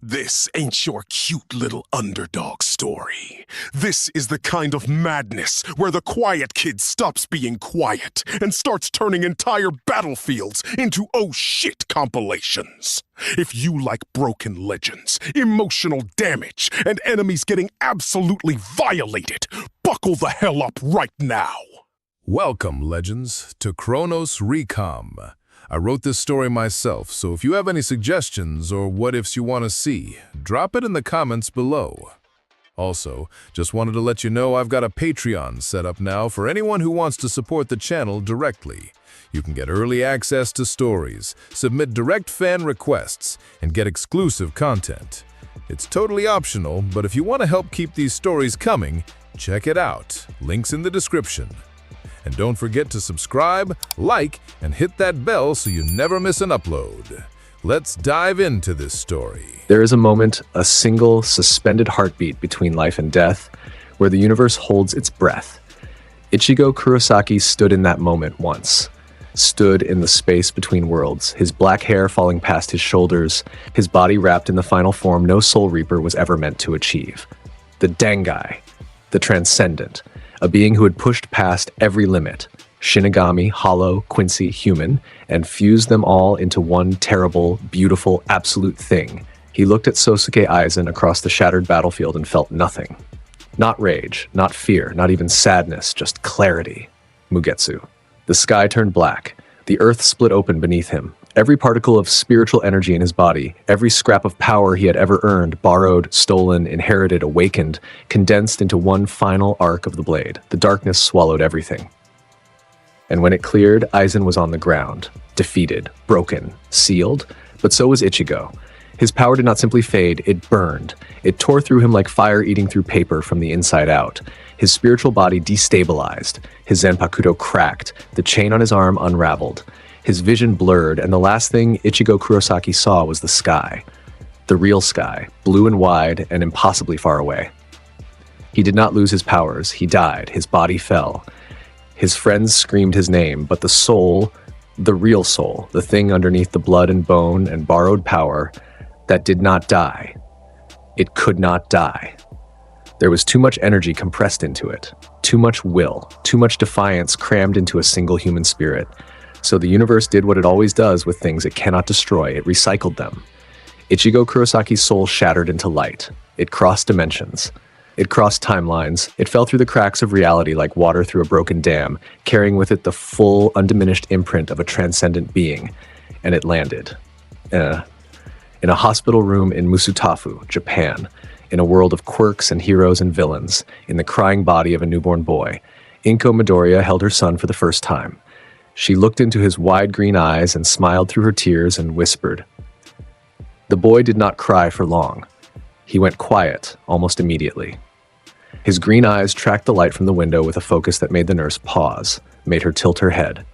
This ain't your cute little underdog story. This is the kind of madness where the quiet kid stops being quiet and starts turning entire battlefields into oh shit compilations. If you like broken legends, emotional damage, and enemies getting absolutely violated, buckle the hell up right now. Welcome, Legends, to Chronos Recom. I wrote this story myself, so if you have any suggestions or what-ifs you want to see, drop it in the comments below. Also, just wanted to let you know I've got a Patreon set up now for anyone who wants to support the channel directly. You can get early access to stories, submit direct fan requests, and get exclusive content. It's totally optional, but if you want to help keep these stories coming, check it out. Links in the description. And don't forget to subscribe, like, and hit that bell so you never miss an upload. Let's dive into this story. There is a moment, a single suspended heartbeat between life and death, where the universe holds its breath. Ichigo Kurosaki stood in that moment once. Stood in the space between worlds, his black hair falling past his shoulders, his body wrapped in the final form no Soul Reaper was ever meant to achieve. The Dangai, the transcendent. A being who had pushed past every limit, Shinigami, Hollow, Quincy, human, and fused them all into one terrible, beautiful, absolute thing. He looked at Sosuke Aizen across the shattered battlefield and felt nothing. Not rage, not fear, not even sadness, just clarity. Mugetsu. The sky turned black. The earth split open beneath him. Every particle of spiritual energy in his body, every scrap of power he had ever earned, borrowed, stolen, inherited, awakened, condensed into one final arc of the blade. The darkness swallowed everything. And when it cleared, Aizen was on the ground, defeated, broken, sealed, but so was Ichigo. His power did not simply fade, it burned. It tore through him like fire eating through paper from the inside out. His spiritual body destabilized, his Zanpakuto cracked, the chain on his arm unraveled. His vision blurred, and the last thing Ichigo Kurosaki saw was the sky. The real sky, blue and wide and impossibly far away. He did not lose his powers. He died. His body fell. His friends screamed his name, but the soul, the real soul, the thing underneath the blood and bone and borrowed power, that did not die. It could not die. There was too much energy compressed into it, too much will, too much defiance crammed into a single human spirit. So the universe did what it always does with things it cannot destroy. It recycled them. Ichigo Kurosaki's soul shattered into light. It crossed dimensions. It crossed timelines. It fell through the cracks of reality like water through a broken dam, carrying with it the full, undiminished imprint of a transcendent being. And it landed. In a hospital room in Musutafu, Japan. In a world of quirks and heroes and villains. In the crying body of a newborn boy. Izuku Midoriya held her son for the first time. She looked into his wide green eyes and smiled through her tears and whispered. The boy did not cry for long. He went quiet almost immediately. His green eyes tracked the light from the window with a focus that made the nurse pause, made her tilt her head.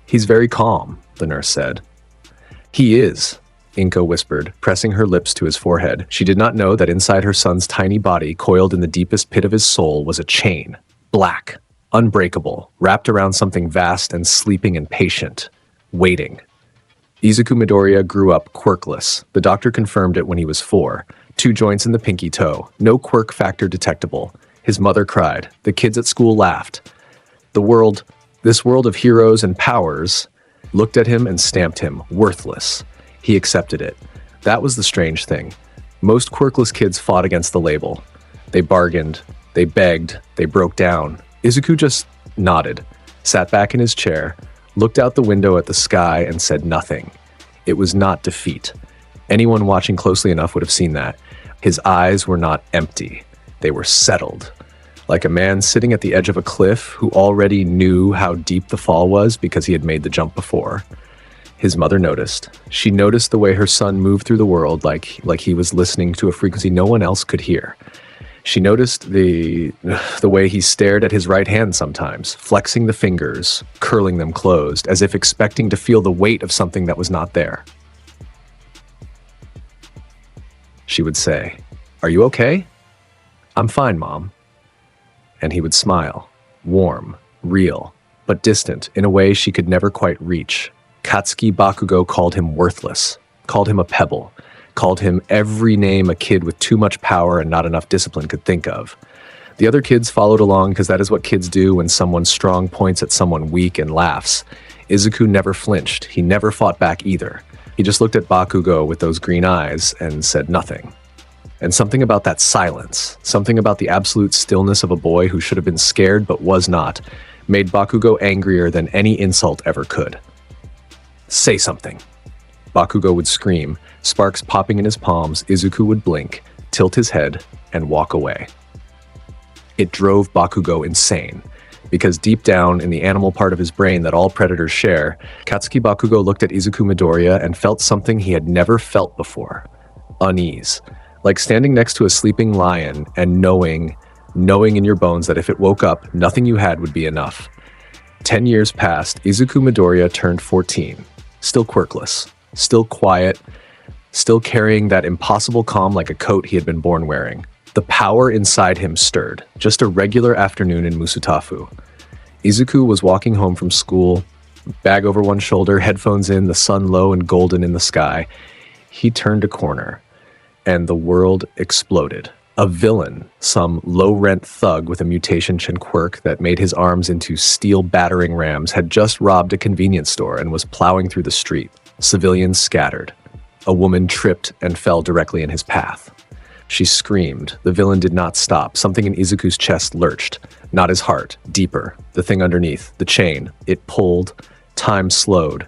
He's very calm, the nurse said. He is, Inko whispered, pressing her lips to his forehead. She did not know that inside her son's tiny body, coiled in the deepest pit of his soul, was a chain, black, unbreakable, wrapped around something vast and sleeping and patient, waiting. Izuku Midoriya grew up quirkless. The doctor confirmed it when he was 4. 2 joints in the pinky toe, no quirk factor detectable. His mother cried. The kids at school laughed. This world of heroes and powers, looked at him and stamped him, worthless. He accepted it. That was the strange thing. Most quirkless kids fought against the label. They bargained, they begged, they broke down. Izuku just nodded, sat back in his chair, looked out the window at the sky and said nothing. It was not defeat. Anyone watching closely enough would have seen that. His eyes were not empty. They were settled. Like a man sitting at the edge of a cliff who already knew how deep the fall was because he had made the jump before. His mother noticed. She noticed the way her son moved through the world like he was listening to a frequency no one else could hear. She noticed the way he stared at his right hand sometimes, flexing the fingers, curling them closed, as if expecting to feel the weight of something that was not there. She would say, "Are you okay?" "I'm fine, Mom." And he would smile, warm, real, but distant in a way she could never quite reach. Katsuki Bakugo called him worthless, called him a pebble, called him every name a kid with too much power and not enough discipline could think of. The other kids followed along because that is what kids do when someone strong points at someone weak and laughs. Izuku never flinched. He never fought back either. He just looked at Bakugo with those green eyes and said nothing. And something about that silence, something about the absolute stillness of a boy who should have been scared but was not, made Bakugo angrier than any insult ever could. "Say something." Bakugo would scream, sparks popping in his palms. Izuku would blink, tilt his head, and walk away. It drove Bakugo insane, because deep down in the animal part of his brain that all predators share, Katsuki Bakugo looked at Izuku Midoriya and felt something he had never felt before: unease. Like standing next to a sleeping lion and knowing in your bones that if it woke up, nothing you had would be enough. 10 years passed. Izuku Midoriya turned 14, still quirkless, still quiet, still carrying that impossible calm like a coat he had been born wearing. The power inside him stirred. Just a regular afternoon in Musutafu. Izuku was walking home from school, bag over one shoulder, headphones in, the sun low and golden in the sky. He turned a corner, and the world exploded. A villain, some low-rent thug with a mutation and quirk that made his arms into steel battering rams, had just robbed a convenience store and was plowing through the street. Civilians scattered. A woman tripped and fell directly in his path. She screamed. The villain did not stop. Something in Izuku's chest lurched. Not his heart. Deeper. The thing underneath. The chain. It pulled. Time slowed.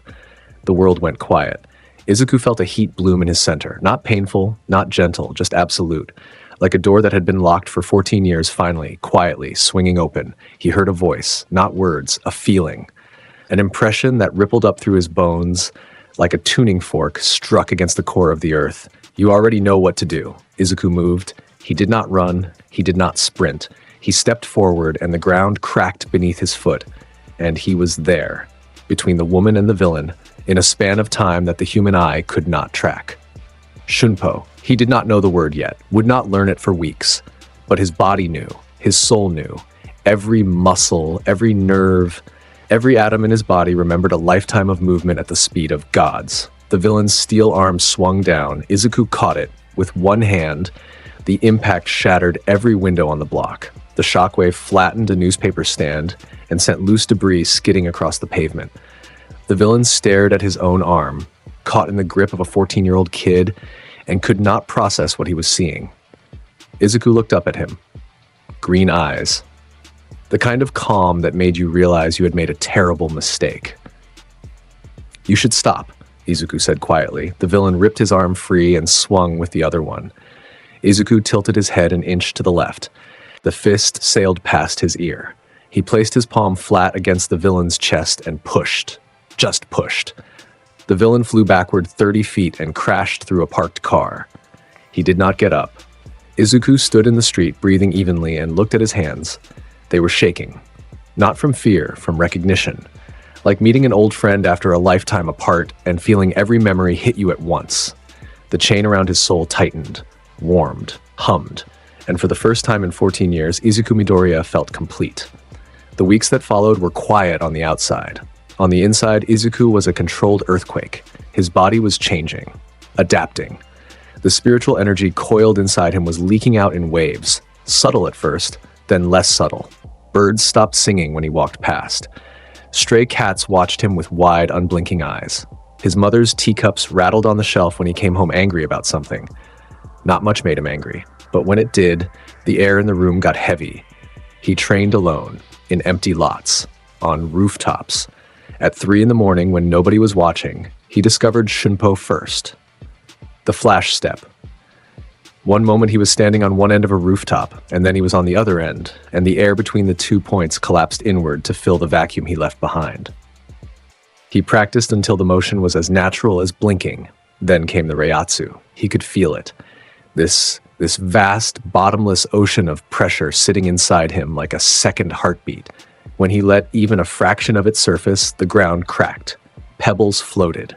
The world went quiet. Izuku felt a heat bloom in his center. Not painful, not gentle, just absolute. Like a door that had been locked for 14 years finally, quietly, swinging open. He heard a voice. Not words. A feeling. An impression that rippled up through his bones like a tuning fork struck against the core of the earth. You already know what to do. Izuku moved. He did not run. He did not sprint. He stepped forward, and the ground cracked beneath his foot. And he was there, between the woman and the villain, in a span of time that the human eye could not track. Shunpo. He did not know the word yet, would not learn it for weeks. But his body knew. His soul knew. Every muscle, every nerve, every atom in his body remembered a lifetime of movement at the speed of gods. The villain's steel arm swung down. Izuku caught it. With one hand, the impact shattered every window on the block. The shockwave flattened a newspaper stand and sent loose debris skidding across the pavement. The villain stared at his own arm, caught in the grip of a 14-year-old kid, and could not process what he was seeing. Izuku looked up at him. Green eyes. The kind of calm that made you realize you had made a terrible mistake. "You should stop," Izuku said quietly. The villain ripped his arm free and swung with the other one. Izuku tilted his head an inch to the left. The fist sailed past his ear. He placed his palm flat against the villain's chest and pushed. Just pushed. The villain flew backward 30 feet and crashed through a parked car. He did not get up. Izuku stood in the street, breathing evenly, and looked at his hands. They were shaking. Not from fear, from recognition. Like meeting an old friend after a lifetime apart and feeling every memory hit you at once. The chain around his soul tightened, warmed, hummed, and for the first time in 14 years, Izuku Midoriya felt complete. The weeks that followed were quiet on the outside. On the inside, Izuku was a controlled earthquake. His body was changing, adapting. The spiritual energy coiled inside him was leaking out in waves, subtle at first, then less subtle. Birds stopped singing when he walked past. Stray cats watched him with wide, unblinking eyes. His mother's teacups rattled on the shelf when he came home angry about something. Not much made him angry, but when it did, the air in the room got heavy. He trained alone, in empty lots, on rooftops. At 3 a.m, when nobody was watching, he discovered Shunpo first. The flash step. One moment he was standing on one end of a rooftop, and then he was on the other end, and the air between the 2 points collapsed inward to fill the vacuum he left behind. He practiced until the motion was as natural as blinking. Then came the Reiatsu. He could feel it. This vast, bottomless ocean of pressure sitting inside him like a second heartbeat. When he let even a fraction of it surface, the ground cracked. Pebbles floated.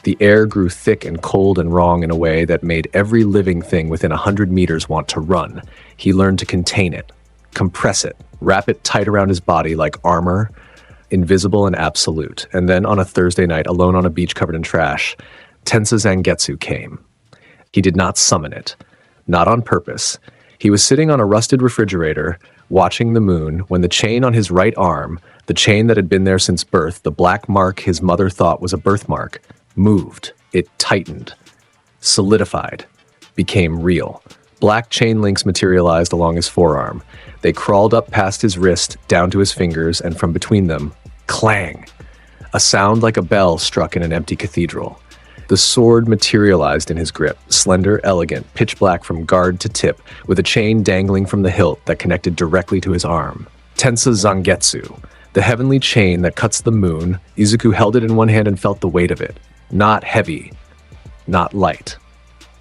The air grew thick and cold and wrong in a way that made every living thing within 100 meters want to run. He learned to contain it, compress it, wrap it tight around his body like armor, invisible and absolute. And then on a Thursday night, alone on a beach covered in trash, Tensa Zangetsu came. He did not summon it. Not on purpose. He was sitting on a rusted refrigerator, watching the moon, when the chain on his right arm, the chain that had been there since birth, the black mark his mother thought was a birthmark, moved. It tightened, solidified, became real. Black chain links materialized along his forearm. They crawled up past his wrist, down to his fingers, and from between them, clang! A sound like a bell struck in an empty cathedral. The sword materialized in his grip, slender, elegant, pitch black from guard to tip, with a chain dangling from the hilt that connected directly to his arm. Tensa Zangetsu, the heavenly chain that cuts the moon. Izuku held it in one hand and felt the weight of it. Not heavy, not light.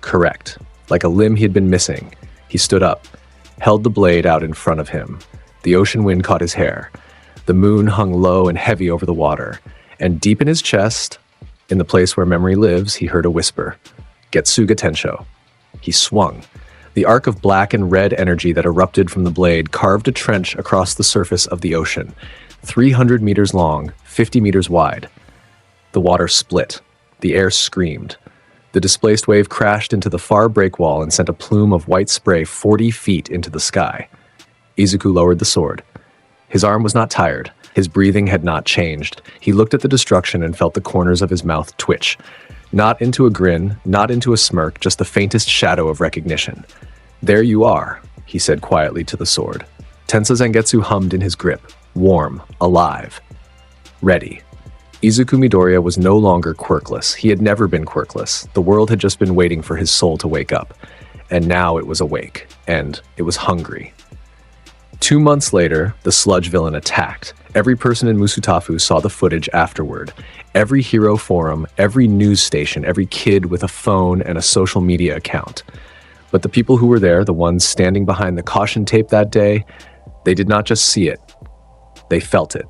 Correct. Like a limb he had been missing. He stood up, held the blade out in front of him. The ocean wind caught his hair. The moon hung low and heavy over the water. And deep in his chest, in the place where memory lives, he heard a whisper. Getsuga Tensho. He swung. The arc of black and red energy that erupted from the blade carved a trench across the surface of the ocean, 300 meters long, 50 meters wide. The water split. The air screamed. The displaced wave crashed into the far breakwall and sent a plume of white spray 40 feet into the sky. Izuku lowered the sword. His arm was not tired. His breathing had not changed. He looked at the destruction and felt the corners of his mouth twitch. Not into a grin, not into a smirk, just the faintest shadow of recognition. "There you are," he said quietly to the sword. Tensa Zangetsu hummed in his grip, warm, alive, ready. Izuku Midoriya was no longer quirkless. He had never been quirkless. The world had just been waiting for his soul to wake up. And now it was awake, and it was hungry. 2 months later, the sludge villain attacked. Every person in Musutafu saw the footage afterward. Every hero forum, every news station, every kid with a phone and a social media account. But the people who were there, the ones standing behind the caution tape that day, they did not just see it. They felt it.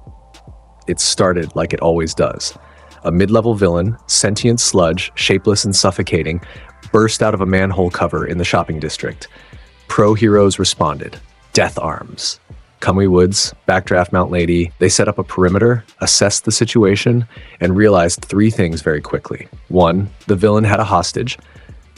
It started like it always does. A mid-level villain, sentient sludge, shapeless and suffocating, burst out of a manhole cover in the shopping district. Pro heroes responded. Death arms. Kamui Woods, Backdraft Mount Lady, they set up a perimeter, assessed the situation, and realized 3 things very quickly. 1, the villain had a hostage.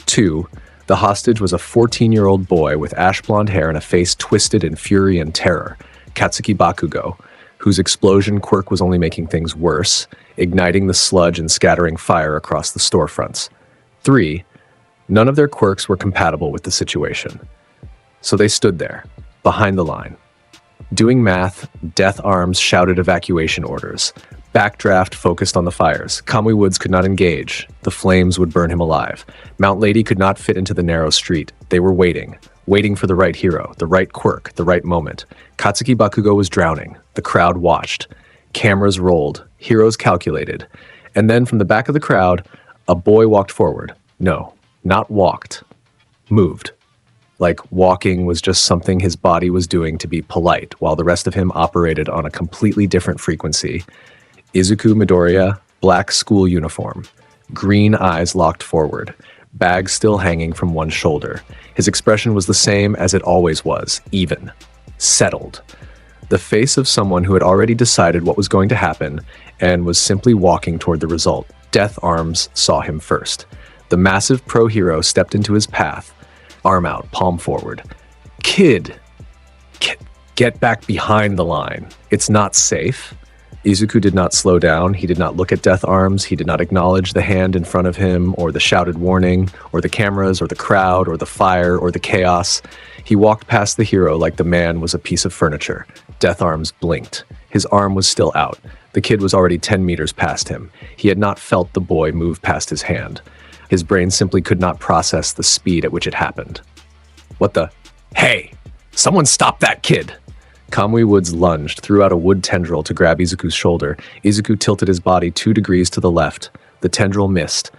2, the hostage was a 14-year-old boy with ash blonde hair and a face twisted in fury and terror, Katsuki Bakugo, whose explosion quirk was only making things worse, igniting the sludge and scattering fire across the storefronts. 3, none of their quirks were compatible with the situation. So they stood there, behind the line. Doing math, Death Arms shouted evacuation orders. Backdraft focused on the fires. Kamui Woods could not engage. The flames would burn him alive. Mount Lady could not fit into the narrow street. They were waiting for the right hero, the right quirk, the right moment. Katsuki Bakugo was drowning. The crowd watched. Cameras rolled. Heroes calculated. And then from the back of the crowd, a boy walked forward. No, not walked. Moved. Like walking was just something his body was doing to be polite, while the rest of him operated on a completely different frequency. Izuku Midoriya, black school uniform. Green eyes locked forward. Bag still hanging from one shoulder. His expression was the same as it always was, even. Settled. The face of someone who had already decided what was going to happen and was simply walking toward the result. Death Arms saw him first. The massive pro hero stepped into his path. Arm out, palm forward. Kid! Get back behind the line. It's not safe. Izuku did not slow down. He did not look at Death Arms. He did not acknowledge the hand in front of him, or the shouted warning, or the cameras, or the crowd, or the fire, or the chaos. He walked past the hero like the man was a piece of furniture. Death Arms blinked. His arm was still out. The kid was already 10 meters past him. He had not felt the boy move past his hand. His brain simply could not process the speed at which it happened. What the? Hey! Someone stop that kid! Kamui Woods lunged, threw out a wood tendril to grab Izuku's shoulder. Izuku tilted his body 2 degrees to the left. The tendril missed.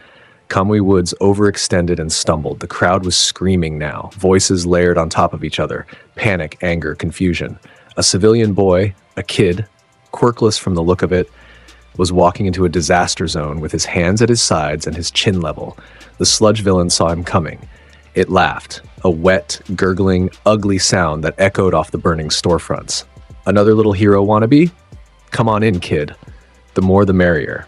Kamui Woods overextended and stumbled. The crowd was screaming now, voices layered on top of each other. Panic, anger, confusion. A civilian boy, a kid, quirkless from the look of it, was walking into a disaster zone with his hands at his sides and his chin level. The sludge villain saw him coming. It laughed, a wet, gurgling, ugly sound that echoed off the burning storefronts. Another little hero wannabe? Come on in, kid. The more the merrier.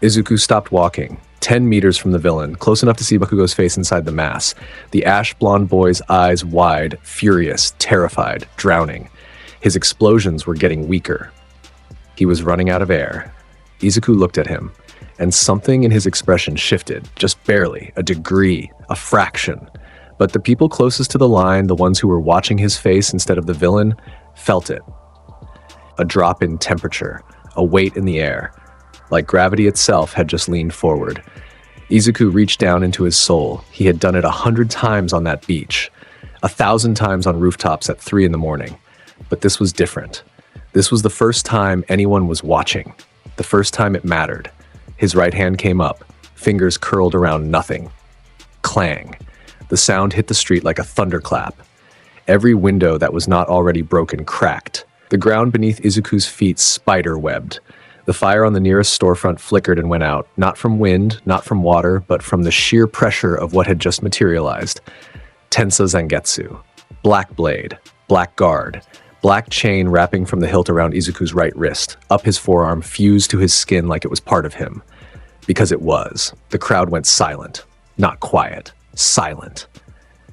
Izuku stopped walking. 10 meters from the villain, close enough to see Bakugo's face inside the mass. The ash-blonde boy's eyes wide, furious, terrified, drowning. His explosions were getting weaker. He was running out of air. Izuku looked at him, and something in his expression shifted, just barely, a degree, a fraction. But the people closest to the line, the ones who were watching his face instead of the villain, felt it. A drop in temperature, a weight in the air, like gravity itself had just leaned forward. Izuku reached down into his soul. He had done it 100 times on that beach, 1,000 times on rooftops at 3 a.m. But this was different. This was the first time anyone was watching, the first time it mattered. His right hand came up, fingers curled around nothing. Clang. The sound hit the street like a thunderclap. Every window that was not already broken cracked. The ground beneath Izuku's feet spider-webbed. The fire on the nearest storefront flickered and went out, not from wind, not from water, but from the sheer pressure of what had just materialized. Tensa Zangetsu. Black blade. Black guard. Black chain wrapping from the hilt around Izuku's right wrist, up his forearm, fused to his skin like it was part of him. Because it was. The crowd went silent. Not quiet. Silent.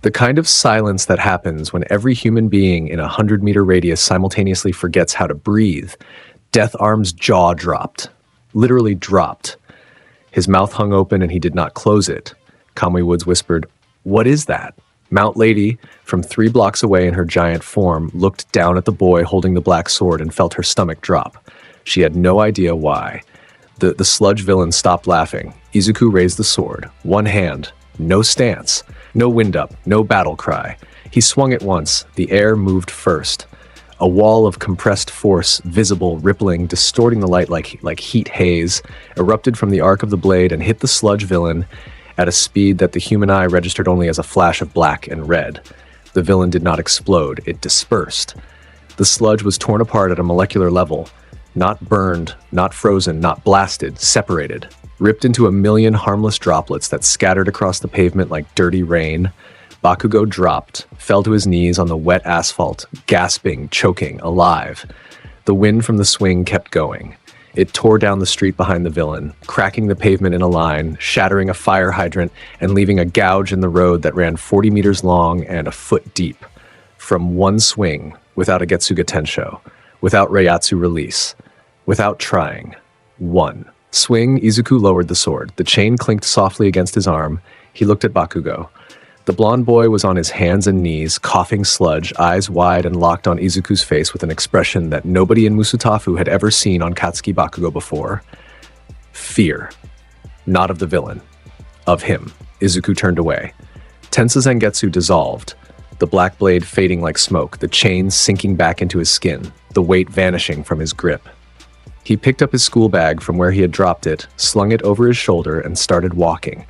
The kind of silence that happens when every human being in a 100-meter radius simultaneously forgets how to breathe. Death Arm's jaw dropped. Literally dropped. His mouth hung open and he did not close it. Kamui Woods whispered, "What is that?" Mount Lady, from 3 blocks away in her giant form, looked down at the boy holding the black sword and felt her stomach drop. She had no idea why. The sludge villain stopped laughing. Izuku raised the sword. One hand. No stance. No wind up. No battle cry. He swung it once. The air moved first. A wall of compressed force, visible, rippling, distorting the light like heat haze, erupted from the arc of the blade and hit the sludge villain at a speed that the human eye registered only as a flash of black and red. The villain did not explode. It dispersed. The sludge was torn apart at a molecular level. Not burned, not frozen, not blasted, separated. Ripped into a million harmless droplets that scattered across the pavement like dirty rain. Bakugo dropped, fell to his knees on the wet asphalt, gasping, choking, alive. The wind from the swing kept going. It tore down the street behind the villain, cracking the pavement in a line, shattering a fire hydrant, and leaving a gouge in the road that ran 40 meters long and a foot deep. From one swing, without a Getsuga Tensho, without Reiatsu release, without trying. One. Swing, Izuku lowered the sword. The chain clinked softly against his arm. He looked at Bakugo. The blonde boy was on his hands and knees, coughing sludge, eyes wide and locked on Izuku's face with an expression that nobody in Musutafu had ever seen on Katsuki Bakugo before. Fear. Not of the villain. Of him. Izuku turned away. Tensa Zangetsu dissolved, the black blade fading like smoke, the chain sinking back into his skin, the weight vanishing from his grip. He picked up his school bag from where he had dropped it, slung it over his shoulder, and started walking.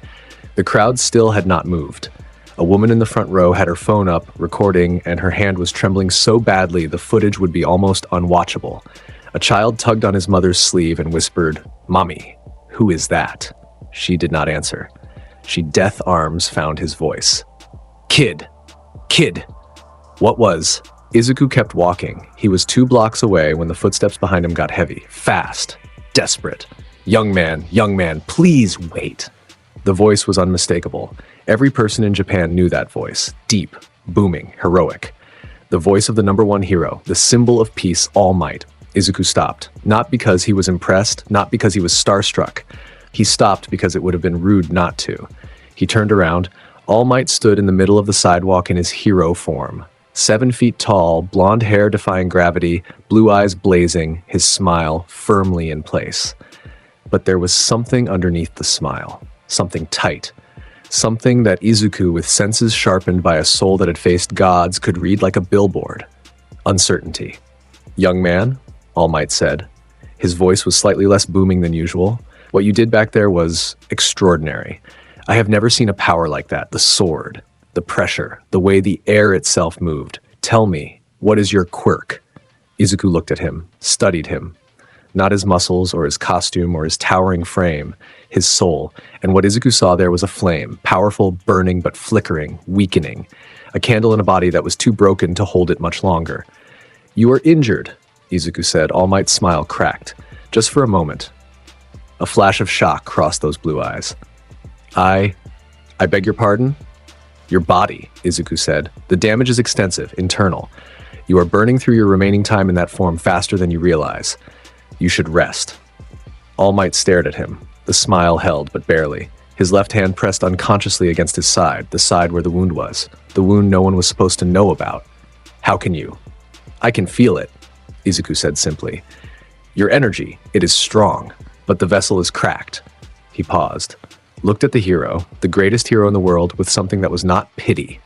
The crowd still had not moved. A woman in the front row had her phone up, recording, and her hand was trembling so badly the footage would be almost unwatchable. A child tugged on his mother's sleeve and whispered, "Mommy, who is that?" She did not answer. She Death Arms found his voice. "Kid! Kid!" What was? Izuku kept walking. He was 2 blocks away when the footsteps behind him got heavy, fast, desperate. Young man, please wait." The voice was unmistakable. Every person in Japan knew that voice. Deep, booming, heroic. The voice of the #1 hero, the symbol of peace, All Might. Izuku stopped. Not because he was impressed, not because he was starstruck. He stopped because it would have been rude not to. He turned around. All Might stood in the middle of the sidewalk in his hero form. 7 feet tall, blonde hair defying gravity, blue eyes blazing, his smile firmly in place. But there was something underneath the smile. Something tight. Something that Izuku, with senses sharpened by a soul that had faced gods, could read like a billboard. Uncertainty. "Young man," All Might said. His voice was slightly less booming than usual. "What you did back there was extraordinary. I have never seen a power like that. The sword, the pressure, the way the air itself moved. Tell me, what is your quirk?" Izuku looked at him, studied him. Not his muscles or his costume or his towering frame, his soul. And what Izuku saw there was a flame, powerful, burning, but flickering, weakening. A candle in a body that was too broken to hold it much longer. "You are injured," Izuku said. All Might's smile cracked. Just for a moment. A flash of shock crossed those blue eyes. I beg your pardon? Your body, Izuku said. The damage is extensive, internal. You are burning through your remaining time in that form faster than you realize. You should rest. All Might stared at him. The smile held, but barely. His left hand pressed unconsciously against his side, the side where the wound was. The wound no one was supposed to know about. How can you? I can feel it, Izuku said simply. Your energy, it is strong, but the vessel is cracked. He paused, looked at the hero, the greatest hero in the world, with something that was not pity.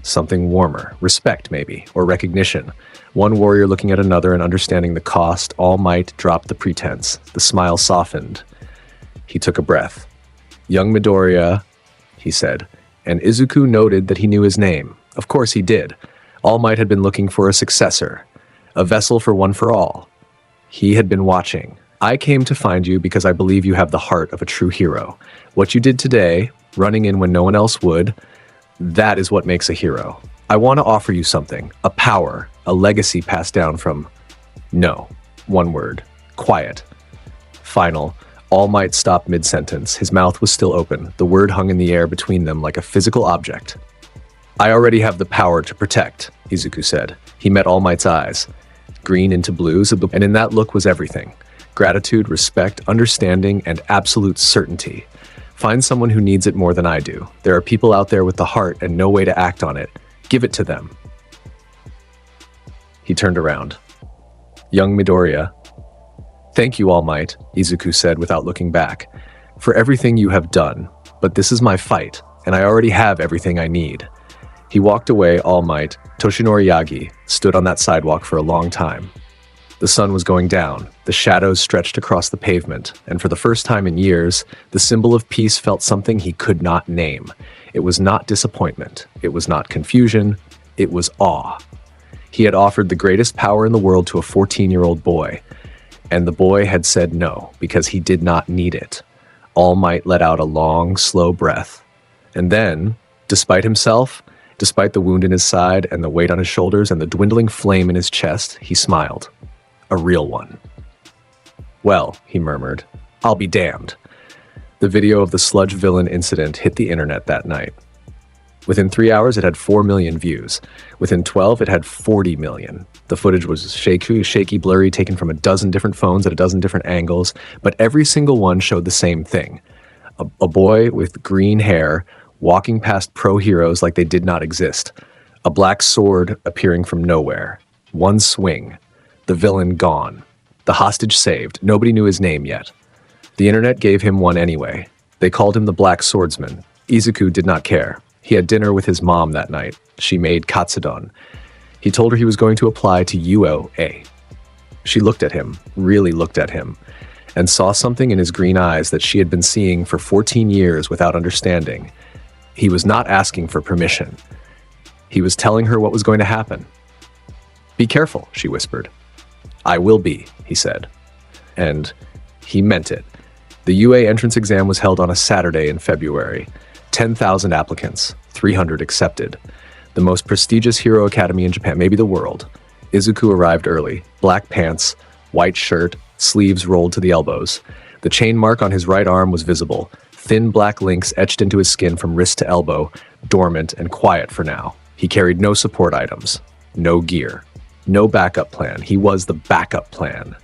Something warmer, respect maybe, or recognition. One warrior looking at another and understanding the cost. All Might dropped the pretense. The smile softened. He took a breath. Young Midoriya, he said, and Izuku noted that he knew his name. Of course he did. All Might had been looking for a successor, a vessel for one for all. He had been watching. I came to find you because I believe you have the heart of a true hero. What you did today, running in when no one else would, that is what makes a hero. I want to offer you something, a power, a legacy passed down from... No. One word. Quiet. Final. All Might stopped mid-sentence. His mouth was still open. The word hung in the air between them like a physical object. I already have the power to protect, Izuku said. He met All Might's eyes. Green into blues, and in that look was everything. Gratitude, respect, understanding, and absolute certainty. Find someone who needs it more than I do. There are people out there with the heart and no way to act on it. Give it to them. He turned around. Young Midoriya. Thank you, All Might, Izuku said without looking back, for everything you have done. But this is my fight, and I already have everything I need. He walked away. All Might, Toshinori Yagi, stood on that sidewalk for a long time. The sun was going down, the shadows stretched across the pavement, and for the first time in years, the symbol of peace felt something he could not name. It was not disappointment, it was not confusion, it was awe. He had offered the greatest power in the world to a 14-year-old boy, and the boy had said no, because he did not need it. All Might let out a long, slow breath. And then, despite himself, despite the wound in his side and the weight on his shoulders and the dwindling flame in his chest, he smiled. A real one. Well, he murmured, I'll be damned. The video of the sludge villain incident hit the internet that night. Within 3 hours, it had 4 million views. Within 12, it had 40 million. The footage was shaky, blurry, taken from a dozen different phones at a dozen different angles, but every single one showed the same thing. A boy with green hair walking past pro heroes like they did not exist. A black sword appearing from nowhere. One swing. The villain gone. The hostage saved. Nobody knew his name yet. The internet gave him one anyway. They called him the Black Swordsman. Izuku did not care. He had dinner with his mom that night. She made katsudon. He told her he was going to apply to UOA. She looked at him, really looked at him, and saw something in his green eyes that she had been seeing for 14 years without understanding. He was not asking for permission. He was telling her what was going to happen. Be careful, she whispered. I will be, he said. And he meant it. The UA entrance exam was held on a Saturday in February. 10,000 applicants, 300 accepted. The most prestigious hero academy in Japan, maybe the world. Izuku arrived early. Black pants, white shirt, sleeves rolled to the elbows. The chain mark on his right arm was visible. Thin black links etched into his skin from wrist to elbow, dormant and quiet for now. He carried no support items, no gear. No backup plan. He was the backup plan.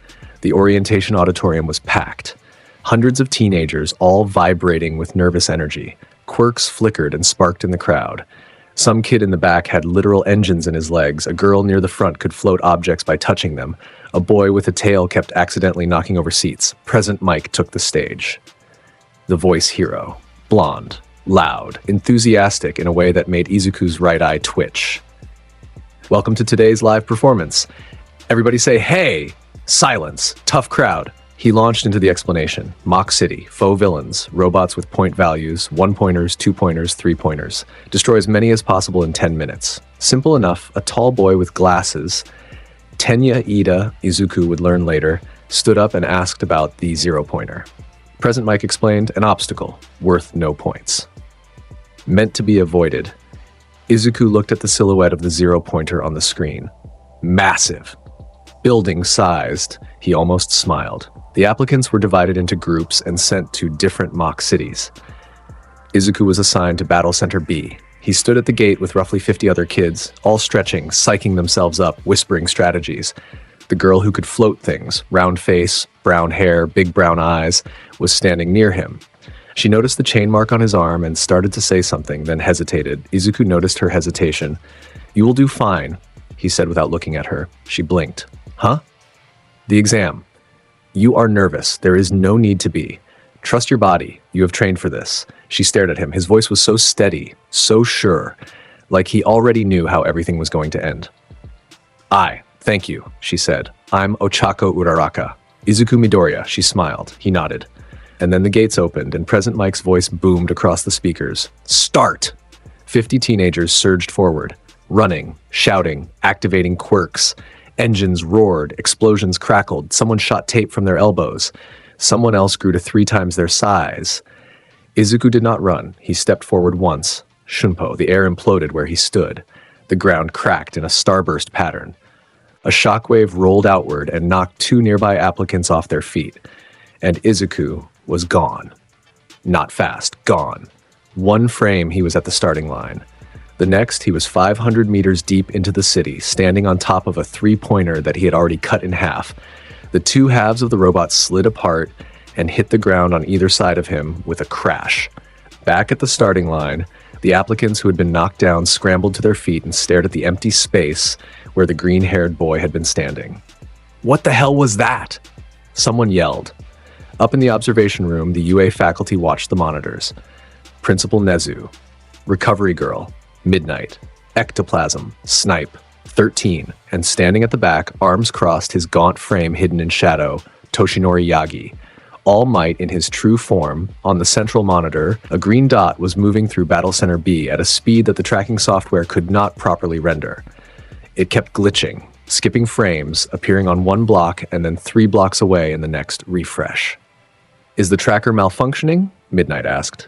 The orientation auditorium was packed. Hundreds of teenagers, all vibrating with nervous energy. Quirks flickered and sparked in the crowd. Some kid in the back had literal engines in his legs. A girl near the front could float objects by touching them. A boy with a tail kept accidentally knocking over seats. Present Mike took the stage. The voice hero. Blonde, loud, enthusiastic in a way that made Izuku's right eye twitch. Welcome to today's live performance. Everybody say, hey! Silence. Tough crowd. He launched into the explanation. Mock City, faux villains, robots with point values, 1-pointers, 2-pointers, 3-pointers. Destroy as many as possible in 10 minutes. Simple enough, a tall boy with glasses, Tenya Ida, Izuku would learn later, stood up and asked about the 0-pointer. Present Mike explained, an obstacle, worth no points. Meant to be avoided. Izuku looked at the silhouette of the 0-pointer on the screen. Massive. Building-sized. He almost smiled. The applicants were divided into groups and sent to different mock cities. Izuku was assigned to Battle Center B. He stood at the gate with roughly 50 other kids, all stretching, psyching themselves up, whispering strategies. The girl who could float things, round face, brown hair, big brown eyes, was standing near him. She noticed the chain mark on his arm and started to say something, then hesitated. Izuku noticed her hesitation. "You will do fine," he said without looking at her. She blinked. "Huh?" "The exam. You are nervous. There is no need to be. Trust your body. You have trained for this." She stared at him. His voice was so steady, so sure, like he already knew how everything was going to end. Thank you," she said. "I'm Ochako Uraraka. Izuku Midoriya." She smiled. He nodded. And then the gates opened, and Present Mike's voice boomed across the speakers. "Start!" 50 teenagers surged forward, running, shouting, activating quirks. Engines roared, explosions crackled, someone shot tape from their elbows. Someone else grew to 3 times their size. Izuku did not run. He stepped forward once. Shunpo, the air imploded where he stood. The ground cracked in a starburst pattern. A shockwave rolled outward and knocked 2 nearby applicants off their feet. And Izuku was gone. Not fast, gone. 1 frame he was at the starting line. The next, he was 500 meters deep into the city, standing on top of a 3-pointer that he had already cut in half. The 2 halves of the robot slid apart and hit the ground on either side of him with a crash. Back at the starting line, the applicants who had been knocked down scrambled to their feet and stared at the empty space where the green-haired boy had been standing. "What the hell was that?" Someone yelled. Up in the observation room, the UA faculty watched the monitors. Principal Nezu, Recovery Girl, Midnight, Ectoplasm, Snipe, 13, and standing at the back, arms crossed, his gaunt frame hidden in shadow, Toshinori Yagi. All Might in his true form, on the central monitor, a green dot was moving through Battle Center B at a speed that the tracking software could not properly render. It kept glitching, skipping frames, appearing on 1 block and then 3 blocks away in the next refresh. "Is the tracker malfunctioning?" Midnight asked.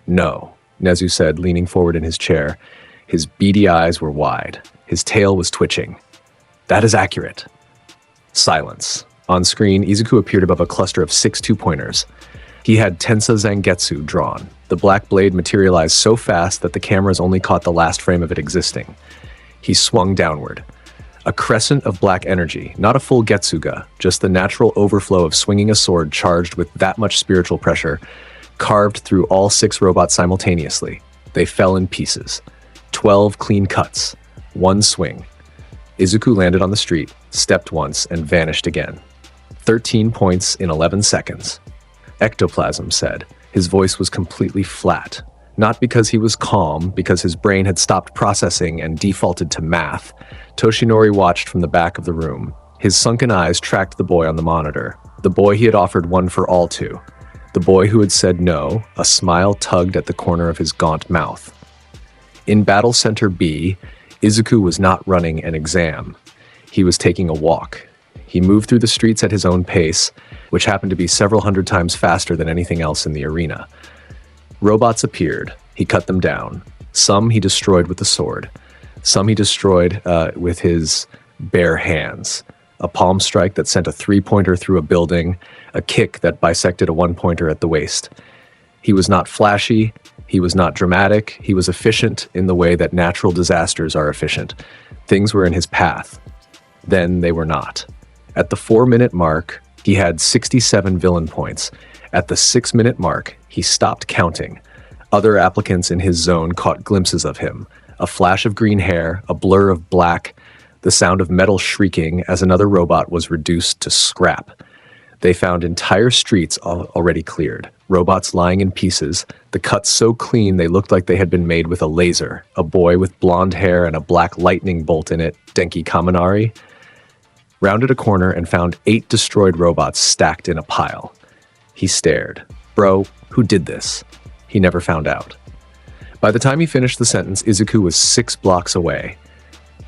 "No," Nezu said, leaning forward in his chair. His beady eyes were wide. His tail was twitching. "That is accurate." Silence. On screen, Izuku appeared above a cluster of 6 2-pointers. He had Tensa Zangetsu drawn. The black blade materialized so fast that the cameras only caught the last frame of it existing. He swung downward. A crescent of black energy, not a full Getsuga, just the natural overflow of swinging a sword charged with that much spiritual pressure, carved through all 6 robots simultaneously. They fell in pieces. 12 clean cuts. 1 swing. Izuku landed on the street, stepped once, and vanished again. 13 points in 11 seconds. Ectoplasm said. His voice was completely flat. Not because he was calm, because his brain had stopped processing and defaulted to math. Toshinori watched from the back of the room. His sunken eyes tracked the boy on the monitor. The boy he had offered 1 for all to. The boy who had said no, a smile tugged at the corner of his gaunt mouth. In Battle Center B, Izuku was not running an exam. He was taking a walk. He moved through the streets at his own pace, which happened to be several hundred times faster than anything else in the arena. Robots appeared. He cut them down. Some he destroyed with the sword. Some he destroyed with his bare hands. A palm strike that sent a 3-pointer through a building, a kick that bisected a 1-pointer at the waist. He was not flashy. He was not dramatic. He was efficient in the way that natural disasters are efficient. Things were in his path. Then they were not. At the 4-minute mark, he had 67 villain points. At the 6-minute mark, he stopped counting. Other applicants in his zone caught glimpses of him. A flash of green hair, a blur of black, the sound of metal shrieking as another robot was reduced to scrap. They found entire streets already cleared, robots lying in pieces, the cuts so clean they looked like they had been made with a laser, a boy with blonde hair and a black lightning bolt in it, Denki Kaminari, rounded a corner and found 8 destroyed robots stacked in a pile. He stared. Bro, who did this? He never found out. By the time he finished the sentence, Izuku was 6 blocks away.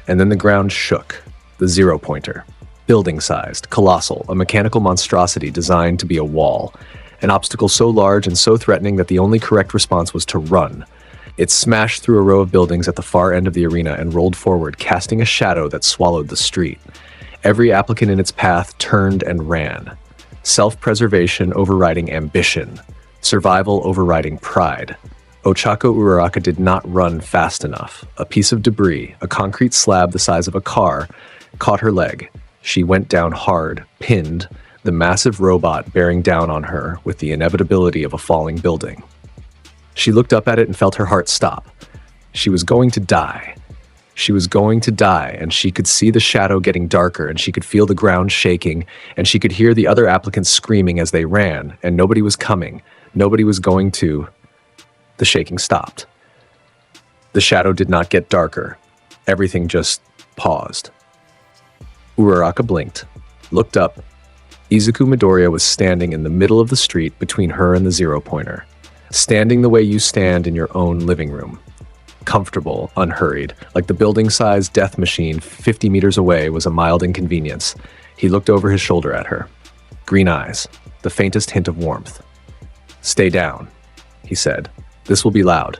And then the ground shook. The 0-pointer. Building-sized, colossal, a mechanical monstrosity designed to be a wall. An obstacle so large and so threatening that the only correct response was to run. It smashed through a row of buildings at the far end of the arena and rolled forward, casting a shadow that swallowed the street. Every applicant in its path turned and ran. Self-preservation overriding ambition. Survival overriding pride. Ochako Uraraka did not run fast enough. A piece of debris, a concrete slab the size of a car, caught her leg. She went down hard, pinned, the massive robot bearing down on her with the inevitability of a falling building. She looked up at it and felt her heart stop. She was going to die. She was going to die, and she could see the shadow getting darker, and she could feel the ground shaking, and she could hear the other applicants screaming as they ran, and nobody was coming. Nobody was going to. The shaking stopped. The shadow did not get darker. Everything just paused. Uraraka blinked, looked up. Izuku Midoriya was standing in the middle of the street between her and the zero-pointer, standing the way you stand in your own living room. Comfortable, unhurried, like the building-sized death machine 50 meters away was a mild inconvenience. He looked over his shoulder at her. Green eyes, the faintest hint of warmth. "Stay down," he said. "This will be loud."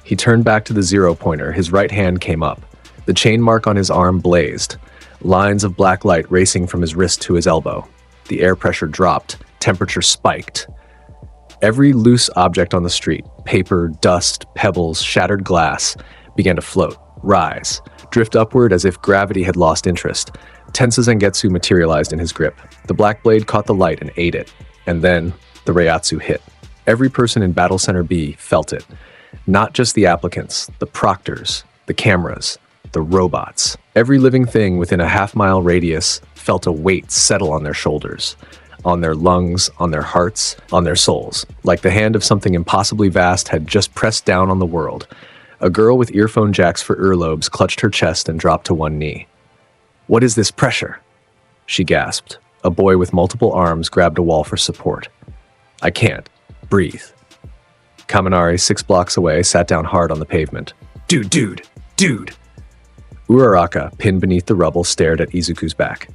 He turned back to the zero-pointer. His right hand came up. The chain mark on his arm blazed, lines of black light racing from his wrist to his elbow. The air pressure dropped, temperature spiked. Every loose object on the street, paper, dust, pebbles, shattered glass, began to float, rise, drift upward as if gravity had lost interest. Tensa Zangetsu materialized in his grip. The black blade caught the light and ate it, and then the Reiatsu hit. Every person in Battle Center B felt it. Not just the applicants, the proctors, the cameras, the robots. Every living thing within a half-mile radius felt a weight settle on their shoulders, on their lungs, on their hearts, on their souls, like the hand of something impossibly vast had just pressed down on the world. A girl with earphone jacks for earlobes clutched her chest and dropped to one knee. "What is this pressure?" she gasped. A boy with multiple arms grabbed a wall for support. "I can't. Breathe." Kaminari, 6 blocks away, sat down hard on the pavement. Dude. Uraraka, pinned beneath the rubble, stared at Izuku's back.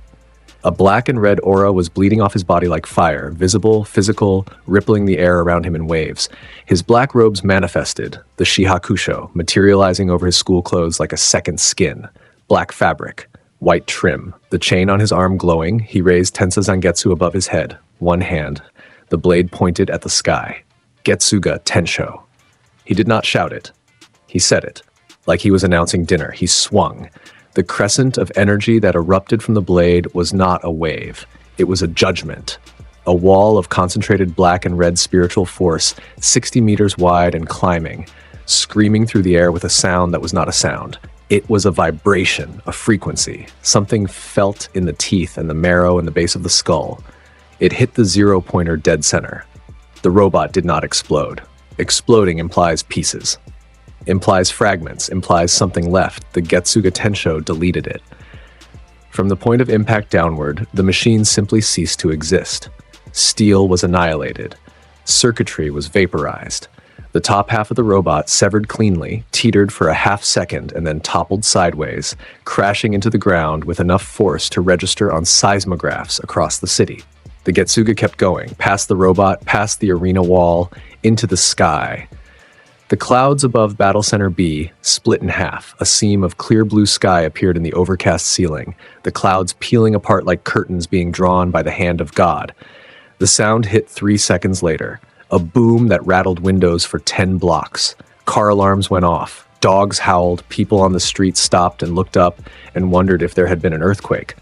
A black and red aura was bleeding off his body like fire, visible, physical, rippling the air around him in waves. His black robes manifested, the shihakusho, materializing over his school clothes like a second skin. Black fabric, white trim, the chain on his arm glowing. He raised Tensa Zangetsu above his head, one hand. The blade pointed at the sky. Getsuga Tensho. He did not shout it. He said it. Like he was announcing dinner, he swung. The crescent of energy that erupted from the blade was not a wave. It was a judgment. A wall of concentrated black and red spiritual force, 60 meters wide and climbing, screaming through the air with a sound that was not a sound. It was a vibration, a frequency, something felt in the teeth and the marrow and the base of the skull. It hit the zero-pointer dead center. The robot did not explode. Exploding implies pieces. Implies fragments, implies something left. The Getsuga Tensho deleted it. From the point of impact downward, the machine simply ceased to exist. Steel was annihilated. Circuitry was vaporized. The top half of the robot severed cleanly, teetered for a half second, and then toppled sideways, crashing into the ground with enough force to register on seismographs across the city. The Getsuga kept going, past the robot, past the arena wall, into the sky. The clouds above Battle Center B split in half. A seam of clear blue sky appeared in the overcast ceiling, the clouds peeling apart like curtains being drawn by the hand of God. The sound hit 3 seconds later, a boom that rattled windows for 10 blocks. Car alarms went off. Dogs howled, people on the street stopped and looked up and wondered if there had been an earthquake.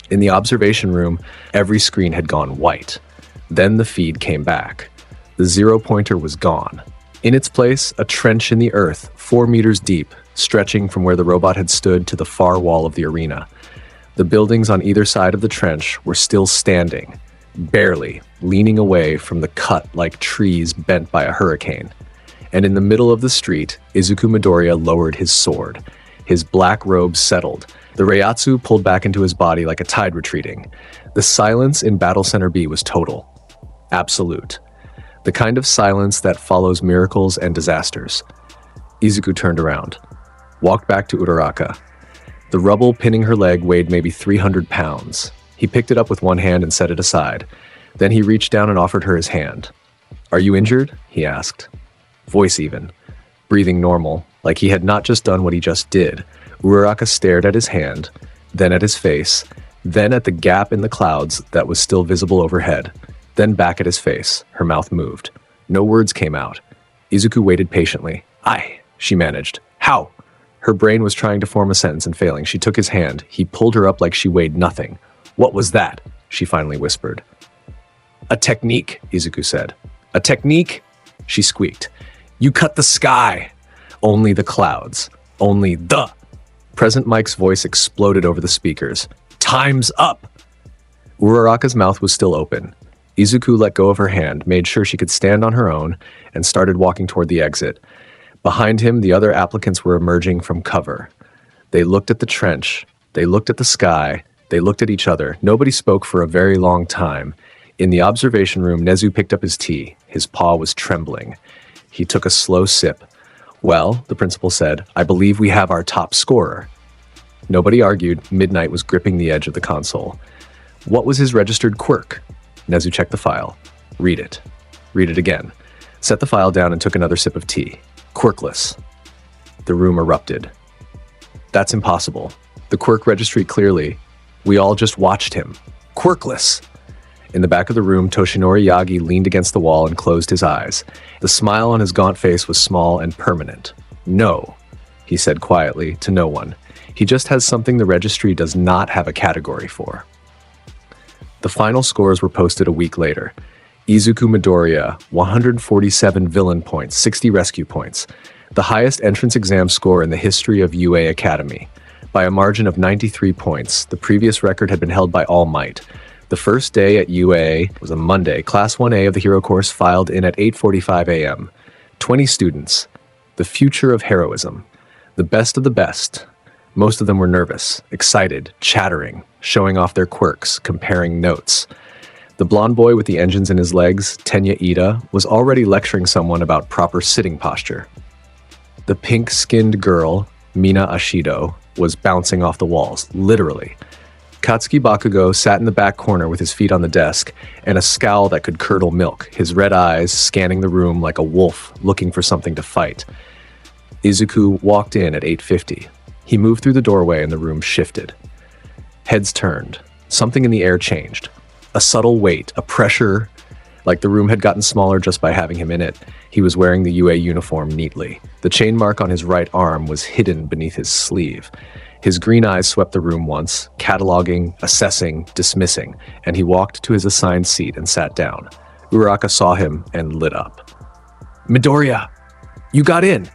In the observation room, every screen had gone white. Then the feed came back. The zero-pointer was gone. In its place, a trench in the earth, 4 meters deep, stretching from where the robot had stood to the far wall of the arena. The buildings on either side of the trench were still standing, barely, leaning away from the cut like trees bent by a hurricane. And in the middle of the street, Izuku Midoriya lowered his sword. His black robe settled. The Reiatsu pulled back into his body like a tide retreating. The silence in Battle Center B was total. Absolute. The kind of silence that follows miracles and disasters. Izuku turned around, walked back to Uraraka. The rubble pinning her leg weighed maybe 300 pounds. He picked it up with one hand and set it aside. Then he reached down and offered her his hand. "Are you injured?" he asked. Voice even. Breathing normal, like he had not just done what he just did. Uraraka stared at his hand, then at his face, then at the gap in the clouds that was still visible overhead, then back at his face. Her mouth moved. No words came out. Izuku waited patiently. "Aye," she managed. "How?" Her brain was trying to form a sentence and failing. She took his hand. He pulled her up like she weighed nothing. "What was that?" she finally whispered. "A technique," Izuku said. "A technique?" she squeaked. "You cut the sky." "Only the clouds. Only the..." Present Mike's voice exploded over the speakers. "Time's up!" Uraraka's mouth was still open. Izuku let go of her hand, made sure she could stand on her own, and started walking toward the exit. Behind him, the other applicants were emerging from cover. They looked at the trench. They looked at the sky. They looked at each other. Nobody spoke for a very long time. In the observation room, Nezu picked up his tea. His paw was trembling. He took a slow sip. "Well," the principal said, "I believe we have our top scorer." Nobody argued. Midnight was gripping the edge of the console. What was his registered quirk? Nezu checked the file. Read it. Read it again. Set the file down and took another sip of tea. Quirkless. The room erupted. That's impossible. The quirk registry clearly. We all just watched him. Quirkless. In the back of the room, Toshinori Yagi leaned against the wall and closed his eyes. The smile on his gaunt face was small and permanent. "No," he said quietly to no one. "He just has something the registry does not have a category for." The final scores were posted a week later. Izuku Midoriya, 147 villain points, 60 rescue points. The highest entrance exam score in the history of UA Academy. By a margin of 93 points, the previous record had been held by All Might. The first day at UA was a Monday. Class 1A of the Hero Course filed in at 8:45 a.m. 20 students. The future of heroism. The best of the best. Most of them were nervous, excited, chattering, showing off their quirks, comparing notes. The blonde boy with the engines in his legs, Tenya Ida, was already lecturing someone about proper sitting posture. The pink-skinned girl, Mina Ashido, was bouncing off the walls, literally. Katsuki Bakugo sat in the back corner with his feet on the desk and a scowl that could curdle milk, his red eyes scanning the room like a wolf looking for something to fight. Izuku walked in at 8:50. He moved through the doorway and the room shifted. Heads turned. Something in the air changed. A subtle weight, a pressure, like the room had gotten smaller just by having him in it. He was wearing the UA uniform neatly. The chain mark on his right arm was hidden beneath his sleeve. His green eyes swept the room once, cataloging, assessing, dismissing, and he walked to his assigned seat and sat down. Uraraka saw him and lit up. "Midoriya, you got in.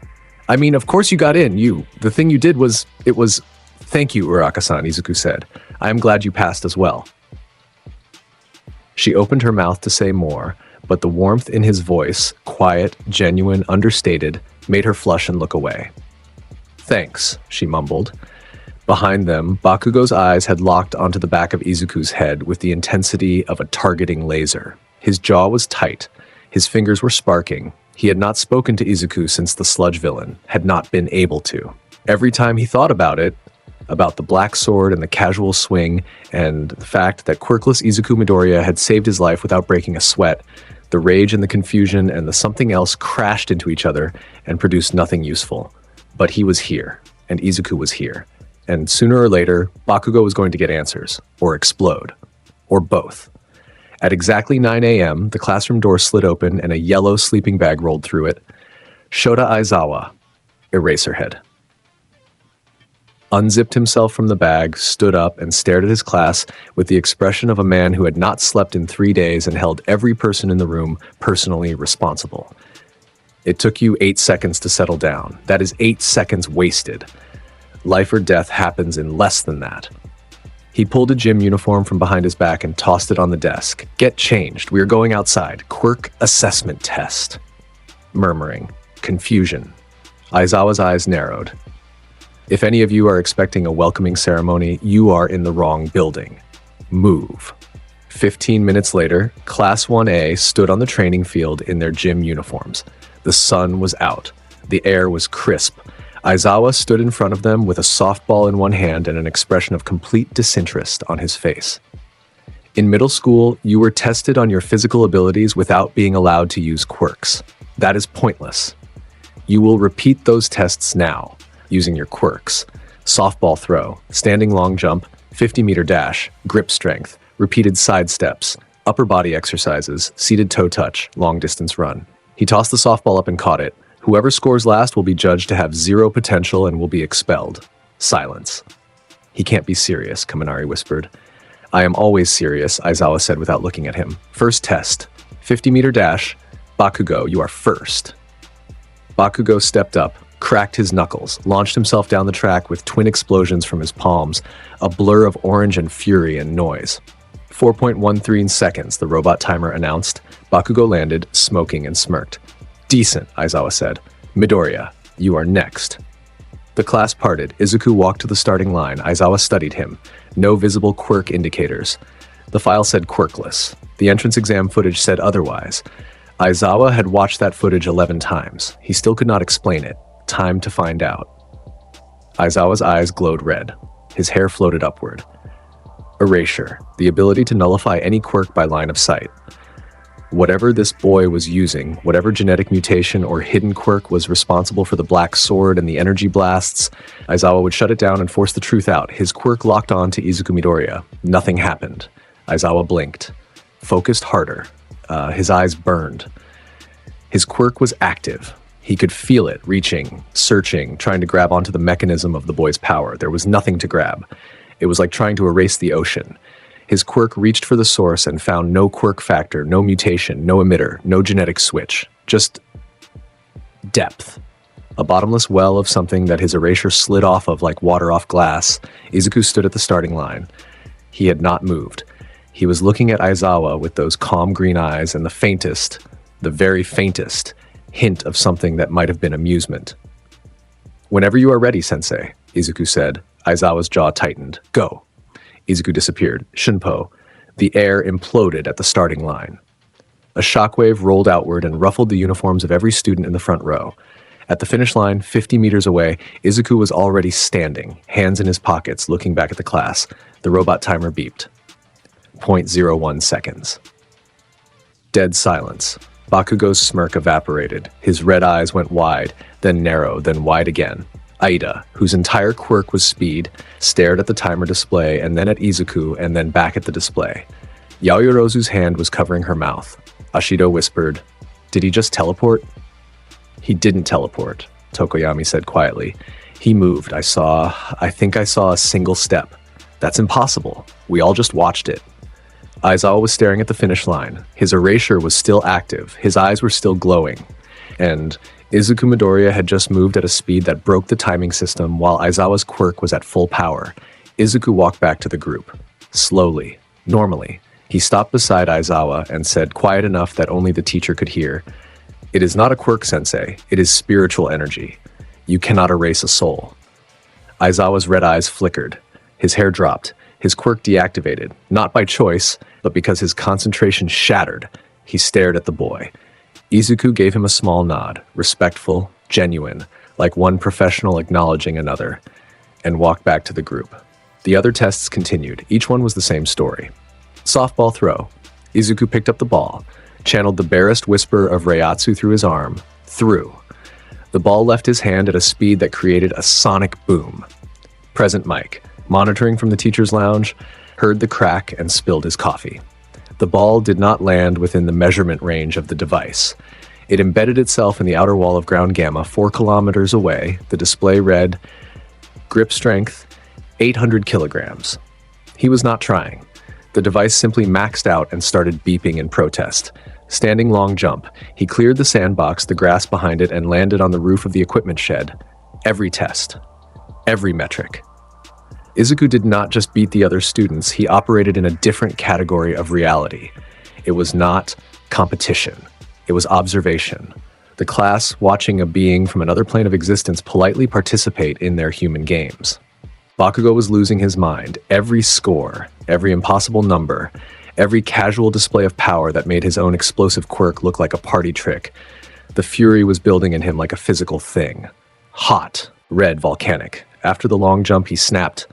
I mean, of course you got in, you. The thing you did was, Thank you, Uraraka-san," Izuku said. "I am glad you passed as well." She opened her mouth to say more, but the warmth in his voice, quiet, genuine, understated, made her flush and look away. "Thanks," she mumbled. Behind them, Bakugo's eyes had locked onto the back of Izuku's head with the intensity of a targeting laser. His jaw was tight. His fingers were sparking. He had not spoken to Izuku since the sludge villain, had not been able to. Every time he thought about it, about the black sword and the casual swing, and the fact that quirkless Izuku Midoriya had saved his life without breaking a sweat, the rage and the confusion and the something else crashed into each other and produced nothing useful. But he was here, and Izuku was here. And sooner or later, Bakugo was going to get answers, or explode, or both. At exactly 9 a.m., the classroom door slid open and a yellow sleeping bag rolled through it. Shota Aizawa, Eraserhead, unzipped himself from the bag, stood up, and stared at his class with the expression of a man who had not slept in 3 days and held every person in the room personally responsible. It took you 8 seconds to settle down. That is 8 seconds wasted. Life or death happens in less than that. He pulled a gym uniform from behind his back and tossed it on the desk. "Get changed. We are going outside. Quirk assessment test." Murmuring. Confusion. Aizawa's eyes narrowed. "If any of you are expecting a welcoming ceremony, you are in the wrong building. Move." 15 minutes later, Class 1A stood on the training field in their gym uniforms. The sun was out. The air was crisp. Aizawa stood in front of them with a softball in one hand and an expression of complete disinterest on his face. In middle school, you were tested on your physical abilities without being allowed to use quirks. That is pointless. You will repeat those tests now, using your quirks. Softball throw, standing long jump, 50-meter dash, grip strength, repeated side steps, upper body exercises, seated toe touch, long distance run. He tossed the softball up and caught it. Whoever scores last will be judged to have zero potential and will be expelled. Silence. He can't be serious, Kaminari whispered. I am always serious, Aizawa said without looking at him. First test. 50-meter dash. Bakugo, you are first. Bakugo stepped up, cracked his knuckles, launched himself down the track with twin explosions from his palms, a blur of orange and fury and noise. 4.13 seconds, the robot timer announced. Bakugo landed, smoking and smirked. Decent, Aizawa said. Midoriya, you are next. The class parted. Izuku walked to the starting line. Aizawa studied him. No visible quirk indicators. The file said quirkless. The entrance exam footage said otherwise. Aizawa had watched that footage 11 times. He still could not explain it. Time to find out. Aizawa's eyes glowed red. His hair floated upward. Erasure, the ability to nullify any quirk by line of sight. Whatever this boy was using, whatever genetic mutation or hidden quirk was responsible for the black sword and the energy blasts, Aizawa would shut it down and force the truth out. His quirk locked on to Izuku Midoriya. Nothing happened. Aizawa blinked. Focused harder. His eyes burned. His quirk was active. He could feel it, reaching, searching, trying to grab onto the mechanism of the boy's power. There was nothing to grab. It was like trying to erase the ocean. His quirk reached for the source and found no quirk factor, no mutation, no emitter, no genetic switch. Just depth. A bottomless well of something that his erasure slid off of like water off glass. Izuku stood at the starting line. He had not moved. He was looking at Aizawa with those calm green eyes and the very faintest, hint of something that might have been amusement. Whenever you are ready, Sensei, Izuku said. Aizawa's jaw tightened. Go. Izuku disappeared. Shunpo. The air imploded at the starting line. A shockwave rolled outward and ruffled the uniforms of every student in the front row. At the finish line, 50 meters away, Izuku was already standing, hands in his pockets, looking back at the class. The robot timer beeped. 0.01 seconds. Dead silence. Bakugo's smirk evaporated. His red eyes went wide, then narrow, then wide again. Aida, whose entire quirk was speed, stared at the timer display and then at Izuku and then back at the display. Yaoyorozu's hand was covering her mouth. Ashido whispered, "Did he just teleport?" "He didn't teleport," Tokoyami said quietly. "He moved. I think I saw a single step. That's impossible. We all just watched it." Aizawa was staring at the finish line. His erasure was still active. His eyes were still glowing. And Izuku Midoriya had just moved at a speed that broke the timing system while Aizawa's quirk was at full power. Izuku walked back to the group. Slowly, normally, he stopped beside Aizawa and said, quiet enough that only the teacher could hear, "It is not a quirk, Sensei. It is spiritual energy. You cannot erase a soul." Aizawa's red eyes flickered. His hair dropped. His quirk deactivated, not by choice, but because his concentration shattered. He stared at the boy. Izuku gave him a small nod, respectful, genuine, like one professional acknowledging another, and walked back to the group. The other tests continued. Each one was the same story. Softball throw. Izuku picked up the ball, channeled the barest whisper of Reiatsu through his arm, threw. The ball left his hand at a speed that created a sonic boom. Present Mike, monitoring from the teacher's lounge, heard the crack and spilled his coffee. The ball did not land within the measurement range of the device. It embedded itself in the outer wall of ground gamma 4 kilometers away. The display read, grip strength, 800 kilograms. He was not trying. The device simply maxed out and started beeping in protest. Standing long jump, he cleared the sandbox, the grass behind it, and landed on the roof of the equipment shed. Every test. Every metric. Izuku did not just beat the other students, he operated in a different category of reality. It was not competition. It was observation. The class watching a being from another plane of existence politely participate in their human games. Bakugo was losing his mind. Every score, every impossible number, every casual display of power that made his own explosive quirk look like a party trick. The fury was building in him like a physical thing. Hot, red, volcanic. After the long jump, he snapped,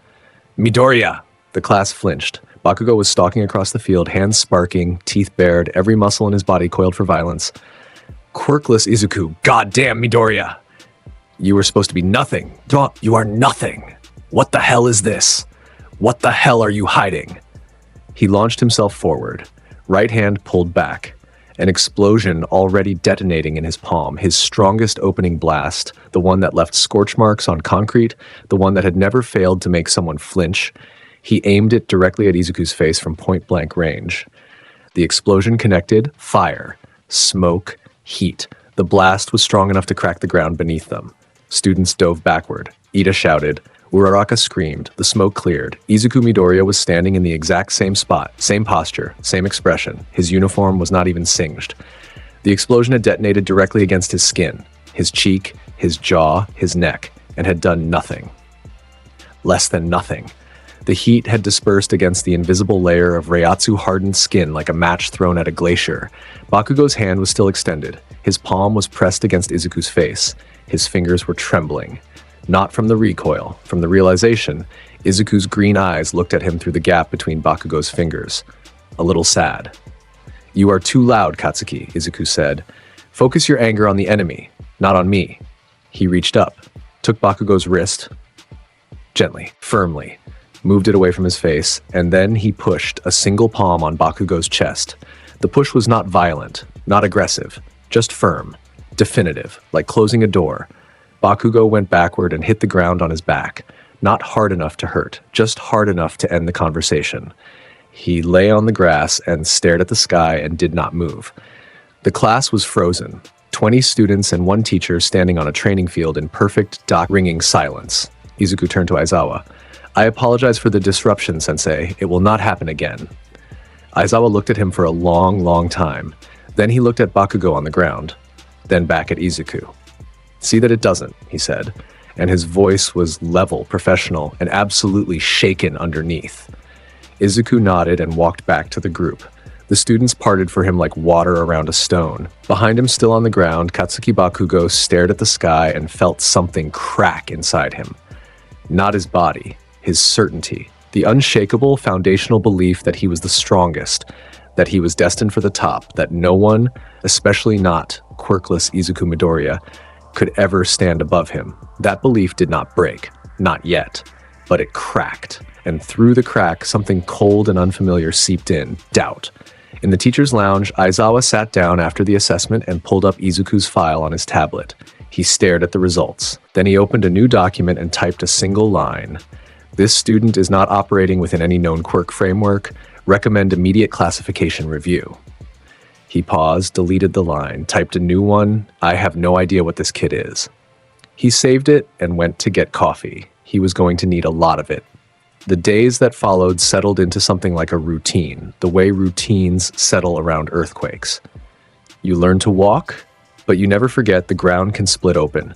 "Midoriya!" The class flinched. Bakugo was stalking across the field, hands sparking, teeth bared, every muscle in his body coiled for violence. Quirkless Izuku, goddamn Midoriya! You were supposed to be nothing. You are nothing. What the hell is this? What the hell are you hiding? He launched himself forward, right hand pulled back, An explosion already detonating in his palm, his strongest opening blast, the one that left scorch marks on concrete, the one that had never failed to make someone flinch. He aimed it directly at Izuku's face from point-blank range. The explosion connected, fire, smoke, heat. The blast was strong enough to crack the ground beneath them. Students dove backward. Ida shouted. Uraraka screamed. The smoke cleared. Izuku Midoriya was standing in the exact same spot, same posture, same expression. His uniform was not even singed. The explosion had detonated directly against his skin, his cheek, his jaw, his neck, and had done nothing. Less than nothing. The heat had dispersed against the invisible layer of Reiatsu-hardened skin like a match thrown at a glacier. Bakugo's hand was still extended. His palm was pressed against Izuku's face. His fingers were trembling. Not from the recoil, from the realization, Izuku's green eyes looked at him through the gap between Bakugo's fingers. A little sad. "You are too loud, Katsuki," Izuku said. "Focus your anger on the enemy, not on me." He reached up, took Bakugo's wrist, gently, firmly, moved it away from his face, and then he pushed a single palm on Bakugo's chest. The push was not violent, not aggressive, just firm, definitive, like closing a door. Bakugo went backward and hit the ground on his back, not hard enough to hurt, just hard enough to end the conversation. He lay on the grass and stared at the sky and did not move. The class was frozen, 20 students and one teacher standing on a training field in perfect, ringing silence. Izuku turned to Aizawa. "I apologize for the disruption, Sensei. It will not happen again." Aizawa looked at him for a long, long time. Then he looked at Bakugo on the ground, then back at Izuku. "See that it doesn't," he said, and his voice was level, professional, and absolutely shaken underneath. Izuku nodded and walked back to the group. The students parted for him like water around a stone. Behind him, still on the ground, Katsuki Bakugo stared at the sky and felt something crack inside him. Not his body, his certainty, the unshakable foundational belief that he was the strongest, that he was destined for the top, that no one, especially not quirkless Izuku Midoriya, could ever stand above him. That belief did not break, not yet, but it cracked, and through the crack, something cold and unfamiliar seeped in, doubt. In the teacher's lounge, Aizawa sat down after the assessment and pulled up Izuku's file on his tablet. He stared at the results. Then he opened a new document and typed a single line. "This student is not operating within any known quirk framework. Recommend immediate classification review." He paused, deleted the line, typed a new one. "I have no idea what this kid is." He saved it and went to get coffee. He was going to need a lot of it. The days that followed settled into something like a routine, the way routines settle around earthquakes. You learn to walk, but you never forget the ground can split open.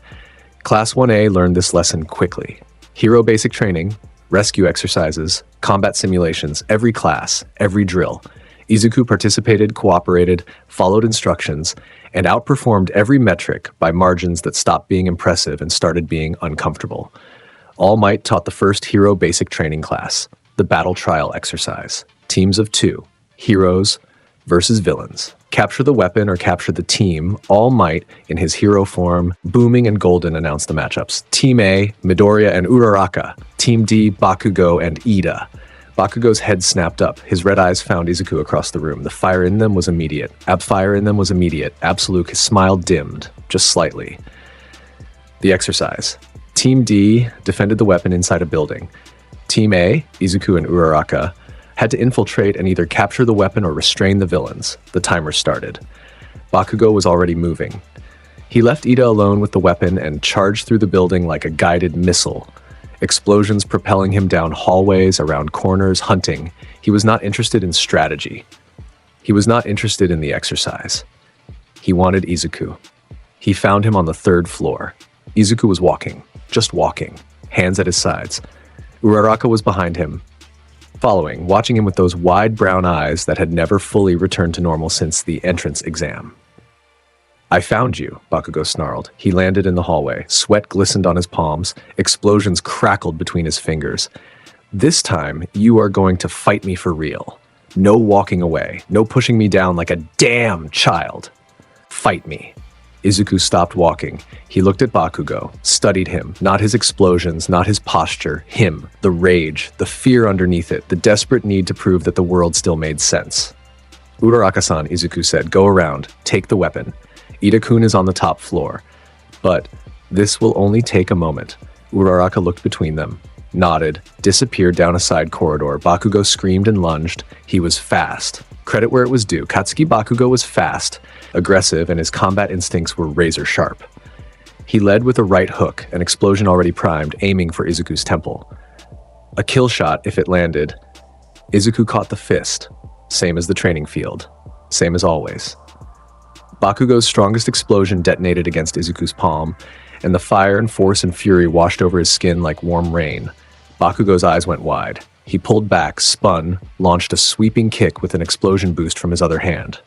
Class 1A learned this lesson quickly. Hero basic training, rescue exercises, combat simulations, every class, every drill. Izuku participated, cooperated, followed instructions, and outperformed every metric by margins that stopped being impressive and started being uncomfortable. All Might taught the first hero basic training class, the battle trial exercise. Teams of 2, heroes versus villains. Capture the weapon or capture the team. All Might, in his hero form, booming and golden, announced the matchups. Team A, Midoriya and Uraraka. Team D, Bakugo and Ida. Bakugo's head snapped up. His red eyes found Izuku across the room. The fire in them was immediate. Absolute, his smile dimmed, just slightly. The exercise. Team D defended the weapon inside a building. Team A, Izuku and Uraraka, had to infiltrate and either capture the weapon or restrain the villains. The timer started. Bakugo was already moving. He left Ida alone with the weapon and charged through the building like a guided missile. Explosions propelling him down hallways, around corners, hunting. He was not interested in strategy. He was not interested in the exercise. He wanted Izuku. He found him on the 3rd floor. Izuku was walking, just walking, hands at his sides. Uraraka was behind him, following, watching him with those wide brown eyes that had never fully returned to normal since the entrance exam. "I found you," Bakugo snarled. He landed in the hallway. Sweat glistened on his palms. Explosions crackled between his fingers. "This time, you are going to fight me for real. No walking away. No pushing me down like a damn child. Fight me." Izuku stopped walking. He looked at Bakugo, studied him, not his explosions, not his posture, him, the rage, the fear underneath it, the desperate need to prove that the world still made sense. Uraraka-san, Izuku said, go around, take the weapon. Ida-kun is on the top floor. But this will only take a moment. Uraraka looked between them, nodded, disappeared down a side corridor. Bakugo screamed and lunged. He was fast. Credit where it was due. Katsuki Bakugo was fast, aggressive, and his combat instincts were razor sharp. He led with a right hook, an explosion already primed, aiming for Izuku's temple. A kill shot if it landed. Izuku caught the fist. Same as the training field. Same as always. Bakugo's strongest explosion detonated against Izuku's palm, and the fire and force and fury washed over his skin like warm rain. Bakugo's eyes went wide. He pulled back, spun, launched a sweeping kick with an explosion boost from his other hand.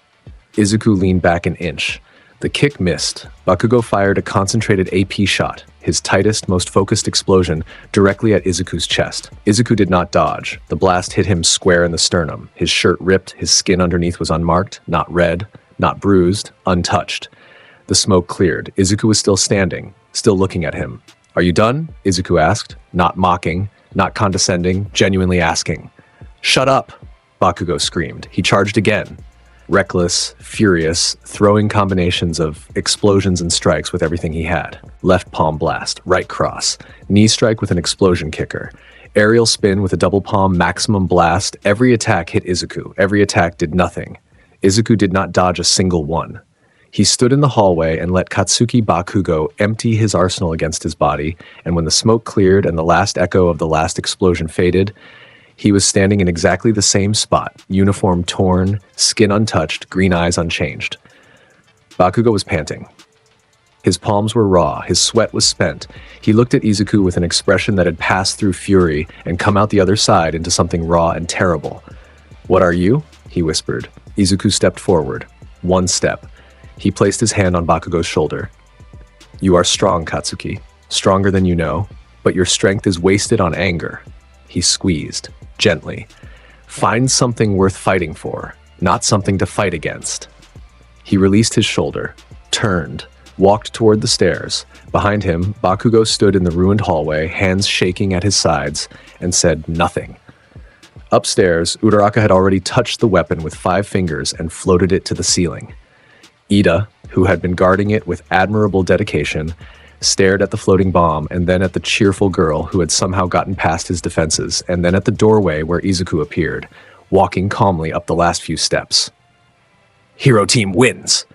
Izuku leaned back an inch. The kick missed. Bakugo fired a concentrated AP shot, his tightest, most focused explosion, directly at Izuku's chest. Izuku did not dodge. The blast hit him square in the sternum. His shirt ripped, his skin underneath was unmarked, not red, not bruised, untouched. The smoke cleared. Izuku was still standing, still looking at him. Are you done? Izuku asked, not mocking, not condescending, genuinely asking. Shut up! Bakugo screamed. He charged again. Reckless, furious, throwing combinations of explosions and strikes with everything he had. Left palm blast, right cross, knee strike with an explosion kicker, aerial spin with a double palm maximum blast. Every attack hit Izuku. Every attack did nothing. Izuku did not dodge a single one. He stood in the hallway and let Katsuki Bakugo empty his arsenal against his body, and when the smoke cleared and the last echo of the last explosion faded, he was standing in exactly the same spot, uniform torn, skin untouched, green eyes unchanged. Bakugo was panting. His palms were raw, his sweat was spent. He looked at Izuku with an expression that had passed through fury and come out the other side into something raw and terrible. What are you? He whispered. Izuku stepped forward. One step. He placed his hand on Bakugo's shoulder. You are strong, Katsuki. Stronger than you know, but your strength is wasted on anger. He squeezed, gently. Find something worth fighting for, not something to fight against. He released his shoulder, turned, walked toward the stairs. Behind him, Bakugo stood in the ruined hallway, hands shaking at his sides, and said nothing. Upstairs, Uraraka had already touched the weapon with 5 fingers and floated it to the ceiling. Ida, who had been guarding it with admirable dedication, stared at the floating bomb and then at the cheerful girl who had somehow gotten past his defenses, and then at the doorway where Izuku appeared, walking calmly up the last few steps. Hero Team wins!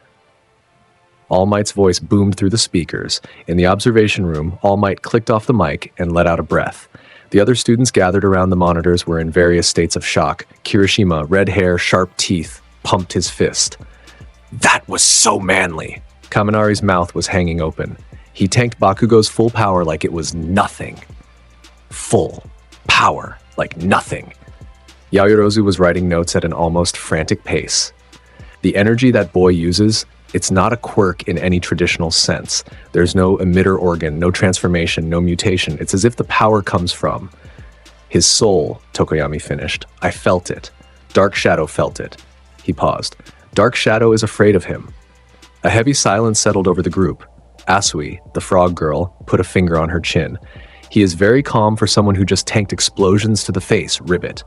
All Might's voice boomed through the speakers. In the observation room, All Might clicked off the mic and let out a breath. The other students gathered around the monitors were in various states of shock. Kirishima, red hair, sharp teeth, pumped his fist. That was so manly! Kaminari's mouth was hanging open. He tanked Bakugo's full power like it was nothing. Full power like nothing. Yaoyorozu was writing notes at an almost frantic pace. The energy that boy uses, it's not a quirk in any traditional sense. There's no emitter organ, no transformation, no mutation. It's as if the power comes from his soul, Tokoyami finished. I felt it. Dark Shadow felt it. He paused. Dark Shadow is afraid of him. A heavy silence settled over the group. Asui, the frog girl, put a finger on her chin. He is very calm for someone who just tanked explosions to the face, ribbit.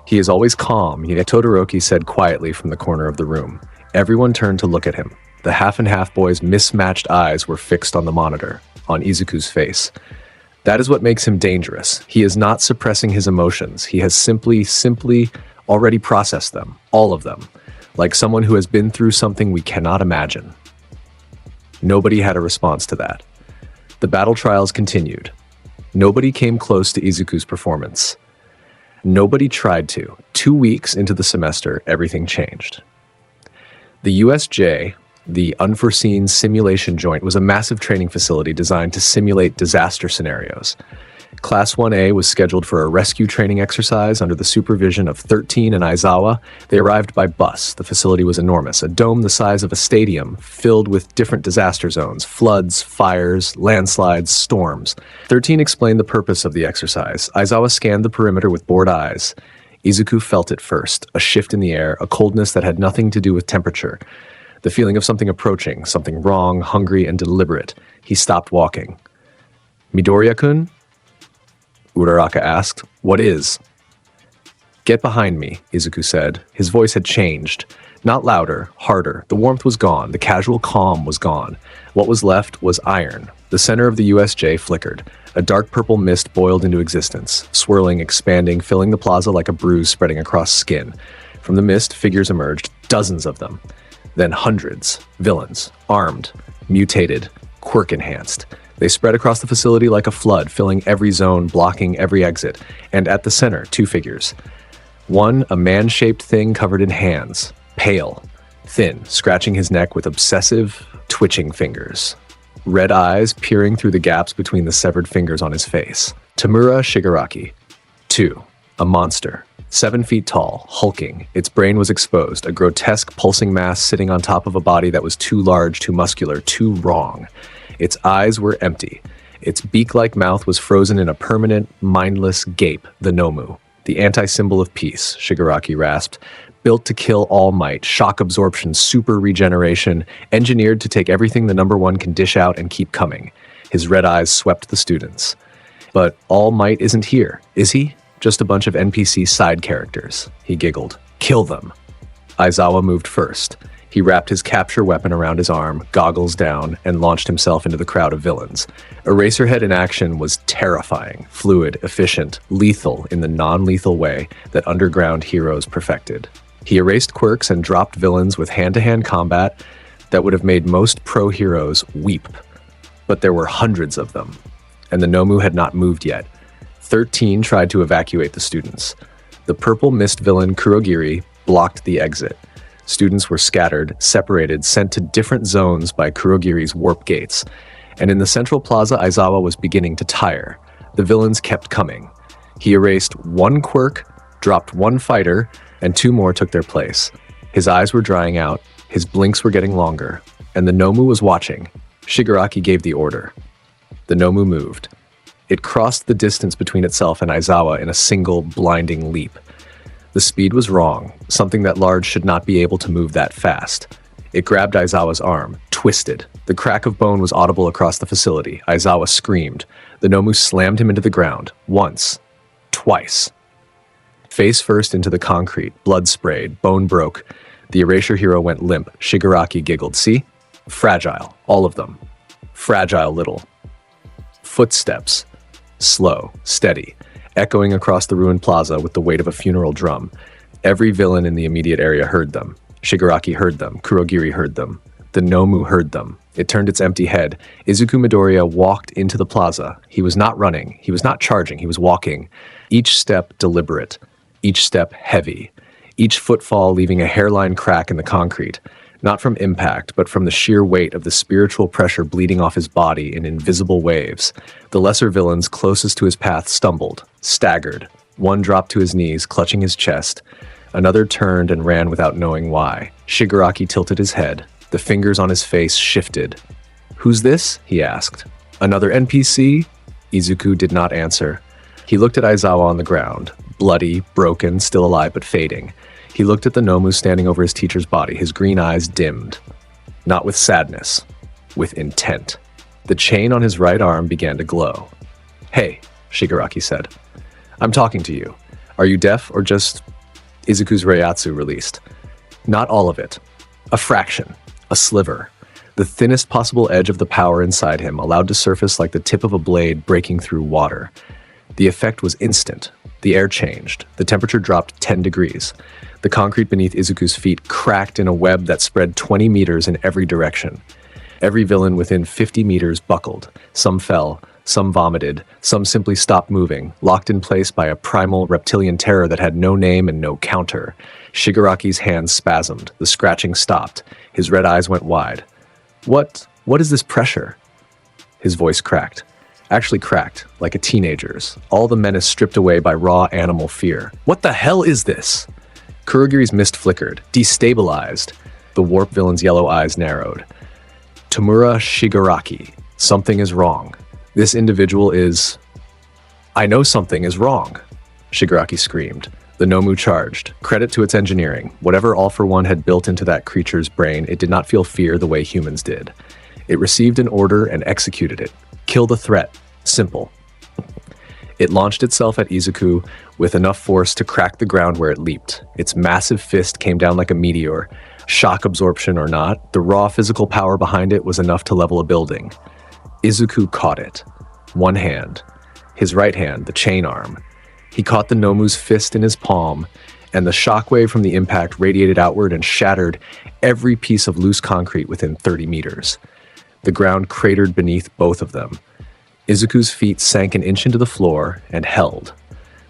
He is always calm, yet Todoroki said quietly from the corner of the room. Everyone turned to look at him. The half-and-half boy's mismatched eyes were fixed on the monitor, on Izuku's face. That is what makes him dangerous. He is not suppressing his emotions. He has simply already processed them, all of them, like someone who has been through something we cannot imagine. Nobody had a response to that. The battle trials continued. Nobody came close to Izuku's performance. Nobody tried to. 2 weeks into the semester, everything changed. The USJ, the Unforeseen Simulation Joint, was a massive training facility designed to simulate disaster scenarios. Class 1A was scheduled for a rescue training exercise under the supervision of 13 and Aizawa. They arrived by bus. The facility was enormous, a dome the size of a stadium filled with different disaster zones, floods, fires, landslides, storms. 13 explained the purpose of the exercise. Aizawa scanned the perimeter with bored eyes. Izuku felt it first, a shift in the air, a coldness that had nothing to do with temperature. The feeling of something approaching, something wrong, hungry, and deliberate. He stopped walking. Midoriya-kun? Uraraka asked. What is? "Get behind me," Izuku said. His voice had changed. Not louder, harder. The warmth was gone. The casual calm was gone. What was left was iron. The center of the USJ flickered. A dark purple mist boiled into existence, swirling, expanding, filling the plaza like a bruise spreading across skin. From the mist, figures emerged, dozens of them. Then hundreds. Villains. Armed. Mutated. Quirk-enhanced. They spread across the facility like a flood, filling every zone, blocking every exit. And at the center, two figures. One, a man-shaped thing covered in hands. Pale. Thin, scratching his neck with obsessive, twitching fingers. Red eyes peering through the gaps between the severed fingers on his face. Tamura Shigaraki. 2. A monster. 7 feet tall, hulking. Its brain was exposed, a grotesque pulsing mass sitting on top of a body that was too large, too muscular, too wrong. Its eyes were empty. Its beak-like mouth was frozen in a permanent, mindless gape, the Nomu. The anti-symbol of peace, Shigaraki rasped. Built to kill all might, shock absorption, super regeneration, engineered to take everything the number one can dish out and keep coming. His red eyes swept the students. But All Might isn't here, is he? Just a bunch of NPC side characters. He giggled. Kill them. Aizawa moved first. He wrapped his capture weapon around his arm, goggles down, and launched himself into the crowd of villains. Eraserhead in action was terrifying, fluid, efficient, lethal in the non-lethal way that underground heroes perfected. He erased quirks and dropped villains with hand-to-hand combat that would have made most pro heroes weep. But there were hundreds of them, and the Nomu had not moved yet. 13 tried to evacuate the students. The purple mist villain Kurogiri blocked the exit. Students were scattered, separated, sent to different zones by Kurogiri's warp gates. And in the central plaza, Aizawa was beginning to tire. The villains kept coming. He erased 1 quirk, dropped 1 fighter, and 2 more took their place. His eyes were drying out, his blinks were getting longer, and the Nomu was watching. Shigaraki gave the order. The Nomu moved. It crossed the distance between itself and Aizawa in a single, blinding leap. The speed was wrong, something that large should not be able to move that fast. It grabbed Aizawa's arm, twisted. The crack of bone was audible across the facility. Aizawa screamed. The Nomu slammed him into the ground. Once. Twice. Face first into the concrete, blood sprayed, bone broke. The erasure hero went limp. Shigaraki giggled. See? Fragile. All of them. Fragile little. Footsteps. Slow. Steady. Echoing across the ruined plaza with the weight of a funeral drum. Every villain in the immediate area heard them. Shigaraki heard them. Kurogiri heard them. The Nomu heard them. It turned its empty head. Izuku Midoriya walked into the plaza. He was not running. He was not charging. He was walking. Each step deliberate. Each step heavy. Each footfall leaving a hairline crack in the concrete. Not from impact, but from the sheer weight of the spiritual pressure bleeding off his body in invisible waves. The lesser villains closest to his path stumbled, staggered. One dropped to his knees, clutching his chest. Another turned and ran without knowing why. Shigaraki tilted his head. The fingers on his face shifted. "Who's this?" he asked. "Another NPC?" Izuku did not answer. He looked at Aizawa on the ground, bloody, broken, still alive but fading. He looked at the Nomu standing over his teacher's body, his green eyes dimmed. Not with sadness, with intent. The chain on his right arm began to glow. "Hey," Shigaraki said. "I'm talking to you. Are you deaf or just..." Izuku's Reiatsu released. Not all of it. A fraction. A sliver. The thinnest possible edge of the power inside him, allowed to surface like the tip of a blade breaking through water. The effect was instant. The air changed. The temperature dropped 10 degrees. The concrete beneath Izuku's feet cracked in a web that spread 20 meters in every direction. Every villain within 50 meters buckled. Some fell, some vomited, some simply stopped moving, locked in place by a primal reptilian terror that had no name and no counter. Shigaraki's hands spasmed. The scratching stopped. His red eyes went wide. What is this pressure?" His voice cracked. Actually cracked, like a teenager's. All the menace stripped away by raw animal fear. "What the hell is this?" Kurogiri's mist flickered, destabilized. The warp villain's yellow eyes narrowed. "Tamura Shigaraki. Something is wrong. This individual is..." "I know something is wrong," Shigaraki screamed. The Nomu charged. Credit to its engineering. Whatever All for One had built into that creature's brain, it did not feel fear the way humans did. It received an order and executed it. Kill the threat. Simple. It launched itself at Izuku with enough force to crack the ground where it leaped. Its massive fist came down like a meteor. Shock absorption or not, the raw physical power behind it was enough to level a building. Izuku caught it. One hand. His right hand, the chain arm. He caught the Nomu's fist in his palm, and the shockwave from the impact radiated outward and shattered every piece of loose concrete within 30 meters. The ground cratered beneath both of them. Izuku's feet sank an inch into the floor and held.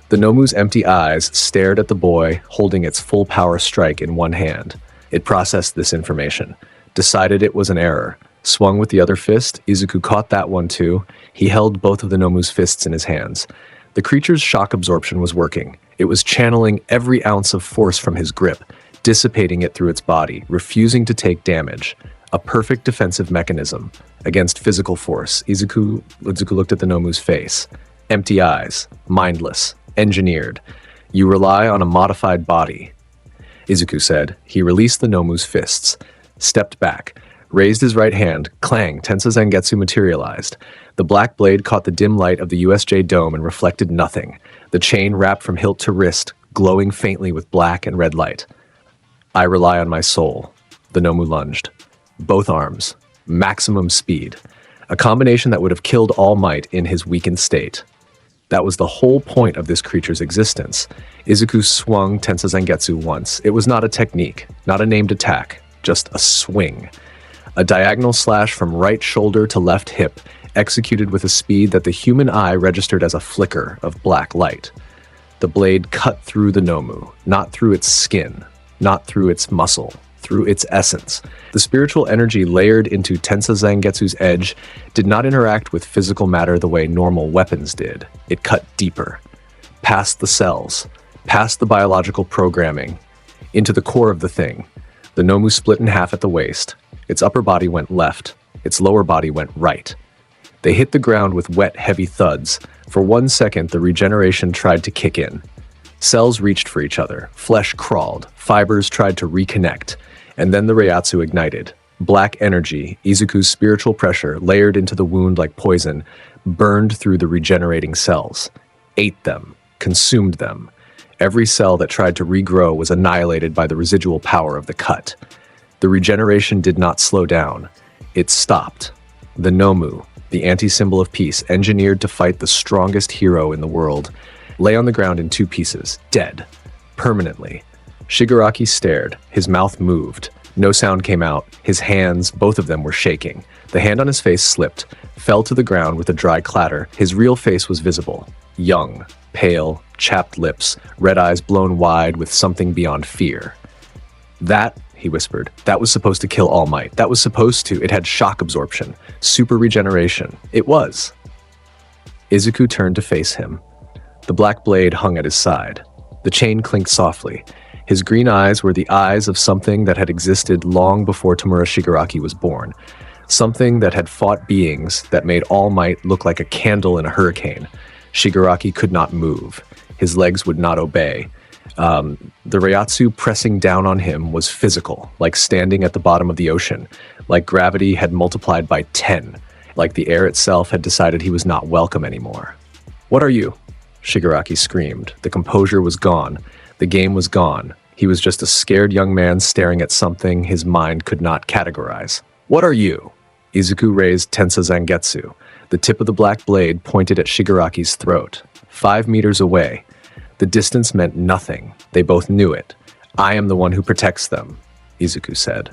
The Nomu's empty eyes stared at the boy holding its full power strike in one hand. It processed this information, decided it was an error. Swung with the other fist, Izuku caught that one too. He held both of the Nomu's fists in his hands. The creature's shock absorption was working. It was channeling every ounce of force from his grip, dissipating it through its body, refusing to take damage. A perfect defensive mechanism against physical force. Izuku looked at the Nomu's face. Empty eyes, mindless, engineered. You rely on a modified body, Izuku said. He released the Nomu's fists, stepped back, raised his right hand. Clang, Tensa Zangetsu materialized. The black blade caught the dim light of the USJ dome and reflected nothing. The chain wrapped from hilt to wrist, glowing faintly with black and red light. I rely on my soul. The Nomu lunged. Both arms. Maximum speed. A combination that would have killed All Might in his weakened state. That was the whole point of this creature's existence. Izuku swung Tensa Zangetsu once. It was not a technique, not a named attack, just a swing. A diagonal slash from right shoulder to left hip, executed with a speed that the human eye registered as a flicker of black light. The blade cut through the Nomu, not through its skin, not through its muscle, through its essence. The spiritual energy layered into Tensa Zangetsu's edge did not interact with physical matter the way normal weapons did. It cut deeper, past the cells, past the biological programming, into the core of the thing. The Nomu split in half at the waist. Its upper body went left. Its lower body went right. They hit the ground with wet, heavy thuds. For 1 second, the regeneration tried to kick in. Cells reached for each other. Flesh crawled. Fibers tried to reconnect. And then the Reiatsu ignited. Black energy, Izuku's spiritual pressure, layered into the wound like poison, burned through the regenerating cells. Ate them. Consumed them. Every cell that tried to regrow was annihilated by the residual power of the cut. The regeneration did not slow down. It stopped. The Nomu, the anti-symbol of peace, engineered to fight the strongest hero in the world, lay on the ground in 2 pieces, dead, permanently. Shigaraki stared. His mouth moved. No sound came out. His hands, both of them, were shaking. The hand on his face slipped, fell to the ground with a dry clatter. His real face was visible. Young, pale, chapped lips, red eyes blown wide with something beyond fear. That, he whispered, that was supposed to kill All Might. That was supposed to. It had shock absorption, super regeneration. It was. Izuku turned to face him. The black blade hung at his side. The chain clinked softly. His green eyes were the eyes of something that had existed long before Tamura Shigaraki was born. Something that had fought beings that made All Might look like a candle in a hurricane. Shigaraki could not move. His legs would not obey. The Reiatsu pressing down on him was physical, like standing at the bottom of the ocean, like gravity had multiplied by 10, like the air itself had decided he was not welcome anymore. "What are you?" Shigaraki screamed. The composure was gone. The game was gone. He was just a scared young man staring at something his mind could not categorize. "What are you?" Izuku raised Tensa Zangetsu. The tip of the black blade pointed at Shigaraki's throat. 5 meters away. The distance meant nothing. They both knew it. "I am the one who protects them," Izuku said.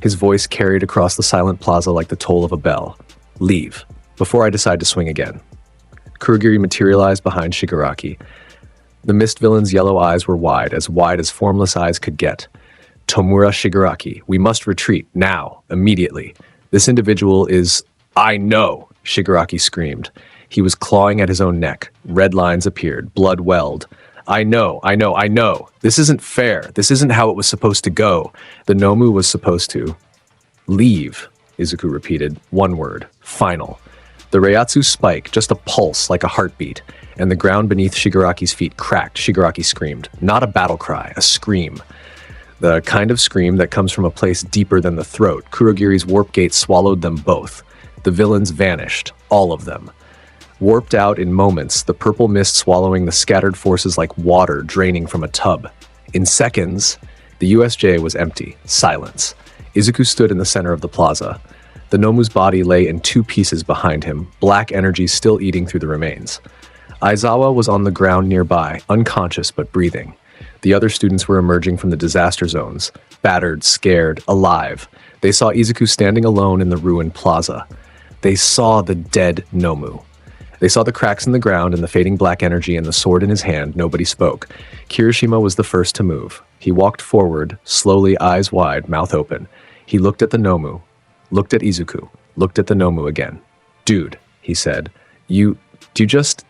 His voice carried across the silent plaza like the toll of a bell. "Leave, before I decide to swing again." Kurogiri materialized behind Shigaraki. The mist villain's yellow eyes were wide as formless eyes could get. "Tomura Shigaraki, we must retreat, now, immediately. This individual is—" "I know!" Shigaraki screamed. He was clawing at his own neck. Red lines appeared, blood welled. I know. This isn't fair. This isn't how it was supposed to go. The Nomu was supposed to." "Leave," Izuku repeated. One word. Final. The Reiatsu spike, just a pulse like a heartbeat, and the ground beneath Shigaraki's feet cracked. Shigaraki screamed. Not a battle cry, a scream. The kind of scream that comes from a place deeper than the throat. Kurogiri's warp gate swallowed them both. The villains vanished, all of them. Warped out in moments, the purple mist swallowing the scattered forces like water draining from a tub. In seconds, the USJ was empty, silence. Izuku stood in the center of the plaza. The Nomu's body lay in two pieces behind him, black energy still eating through the remains. Aizawa was on the ground nearby, unconscious but breathing. The other students were emerging from the disaster zones, battered, scared, alive. They saw Izuku standing alone in the ruined plaza. They saw the dead Nomu. They saw the cracks in the ground and the fading black energy and the sword in his hand. Nobody spoke. Kirishima was the first to move. He walked forward, slowly, eyes wide, mouth open. He looked at the Nomu, looked at Izuku, looked at the Nomu again. "Dude," he said, you just...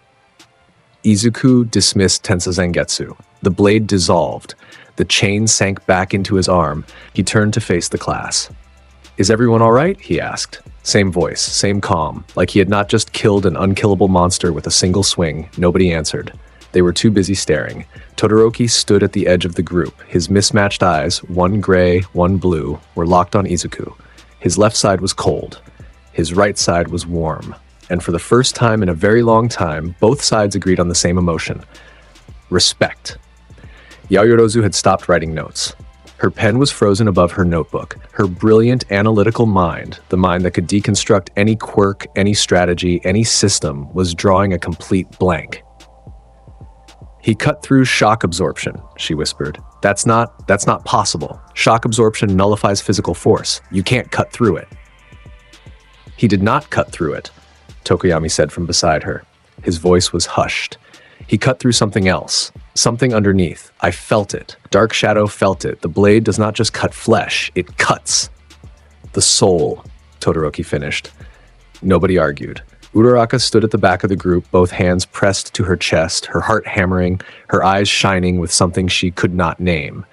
Izuku dismissed Tensa Zangetsu. The blade dissolved. The chain sank back into his arm. He turned to face the class. "Is everyone all right?" he asked. Same voice, same calm, like he had not just killed an unkillable monster with a single swing. Nobody answered. They were too busy staring. Todoroki stood at the edge of the group. His mismatched eyes, one gray, one blue, were locked on Izuku. His left side was cold. His right side was warm. And for the first time in a very long time, both sides agreed on the same emotion. Respect. Yaoyorozu had stopped writing notes. Her pen was frozen above her notebook. Her brilliant analytical mind, the mind that could deconstruct any quirk, any strategy, any system, was drawing a complete blank. "He cut through shock absorption," she whispered. That's not possible. Shock absorption nullifies physical force. You can't cut through it." "He did not cut through it," Tokoyami said from beside her. His voice was hushed. "He cut through something else. Something underneath. I felt it. Dark Shadow felt it. The blade does not just cut flesh, it cuts." "The soul," Todoroki finished. Nobody argued. Uraraka stood at the back of the group, both hands pressed to her chest, her heart hammering, her eyes shining with something she could not name.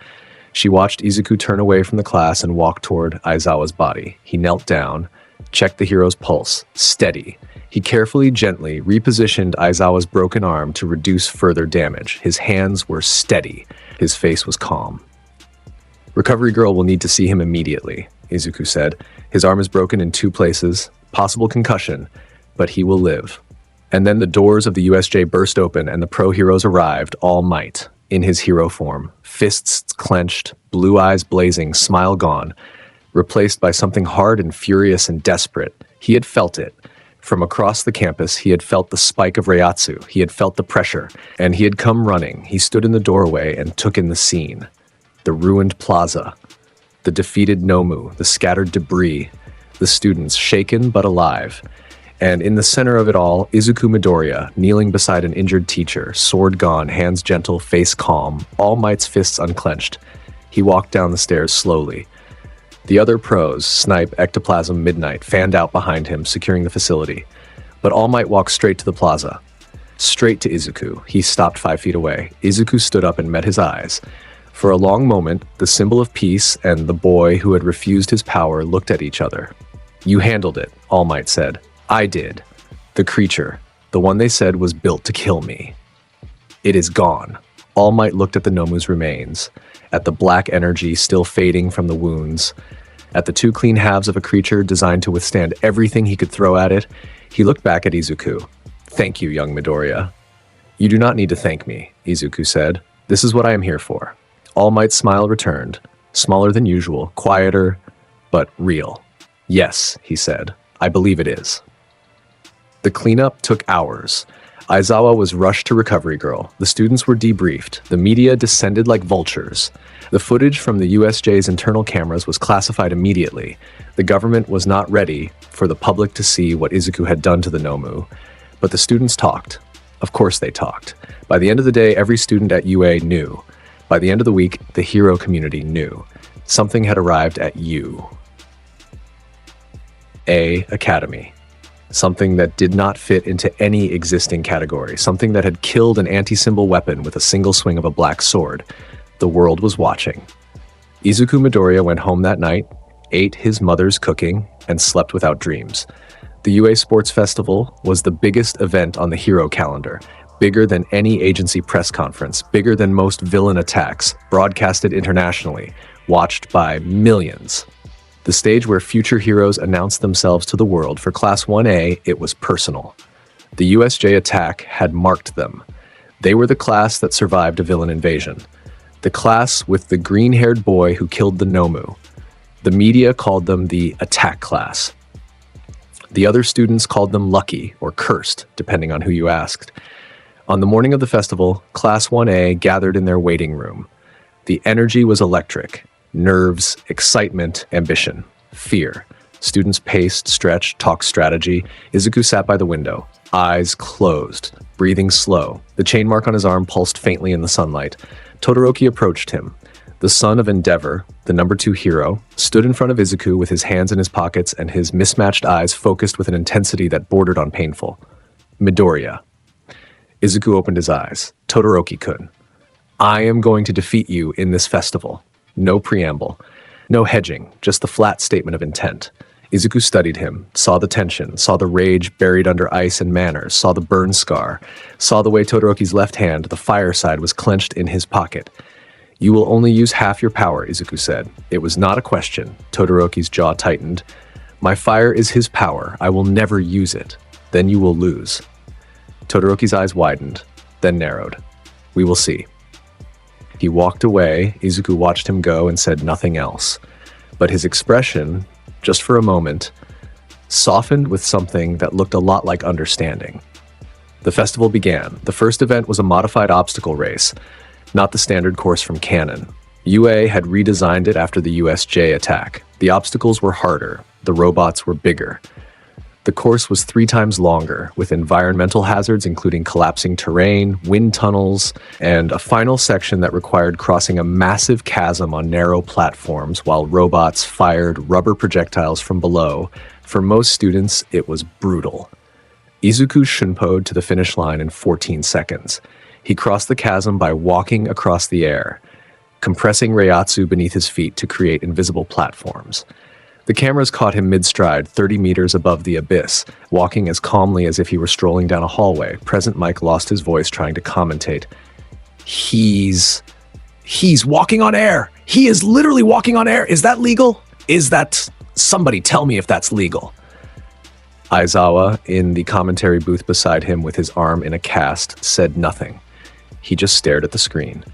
She watched Izuku turn away from the class and walk toward Aizawa's body. He knelt down, checked the hero's pulse. Steady. He carefully, gently repositioned Aizawa's broken arm to reduce further damage. His hands were steady. His face was calm. "Recovery girl will need to see him immediately," Izuku said. "His arm is broken in two places. Possible concussion, but he will live." And then the doors of the USJ burst open and the pro heroes arrived, all might, in his hero form. Fists clenched, blue eyes blazing, smile gone, replaced by something hard and furious and desperate. He had felt it. From across the campus, he had felt the spike of Reiatsu. He had felt the pressure, and he had come running. He stood in the doorway and took in the scene. The ruined plaza, the defeated Nomu, the scattered debris, the students shaken but alive. And in the center of it all, Izuku Midoriya, kneeling beside an injured teacher, sword gone, hands gentle, face calm, All Might's fists unclenched. He walked down the stairs slowly. The other pros, Snipe, Ectoplasm, Midnight, fanned out behind him, securing the facility. But All Might walked straight to the plaza. Straight to Izuku. He stopped 5 feet away. Izuku stood up and met his eyes. For a long moment, the symbol of peace and the boy who had refused his power looked at each other. "You handled it," All Might said. "I did. The creature, the one they said was built to kill me. It is gone." All Might looked at the Nomu's remains, at the black energy still fading from the wounds, at the two clean halves of a creature designed to withstand everything he could throw at it. He looked back at Izuku. "Thank you, young Midoriya." "You do not need to thank me," Izuku said. "This is what I am here for." All Might's smile returned, smaller than usual, quieter, but real. "Yes," he said. "I believe it is." The cleanup took hours. Aizawa was rushed to Recovery Girl. The students were debriefed. The media descended like vultures. The footage from the USJ's internal cameras was classified immediately. The government was not ready for the public to see what Izuku had done to the Nomu. But the students talked. Of course they talked. By the end of the day, every student at UA knew. By the end of the week, the hero community knew. Something had arrived at UA Academy. Something that did not fit into any existing category. Something that had killed an anti-symbol weapon with a single swing of a black sword. The world was watching. Izuku Midoriya went home that night, ate his mother's cooking, and slept without dreams. The UA Sports Festival was the biggest event on the hero calendar. Bigger than any agency press conference. Bigger than most villain attacks. Broadcasted internationally. Watched by millions. The stage where future heroes announced themselves to the world. For Class 1A, it was personal. The USJ attack had marked them. They were the class that survived a villain invasion. The class with the green-haired boy who killed the Nomu. The media called them the attack class. The other students called them lucky or cursed, depending on who you asked. On the morning of the festival, Class 1A gathered in their waiting room. The energy was electric. Nerves, excitement, ambition, fear. Students paced, stretched, talked strategy. Izuku sat by the window, eyes closed, breathing slow. The chain mark on his arm pulsed faintly in the sunlight. Todoroki approached him. The son of Endeavor, the number 2 hero, stood in front of Izuku with his hands in his pockets and his mismatched eyes focused with an intensity that bordered on painful. Midoriya. Izuku opened his eyes. Todoroki-kun. I am going to defeat you in this festival. No preamble. No hedging, just the flat statement of intent. Izuku studied him, saw the tension, saw the rage buried under ice and manners, saw the burn scar, saw the way Todoroki's left hand, the fire side, was clenched in his pocket. You will only use half your power, Izuku said. It was not a question. Todoroki's jaw tightened. My fire is his power. I will never use it. Then you will lose. Todoroki's eyes widened, then narrowed. We will see. He walked away. Izuku watched him go and said nothing else. But his expression, just for a moment, softened with something that looked a lot like understanding. The festival began. The first event was a modified obstacle race, not the standard course from Canon. UA had redesigned it after the USJ attack. The obstacles were harder. The robots were bigger. The course was 3 times longer, with environmental hazards including collapsing terrain, wind tunnels, and a final section that required crossing a massive chasm on narrow platforms while robots fired rubber projectiles from below. For most students, it was brutal. Izuku shunpoed to the finish line in 14 seconds. He crossed the chasm by walking across the air, compressing Reiatsu beneath his feet to create invisible platforms. The cameras caught him mid-stride, 30 meters above the abyss, walking as calmly as if he were strolling down a hallway. Present Mike lost his voice trying to commentate. He's walking on air! He is literally walking on air! Is that legal? Somebody tell me if that's legal. Aizawa, in the commentary booth beside him with his arm in a cast, said nothing. He just stared at the screen.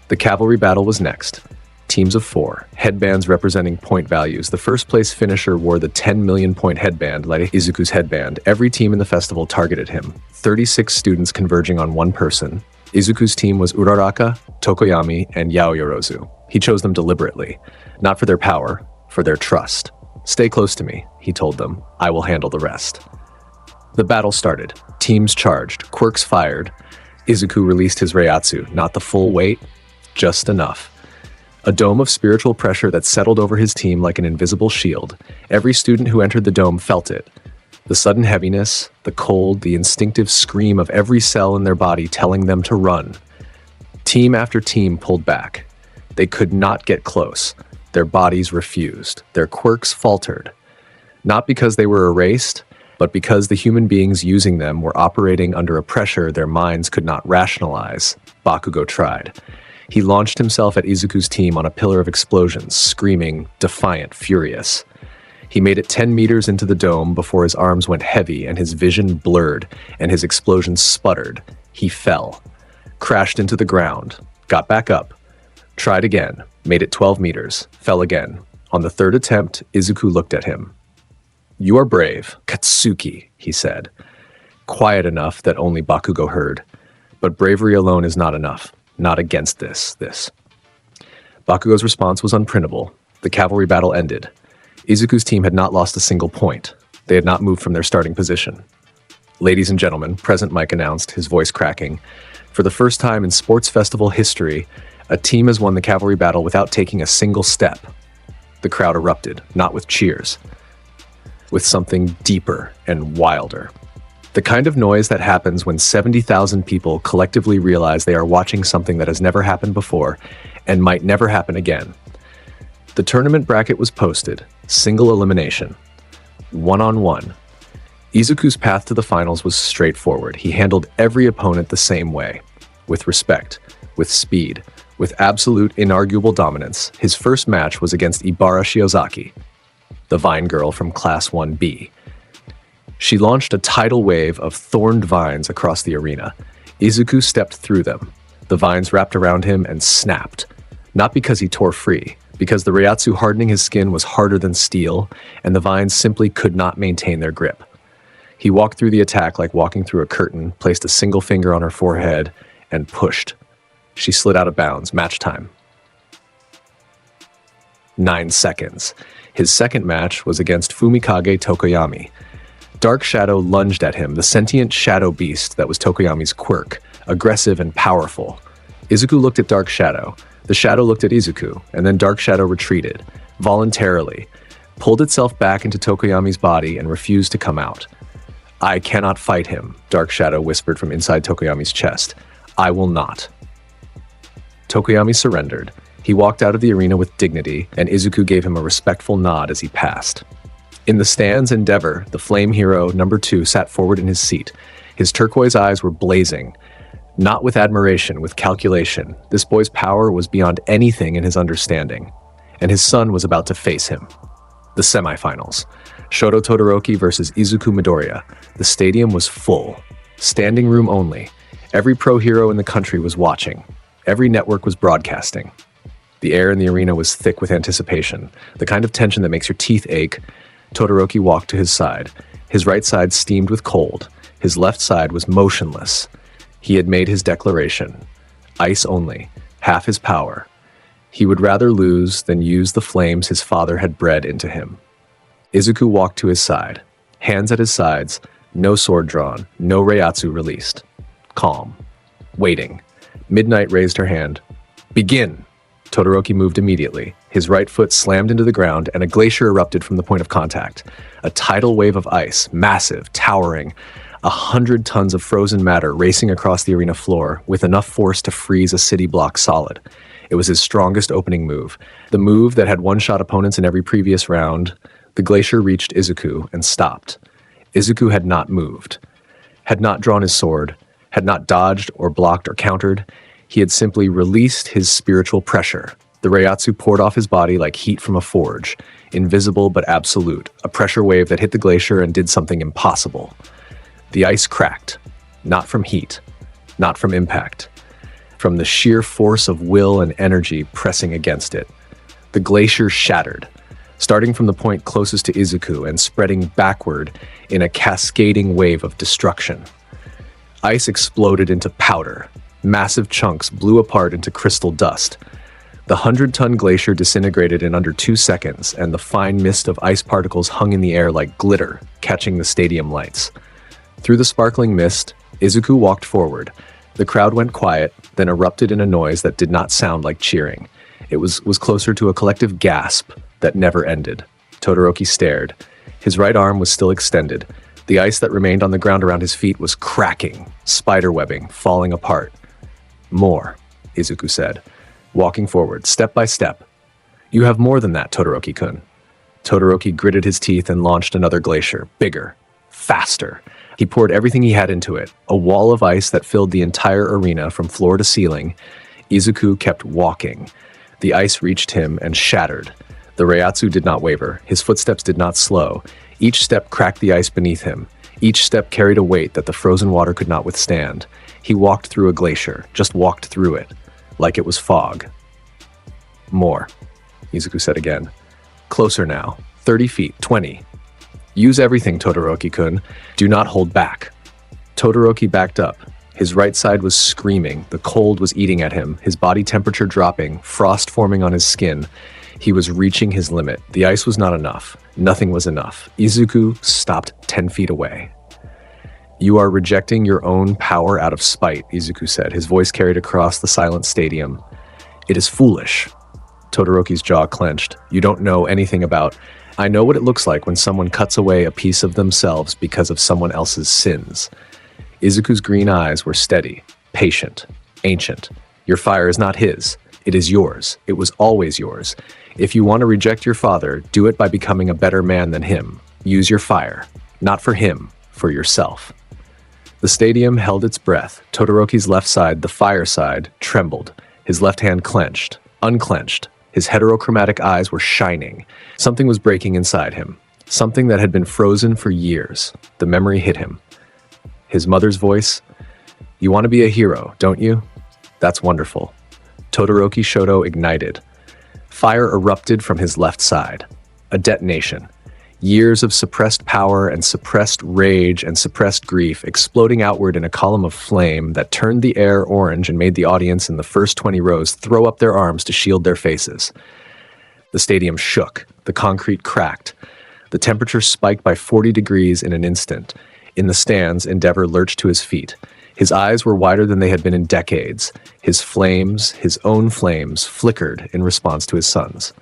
The cavalry battle was next. Teams of 4, headbands representing point values. The first place finisher wore the 10 million point headband, like Izuku's headband. Every team in the festival targeted him. 36 students converging on one person. Izuku's team was Uraraka, Tokoyami, and Yaoyorozu. He chose them deliberately, not for their power, for their trust. Stay close to me, he told them. I will handle the rest. The battle started. Teams charged. Quirks fired. Izuku released his Reiatsu, not the full weight, just enough. A dome of spiritual pressure that settled over his team like an invisible shield. Every student who entered the dome felt it. The sudden heaviness, the cold, the instinctive scream of every cell in their body telling them to run. Team after team pulled back. They could not get close. Their bodies refused. Their quirks faltered. Not because they were erased, but because the human beings using them were operating under a pressure their minds could not rationalize. Bakugo tried. He launched himself at Izuku's team on a pillar of explosions, screaming, defiant, furious. He made it 10 meters into the dome before his arms went heavy and his vision blurred and his explosion sputtered. He fell, crashed into the ground, got back up, tried again, made it 12 meters, fell again. On the 3rd attempt, Izuku looked at him. You are brave, Katsuki, he said. Quiet enough that only Bakugo heard. But bravery alone is not enough. Not against this. Bakugo's response was unprintable. The cavalry battle ended. Izuku's team had not lost a single point. They had not moved from their starting position. Ladies and gentlemen, Present Mike announced, his voice cracking. For the first time in sports festival history, a team has won the cavalry battle without taking a single step. The crowd erupted, not with cheers, with something deeper and wilder. The kind of noise that happens when 70,000 people collectively realize they are watching something that has never happened before and might never happen again. The tournament bracket was posted, single elimination, 1-on-1. Izuku's path to the finals was straightforward. He handled every opponent the same way, with respect, with speed, with absolute inarguable dominance. His first match was against Ibara Shiozaki, the Vine girl from Class 1B. She launched a tidal wave of thorned vines across the arena. Izuku stepped through them. The vines wrapped around him and snapped. Not because he tore free, because the Reiatsu hardening his skin was harder than steel, and the vines simply could not maintain their grip. He walked through the attack like walking through a curtain, placed a single finger on her forehead, and pushed. She slid out of bounds. Match time. 9 seconds. His second match was against Fumikage Tokoyami. Dark Shadow lunged at him, the sentient shadow beast that was Tokoyami's quirk, aggressive and powerful. Izuku looked at Dark Shadow. The shadow looked at Izuku, and then Dark Shadow retreated, voluntarily, pulled itself back into Tokoyami's body and refused to come out. "I cannot fight him," Dark Shadow whispered from inside Tokoyami's chest. "I will not." Tokoyami surrendered. He walked out of the arena with dignity, and Izuku gave him a respectful nod as he passed. In the stands, Endeavor, the flame hero, number 2, sat forward in his seat. His turquoise eyes were blazing. Not with admiration, with calculation. This boy's power was beyond anything in his understanding. And his son was about to face him. The semifinals. Shoto Todoroki versus Izuku Midoriya. The stadium was full. Standing room only. Every pro hero in the country was watching. Every network was broadcasting. The air in the arena was thick with anticipation, the kind of tension that makes your teeth ache. Todoroki walked to his side. His right side steamed with cold. His left side was motionless. He had made his declaration. Ice only, half his power. He would rather lose than use the flames his father had bred into him. Izuku walked to his side. Hands at his sides, no sword drawn, no Reiatsu released. Calm. Waiting. Midnight raised her hand. "Begin!" Todoroki moved immediately. His right foot slammed into the ground, and a glacier erupted from the point of contact. A tidal wave of ice, massive, towering, 100 tons of frozen matter racing across the arena floor with enough force to freeze a city block solid. It was his strongest opening move. The move that had one-shot opponents in every previous round. The glacier reached Izuku and stopped. Izuku had not moved, had not drawn his sword, had not dodged or blocked or countered. He had simply released his spiritual pressure. The Reiatsu poured off his body like heat from a forge, invisible but absolute, a pressure wave that hit the glacier and did something impossible. The ice cracked, not from heat, not from impact, from the sheer force of will and energy pressing against it. The glacier shattered, starting from the point closest to Izuku and spreading backward in a cascading wave of destruction. Ice exploded into powder. Massive chunks blew apart into crystal dust. The 100-ton glacier disintegrated in under 2 seconds, and the fine mist of ice particles hung in the air like glitter, catching the stadium lights. Through the sparkling mist, Izuku walked forward. The crowd went quiet, then erupted in a noise that did not sound like cheering. It was closer to a collective gasp that never ended. Todoroki stared. His right arm was still extended. The ice that remained on the ground around his feet was cracking, spiderwebbing, falling apart. "More," Izuku said, walking forward, step by step. "You have more than that, Todoroki-kun." Todoroki gritted his teeth and launched another glacier, bigger, faster. He poured everything he had into it, a wall of ice that filled the entire arena from floor to ceiling. Izuku kept walking. The ice reached him and shattered. The Reiatsu did not waver. His footsteps did not slow. Each step cracked the ice beneath him. Each step carried a weight that the frozen water could not withstand. He walked through a glacier, just walked through it, like it was fog. "More," Izuku said again. "Closer now. 30 feet, 20. Use everything, Todoroki-kun. Do not hold back." Todoroki backed up. His right side was screaming. The cold was eating at him, his body temperature dropping, frost forming on his skin. He was reaching his limit. The ice was not enough. Nothing was enough. Izuku stopped 10 feet away. "You are rejecting your own power out of spite," Izuku said. His voice carried across the silent stadium. "It is foolish." Todoroki's jaw clenched. "You don't know anything about... I know what it looks like when someone cuts away a piece of themselves because of someone else's sins." Izuku's green eyes were steady, patient, ancient. "Your fire is not his. It is yours. It was always yours. If you want to reject your father, do it by becoming a better man than him. Use your fire. Not for him, for yourself." The stadium held its breath. Todoroki's left side, the fire side, trembled. His left hand clenched, unclenched. His heterochromatic eyes were shining. Something was breaking inside him. Something that had been frozen for years. The memory hit him. His mother's voice, "You want to be a hero, don't you? That's wonderful." Todoroki Shoto ignited. Fire erupted from his left side. A detonation. Years of suppressed power and suppressed rage and suppressed grief exploding outward in a column of flame that turned the air orange and made the audience in the first 20 rows throw up their arms to shield their faces. The stadium shook. The concrete cracked. The temperature spiked by 40 degrees in an instant. In the stands, Endeavor lurched to his feet. His eyes were wider than they had been in decades. His flames, his own flames, flickered in response to his son's.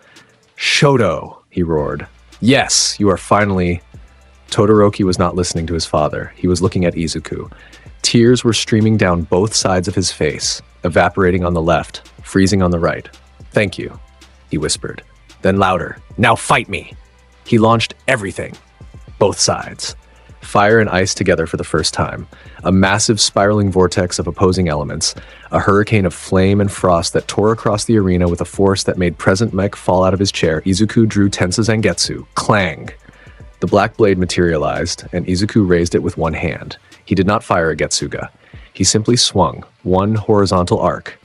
"Shoto!" he roared. "Yes, you are finally..." Todoroki was not listening to his father. He was looking at Izuku. Tears were streaming down both sides of his face, evaporating on the left, freezing on the right. "Thank you," he whispered. Then louder, "Now fight me!" He launched everything. Both sides. Fire and ice together for the first time. A massive spiraling vortex of opposing elements. A hurricane of flame and frost that tore across the arena with a force that made Present Mech fall out of his chair. Izuku drew Tensa Zangetsu. Clang! The black blade materialized, and Izuku raised it with one hand. He did not fire a Getsuga. He simply swung, one horizontal arc.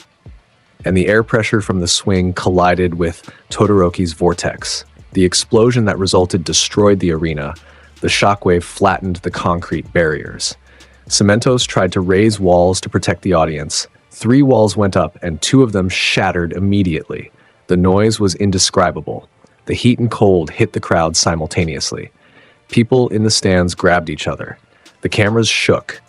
And the air pressure from the swing collided with Todoroki's vortex. The explosion that resulted destroyed the arena. The shockwave flattened the concrete barriers. Cementos tried to raise walls to protect the audience. 3 walls went up, and 2 of them shattered immediately. The noise was indescribable. The heat and cold hit the crowd simultaneously. People in the stands grabbed each other. The cameras shook.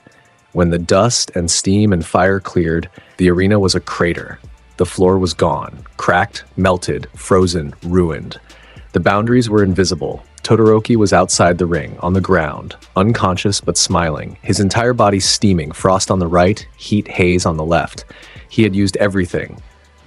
When the dust and steam and fire cleared, the arena was a crater. The floor was gone, cracked, melted, frozen, ruined. The boundaries were invisible. Todoroki was outside the ring, on the ground, unconscious but smiling, his entire body steaming, frost on the right, heat haze on the left. He had used everything.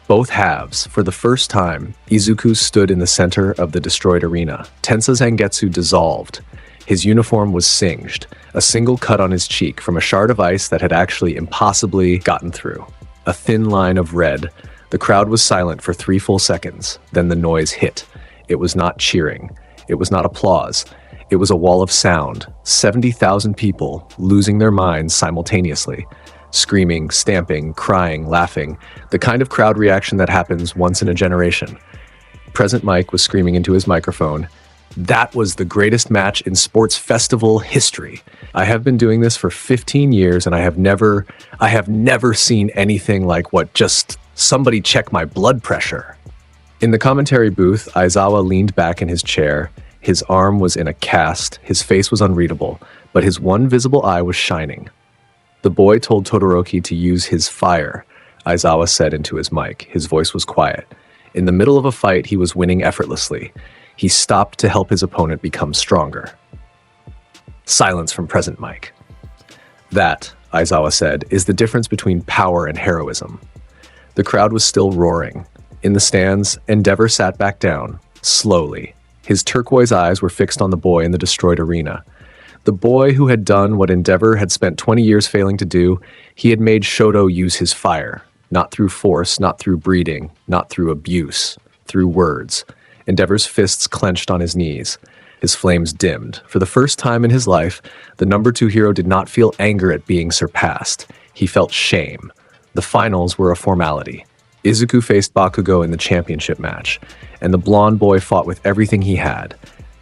Both halves. For the first time, Izuku stood in the center of the destroyed arena. Tensa Zangetsu dissolved. His uniform was singed, a single cut on his cheek from a shard of ice that had actually impossibly gotten through. A thin line of red. The crowd was silent for 3 full seconds. Then the noise hit. It was not cheering. It was not applause. It was a wall of sound. 70,000 people losing their minds simultaneously. Screaming, stamping, crying, laughing. The kind of crowd reaction that happens once in a generation. Present Mike was screaming into his microphone, "That was the greatest match in sports festival history. I have been doing this for 15 years and I have never seen anything like what just somebody check my blood pressure." In the commentary booth, Aizawa leaned back in his chair. His arm was in a cast, his face was unreadable, but his one visible eye was shining. The boy told Todoroki to use his fire, Aizawa said into his mic. His voice was quiet. In the middle of a fight, he was winning effortlessly. He stopped to help his opponent become stronger. Silence from Present Mike. "That," Aizawa said, "is the difference between power and heroism." The crowd was still roaring. In the stands, Endeavor sat back down, slowly. His turquoise eyes were fixed on the boy in the destroyed arena. The boy who had done what Endeavor had spent 20 years failing to do, he had made Shoto use his fire. Not through force, not through breeding, not through abuse, through words. Endeavor's fists clenched on his knees. His flames dimmed. For the first time in his life, the number 2 hero did not feel anger at being surpassed. He felt shame. The finals were a formality. Izuku faced Bakugo in the championship match, and the blonde boy fought with everything he had.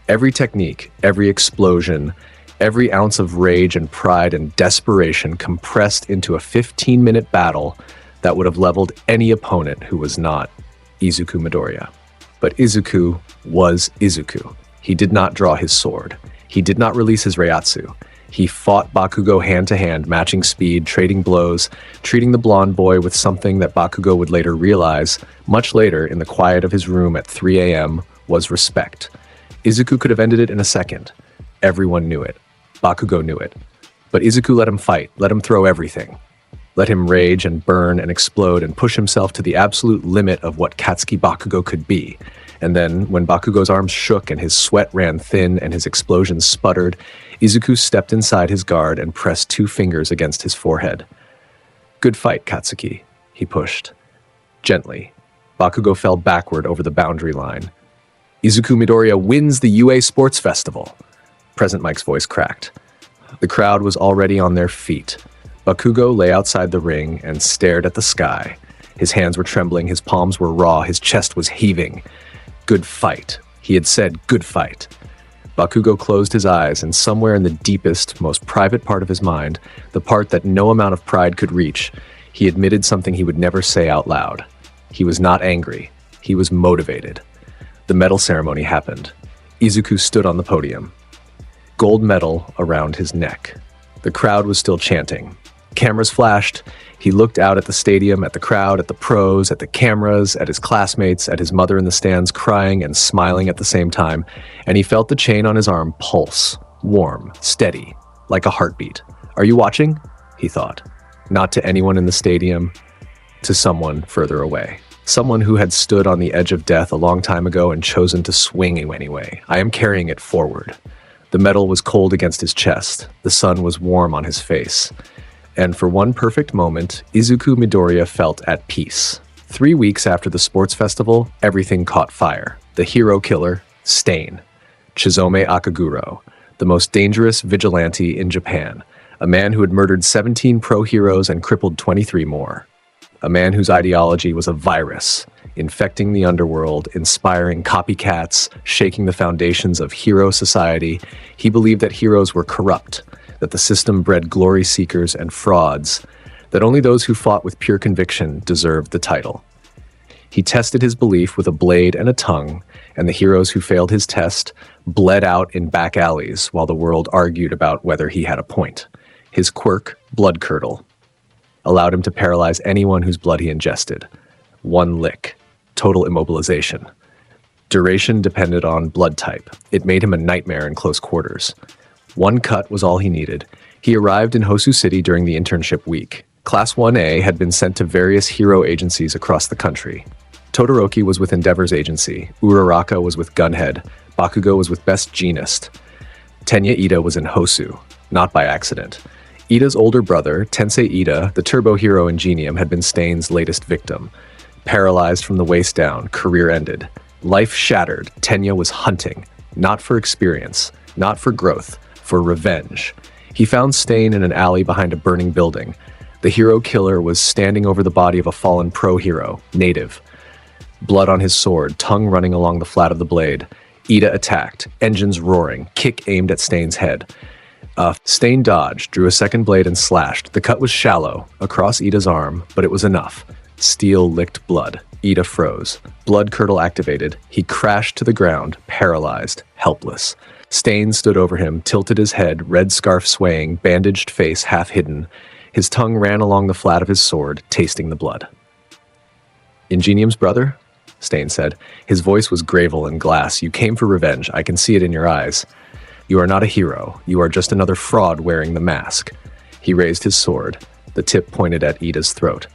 Every technique, every explosion, every ounce of rage and pride and desperation compressed into a 15-minute battle that would have leveled any opponent who was not Izuku Midoriya. But Izuku was Izuku. He did not draw his sword. He did not release his Reiatsu. He fought Bakugo hand-to-hand, matching speed, trading blows, treating the blonde boy with something that Bakugo would later realize, much later in the quiet of his room at 3 a.m., was respect. Izuku could have ended it in a second. Everyone knew it. Bakugo knew it. But Izuku let him fight, let him throw everything. Let him rage and burn and explode and push himself to the absolute limit of what Katsuki Bakugo could be. And then, when Bakugo's arms shook and his sweat ran thin and his explosions sputtered, Izuku stepped inside his guard and pressed 2 fingers against his forehead. "Good fight, Katsuki," he pushed. Gently. Bakugo fell backward over the boundary line. Izuku Midoriya wins the UA Sports Festival. Present Mike's voice cracked. The crowd was already on their feet. Bakugo lay outside the ring and stared at the sky. His hands were trembling, his palms were raw, his chest was heaving. Good fight. He had said, good fight. Bakugo closed his eyes, and somewhere in the deepest, most private part of his mind, the part that no amount of pride could reach, he admitted something he would never say out loud. He was not angry. He was motivated. The medal ceremony happened. Izuku stood on the podium. Gold medal around his neck. The crowd was still chanting. Cameras flashed. He looked out at the stadium, at the crowd, at the pros, at the cameras, at his classmates, at his mother in the stands crying and smiling at the same time, and he felt the chain on his arm pulse, warm, steady, like a heartbeat. Are you watching? He thought. Not to anyone in the stadium, to someone further away. Someone who had stood on the edge of death a long time ago and chosen to swing anyway. I am carrying it forward. The metal was cold against his chest. The sun was warm on his face. And for one perfect moment, Izuku Midoriya felt at peace. 3 weeks after the sports festival, everything caught fire. The hero killer, Stain. Chizome Akaguro, the most dangerous vigilante in Japan. A man who had murdered 17 pro heroes and crippled 23 more. A man whose ideology was a virus, infecting the underworld, inspiring copycats, shaking the foundations of hero society. He believed that heroes were corrupt, that the system bred glory seekers and frauds, that only those who fought with pure conviction deserved the title. He tested his belief with a blade and a tongue, and the heroes who failed his test bled out in back alleys while the world argued about whether he had a point. His quirk, Blood Curdle, allowed him to paralyze anyone whose blood he ingested. One lick, total immobilization. Duration depended on blood type. It made him a nightmare in close quarters. One cut was all he needed. He arrived in Hosu City during the internship week. Class 1A had been sent to various hero agencies across the country. Todoroki was with Endeavor's agency, Uraraka was with Gunhead, Bakugo was with Best Genist. Tenya Ida was in Hosu, not by accident. Ida's older brother, Tensei Ida, the turbo hero Ingenium, had been Stain's latest victim. Paralyzed from the waist down, career ended. Life shattered, Tenya was hunting. Not for experience, not for growth, for revenge. He found Stain in an alley behind a burning building. The hero killer was standing over the body of a fallen pro hero, Native. Blood on his sword, tongue running along the flat of the blade. Ida attacked, engines roaring, kick aimed at Stain's head. Stain dodged, drew a second blade and slashed. The cut was shallow, across Ida's arm, but it was enough. Steel licked blood. Ida froze. Blood curdle activated. He crashed to the ground, paralyzed, helpless. Stain stood over him, tilted his head, red scarf swaying, bandaged face half hidden. His tongue ran along the flat of his sword, tasting the blood. Ingenium's brother? Stain said. His voice was gravel and glass. You came for revenge. I can see it in your eyes. You are not a hero. You are just another fraud wearing the mask. He raised his sword. The tip pointed at Ida's throat.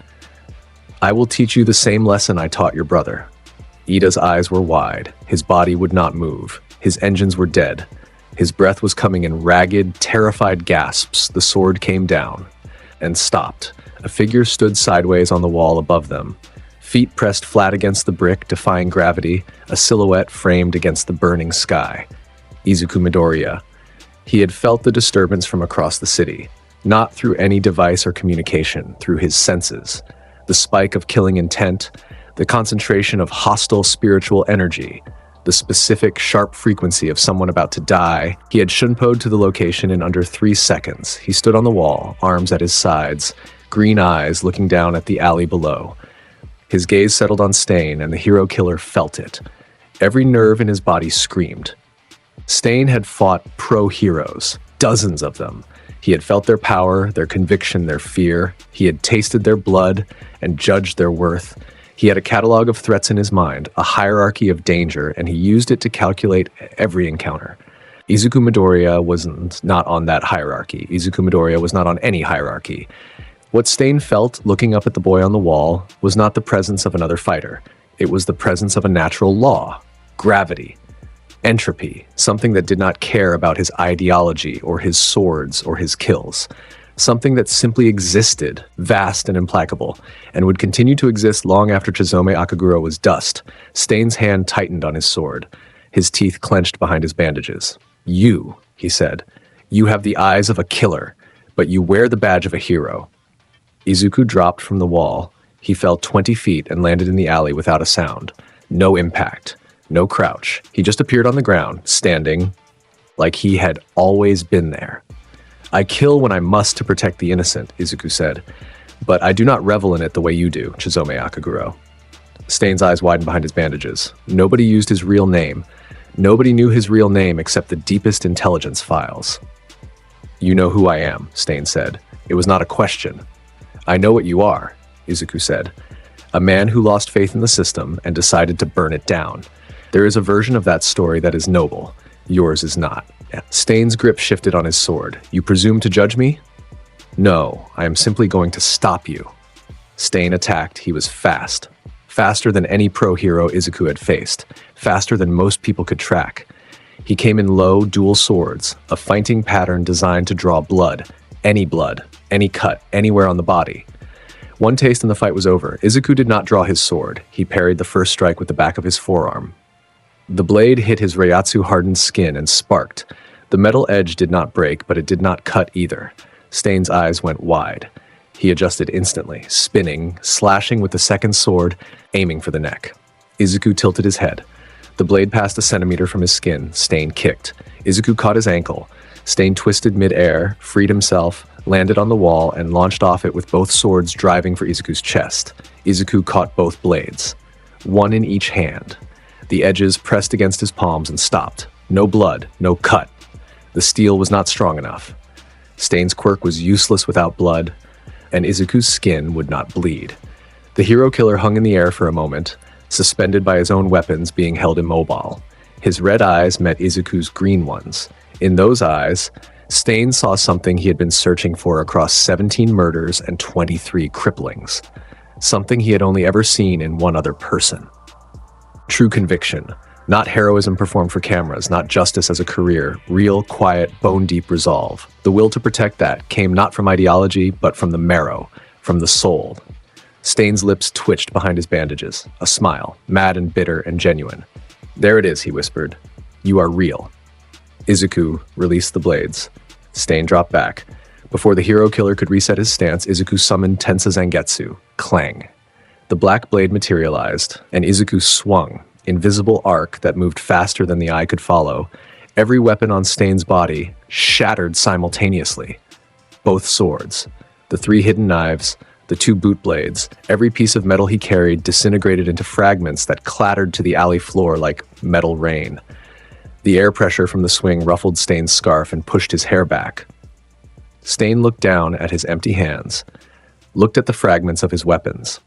I will teach you the same lesson I taught your brother. Ida's eyes were wide. His body would not move. His engines were dead. His breath was coming in ragged, terrified gasps. The sword came down and stopped. A figure stood sideways on the wall above them. Feet pressed flat against the brick, defying gravity, a silhouette framed against the burning sky. Izuku Midoriya. He had felt the disturbance from across the city, not through any device or communication, through his senses. The spike of killing intent, the concentration of hostile spiritual energy, the specific sharp frequency of someone about to die. He had shunpoed to the location in under 3 seconds. He stood on the wall, arms at his sides, green eyes looking down at the alley below. His gaze settled on Stain, and the hero killer felt it. Every nerve in his body screamed. Stain had fought pro-heroes, dozens of them. He had felt their power, their conviction, their fear. He had tasted their blood and judged their worth. He had a catalog of threats in his mind, a hierarchy of danger, and he used it to calculate every encounter. Izuku Midoriya was not on that hierarchy. Izuku Midoriya was not on any hierarchy. What Stain felt looking up at the boy on the wall was not the presence of another fighter. It was the presence of a natural law, gravity. Entropy, something that did not care about his ideology or his swords or his kills. Something that simply existed, vast and implacable, and would continue to exist long after Chizome Akaguro was dust. Stain's hand tightened on his sword. His teeth clenched behind his bandages. "You," he said. "You have the eyes of a killer, but you wear the badge of a hero." Izuku dropped from the wall. He fell 20 feet and landed in the alley without a sound. No impact. No crouch. He just appeared on the ground, standing like he had always been there. "I kill when I must to protect the innocent," Izuku said. "But I do not revel in it the way you do, Chizome Akaguro." Stain's eyes widened behind his bandages. Nobody used his real name. Nobody knew his real name except the deepest intelligence files. "You know who I am," Stain said. It was not a question. "I know what you are," Izuku said. "A man who lost faith in the system and decided to burn it down. There is a version of that story that is noble. Yours is not." Stain's grip shifted on his sword. "You presume to judge me?" "No, I am simply going to stop you." Stain attacked. He was fast. Faster than any pro-hero Izuku had faced. Faster than most people could track. He came in low, dual swords, a fighting pattern designed to draw blood. Any cut, anywhere on the body. One taste and the fight was over. Izuku did not draw his sword. He parried the first strike with the back of his forearm. The blade hit his Reiatsu-hardened skin and sparked. The metal edge did not break, but it did not cut either. Stain's eyes went wide. He adjusted instantly, spinning, slashing with the second sword, aiming for the neck. Izuku tilted his head. The blade passed a centimeter from his skin. Stain kicked. Izuku caught his ankle. Stain twisted mid-air, freed himself, landed on the wall, and launched off it with both swords driving for Izuku's chest. Izuku caught both blades, one in each hand. The edges pressed against his palms and stopped. No blood, no cut. The steel was not strong enough. Stain's quirk was useless without blood, and Izuku's skin would not bleed. The hero killer hung in the air for a moment, suspended by his own weapons being held immobile. His red eyes met Izuku's green ones. In those eyes, Stain saw something he had been searching for across 17 murders and 23 cripplings. Something he had only ever seen in one other person. True conviction. Not heroism performed for cameras, not justice as a career. Real, quiet, bone-deep resolve. The will to protect that came not from ideology, but from the marrow, from the soul. Stain's lips twitched behind his bandages. A smile, mad and bitter and genuine. "There it is," he whispered. "You are real." Izuku released the blades. Stain dropped back. Before the hero killer could reset his stance, Izuku summoned Tensa Zangetsu. Clang. The black blade materialized, and Izuku swung, invisible arc that moved faster than the eye could follow. Every weapon on Stain's body shattered simultaneously. Both swords, the 3 hidden knives, the 2 boot blades, every piece of metal he carried disintegrated into fragments that clattered to the alley floor like metal rain. The air pressure from the swing ruffled Stain's scarf and pushed his hair back. Stain looked down at his empty hands, looked at the fragments of his weapons,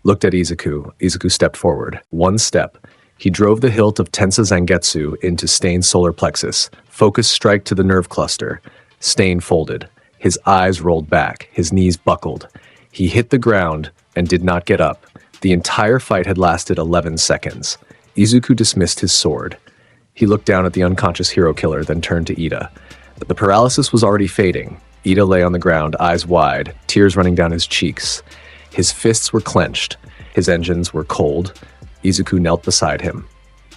looked at Izuku. Izuku stepped forward. One step. He drove the hilt of Tensa Zangetsu into Stain's solar plexus. Focus strike to the nerve cluster. Stain folded. His eyes rolled back. His knees buckled. He hit the ground and did not get up. The entire fight had lasted 11 seconds. Izuku dismissed his sword. He looked down at the unconscious hero killer, then turned to Ida. The paralysis was already fading. Ida lay on the ground, eyes wide, tears running down his cheeks. His fists were clenched. His engines were cold. Izuku knelt beside him.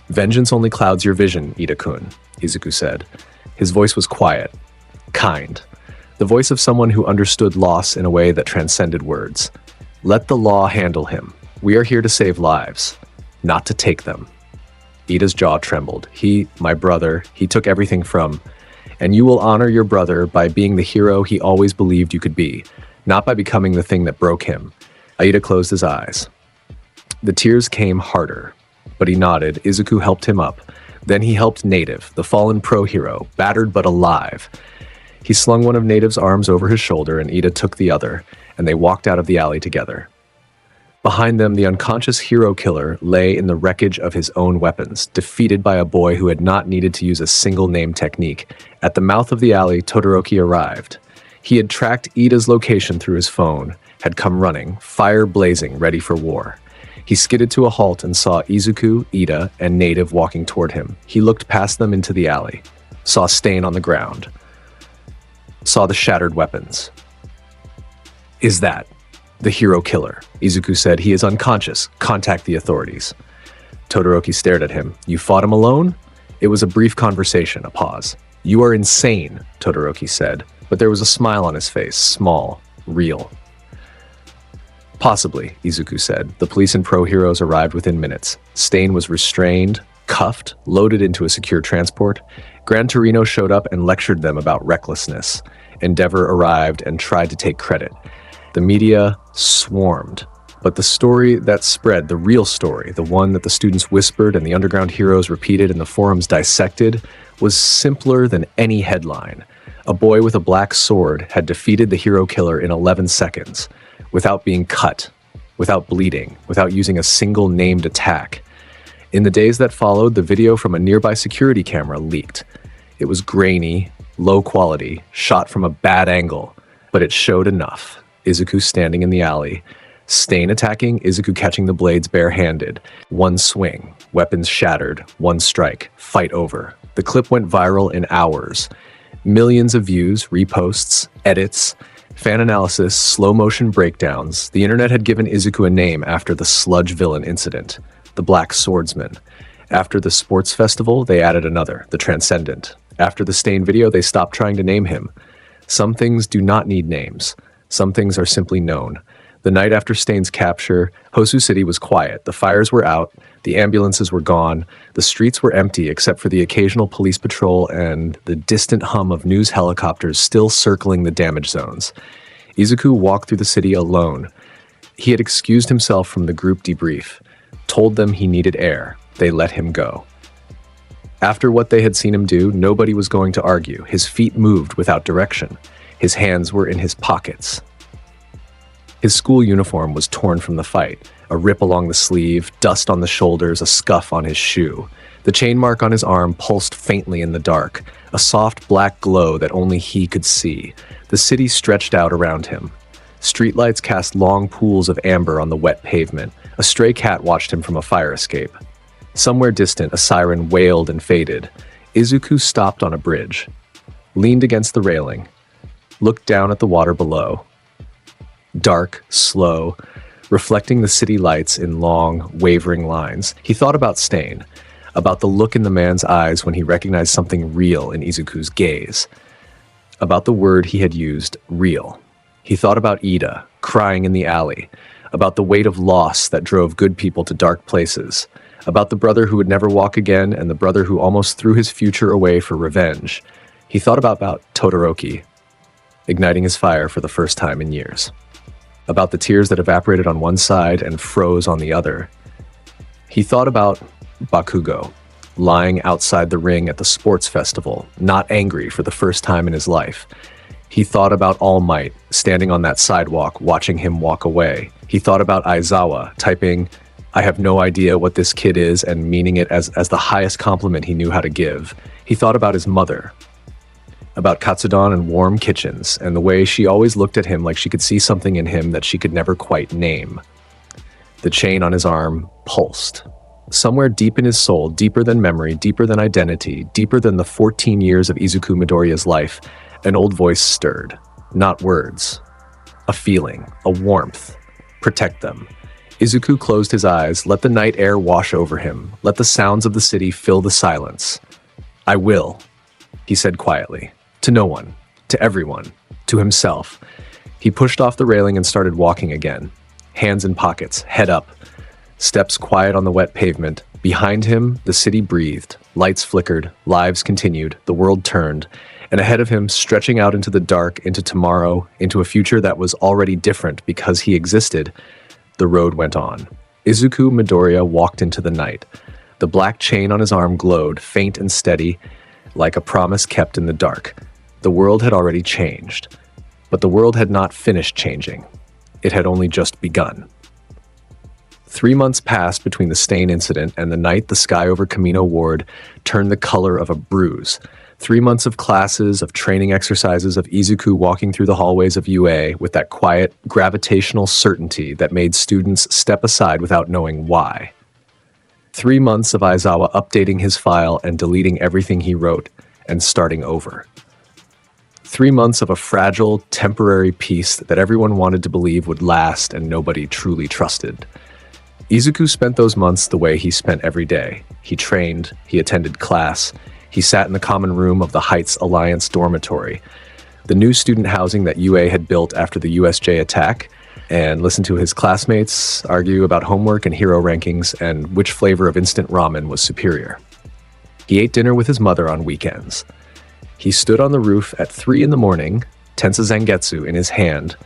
"Vengeance only clouds your vision, Ida-kun," Izuku said. His voice was quiet, kind. The voice of someone who understood loss in a way that transcended words. "Let the law handle him. We are here to save lives, not to take them." Ida's jaw trembled. "He, my brother, he took everything from... And you will honor your brother by being the hero he always believed you could be, not by becoming the thing that broke him." Ida closed his eyes. The tears came harder, but he nodded. Izuku helped him up. Then he helped Native, the fallen pro-hero, battered but alive. He slung one of Native's arms over his shoulder, and Ida took the other, and they walked out of the alley together. Behind them, the unconscious hero killer lay in the wreckage of his own weapons, defeated by a boy who had not needed to use a single name technique. At the mouth of the alley, Todoroki arrived. He had tracked Ida's location through his phone, had come running, fire blazing, ready for war. He skidded to a halt and saw Izuku, Ida, and Native walking toward him. He looked past them into the alley, saw Stain on the ground, saw the shattered weapons. "Is that the hero killer?" Izuku said. "He is unconscious. Contact the authorities." Todoroki stared at him. "You fought him alone?" It was a brief conversation, a pause. "You are insane," Todoroki said, but there was a smile on his face, small, real. "Possibly," Izuku said. The police and pro-heroes arrived within minutes. Stain was restrained, cuffed, loaded into a secure transport. Gran Torino showed up and lectured them about recklessness. Endeavor arrived and tried to take credit. The media swarmed. But the story that spread, the real story, the one that the students whispered and the underground heroes repeated and the forums dissected, was simpler than any headline. A boy with a black sword had defeated the hero killer in 11 seconds, without being cut, without bleeding, without using a single named attack. In the days that followed, the video from a nearby security camera leaked. It was grainy, low quality, shot from a bad angle, but it showed enough. Izuku standing in the alley, Stain attacking, Izuku catching the blades barehanded. One swing, weapons shattered, one strike, fight over. The clip went viral in hours. Millions of views, reposts, edits, fan analysis, slow-motion breakdowns. The internet had given Izuku a name after the sludge villain incident, the Black Swordsman. After the sports festival, they added another, the Transcendent. After the Stain video, they stopped trying to name him. Some things do not need names. Some things are simply known. The night after Stain's capture, Hosu City was quiet. The fires were out, the ambulances were gone, the streets were empty except for the occasional police patrol and the distant hum of news helicopters still circling the damage zones. Izuku walked through the city alone. He had excused himself from the group debrief, told them he needed air. They let him go. After what they had seen him do, nobody was going to argue. His feet moved without direction. His hands were in his pockets. His school uniform was torn from the fight, a rip along the sleeve, dust on the shoulders, a scuff on his shoe. The chain mark on his arm pulsed faintly in the dark, a soft black glow that only he could see. The city stretched out around him. Streetlights cast long pools of amber on the wet pavement. A stray cat watched him from a fire escape. Somewhere distant, a siren wailed and faded. Izuku stopped on a bridge, leaned against the railing, looked down at the water below. Dark, slow, reflecting the city lights in long, wavering lines. He thought about Stain, about the look in the man's eyes when he recognized something real in Izuku's gaze, about the word he had used, real. He thought about Ida, crying in the alley, about the weight of loss that drove good people to dark places, about the brother who would never walk again and the brother who almost threw his future away for revenge. He thought about Todoroki, igniting his fire for the first time in years. About the tears that evaporated on one side and froze on the other. He thought about Bakugo, lying outside the ring at the sports festival, not angry for the first time in his life. He thought about All Might, standing on that sidewalk, watching him walk away. He thought about Aizawa, typing, "I have no idea what this kid is," and meaning it as the highest compliment he knew how to give. He thought about his mother, about Katsudon and warm kitchens, and the way she always looked at him like she could see something in him that she could never quite name. The chain on his arm pulsed. Somewhere deep in his soul, deeper than memory, deeper than identity, deeper than the 14 years of Izuku Midoriya's life, an old voice stirred. Not words. A feeling. A warmth. Protect them. Izuku closed his eyes, let the night air wash over him, let the sounds of the city fill the silence. "I will," he said quietly. To no one, to everyone, to himself. He pushed off the railing and started walking again. Hands in pockets, head up. Steps quiet on the wet pavement. Behind him, the city breathed. Lights flickered, lives continued, the world turned. And ahead of him, stretching out into the dark, into tomorrow, into a future that was already different because he existed, the road went on. Izuku Midoriya walked into the night. The black chain on his arm glowed, faint and steady, like a promise kept in the dark. The world had already changed, but the world had not finished changing. It had only just begun. 3 months passed between the Stain incident and the night the sky over Kamino Ward turned the color of a bruise. 3 months of classes, of training exercises, of Izuku walking through the hallways of UA with that quiet, gravitational certainty that made students step aside without knowing why. 3 months of Aizawa updating his file and deleting everything he wrote and starting over. 3 months of a fragile, temporary peace that everyone wanted to believe would last and nobody truly trusted. Izuku spent those months the way he spent every day. He trained, he attended class, he sat in the common room of the Heights Alliance dormitory, the new student housing that UA had built after the USJ attack, and listened to his classmates argue about homework and hero rankings and which flavor of instant ramen was superior. He ate dinner with his mother on weekends. He stood on the roof at 3 in the morning, Tensa Zangetsu in his hand,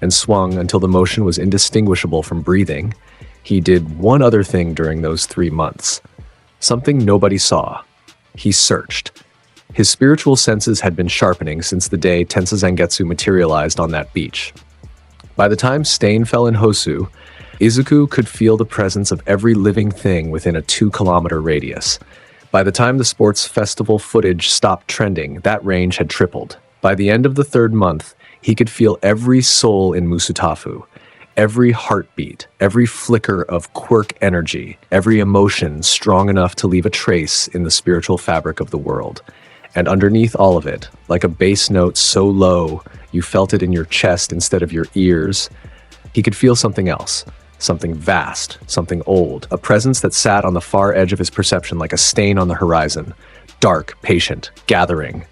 and swung until the motion was indistinguishable from breathing. He did one other thing during those 3 months. Something nobody saw. He searched. His spiritual senses had been sharpening since the day Tensa Zangetsu materialized on that beach. By the time Stain fell in Hosu, Izuku could feel the presence of every living thing within a 2-kilometer radius. By the time the sports festival footage stopped trending, that range had tripled. By the end of the 3rd month, he could feel every soul in Musutafu. Every heartbeat, every flicker of quirk energy, every emotion strong enough to leave a trace in the spiritual fabric of the world. And underneath all of it, like a bass note so low you felt it in your chest instead of your ears, he could feel something else, something vast, something old, a presence that sat on the far edge of his perception like a stain on the horizon, dark, patient, gathering.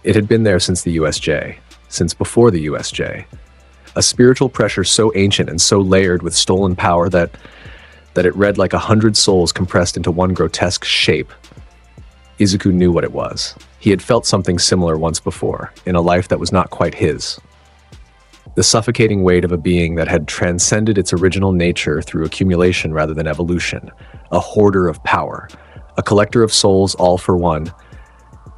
It had been there since the USJ, since before the USJ. A spiritual pressure so ancient and so layered with stolen power that it read like 100 souls compressed into one grotesque shape. Izuku knew what it was. He had felt something similar once before, in a life that was not quite his. The suffocating weight of a being that had transcended its original nature through accumulation rather than evolution, a hoarder of power, a collector of souls all for one.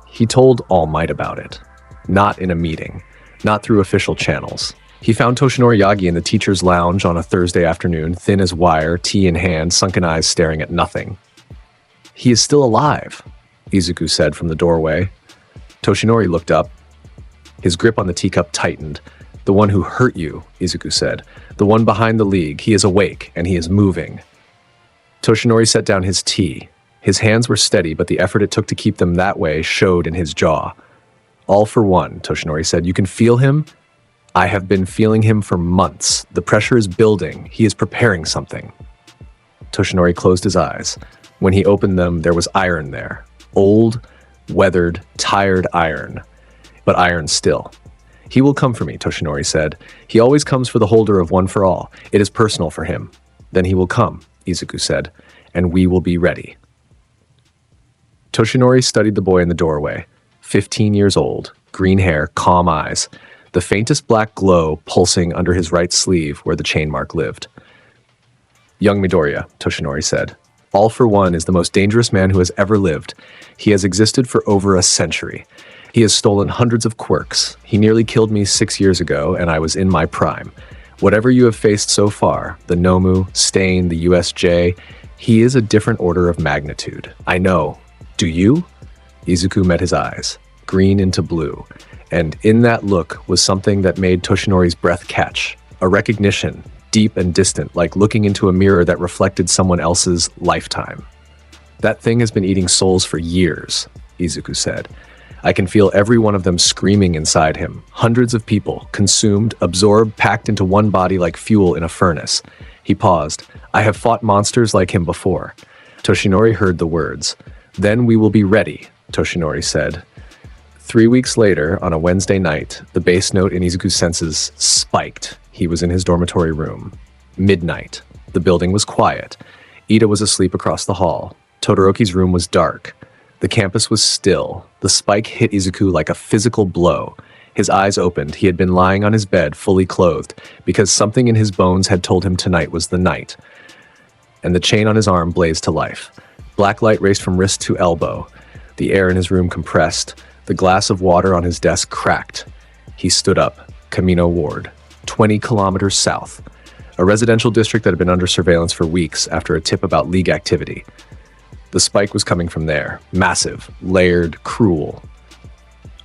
He told All Might about it. Not in a meeting, not through official channels. He found Toshinori Yagi in the teacher's lounge on a Thursday afternoon, thin as wire, tea in hand, sunken eyes staring at nothing. "He is still alive," Izuku said from the doorway. Toshinori looked up. His grip on the teacup tightened. "The one who hurt you," Izuku said. "The one behind the league. He is awake, and he is moving." Toshinori set down his tea. His hands were steady, but the effort it took to keep them that way showed in his jaw. "All for one," Toshinori said. "You can feel him?" "I have been feeling him for months. The pressure is building. He is preparing something." Toshinori closed his eyes. When he opened them, there was iron there. Old, weathered, tired iron. But iron still. "He will come for me," Toshinori said. "He always comes for the holder of One for All. It is personal for him." "Then he will come," Izuku said, "and we will be ready." Toshinori studied the boy in the doorway. 15 years old, green hair, calm eyes. The faintest black glow pulsing under his right sleeve where the chain mark lived. "Young Midoriya," Toshinori said. "All for One is the most dangerous man who has ever lived. He has existed for over a century. He has stolen hundreds of quirks. He nearly killed me 6 years ago, and I was in my prime. Whatever you have faced so far, the Nomu, Stain, the USJ, he is a different order of magnitude. I know. Do you?" Izuku met his eyes, green into blue. And in that look was something that made Toshinori's breath catch, a recognition, deep and distant, like looking into a mirror that reflected someone else's lifetime. "That thing has been eating souls for years," Izuku said. "I can feel every one of them screaming inside him, hundreds of people, consumed, absorbed, packed into one body like fuel in a furnace." He paused. "I have fought monsters like him before." Toshinori heard the words. "Then we will be ready," Toshinori said. 3 weeks later, on a Wednesday night, the bass note in Izuku's senses spiked. He was in his dormitory room. Midnight. The building was quiet. Ida was asleep across the hall. Todoroki's room was dark. The campus was still. The spike hit Izuku like a physical blow. His eyes opened. He had been lying on his bed, fully clothed, because something in his bones had told him tonight was the night. And the chain on his arm blazed to life. Black light raced from wrist to elbow. The air in his room compressed. The glass of water on his desk cracked. He stood up. Camino Ward, 20 kilometers south. A residential district that had been under surveillance for weeks after a tip about League activity. The spike was coming from there. Massive, layered, cruel.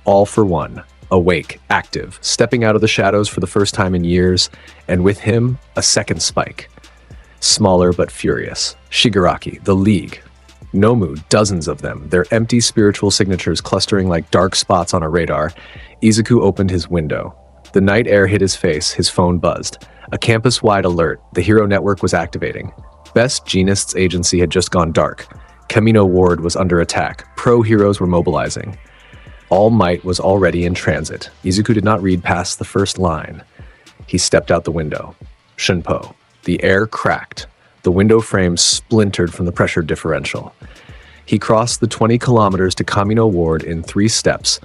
All for One. Awake, active, stepping out of the shadows for the first time in years, and with him, a second spike. Smaller but furious. Shigaraki, the League. Nomu, dozens of them, their empty spiritual signatures clustering like dark spots on a radar. Izuku opened his window. The night air hit his face, his phone buzzed. A campus-wide alert, the Hero Network was activating. Best Jeanist's agency had just gone dark. Camino Ward was under attack. Pro-heroes were mobilizing. All Might was already in transit. Izuku did not read past the first line. He stepped out the window. Shunpo. The air cracked. The window frame splintered from the pressure differential. He crossed the 20 kilometers to Camino Ward in 3 steps,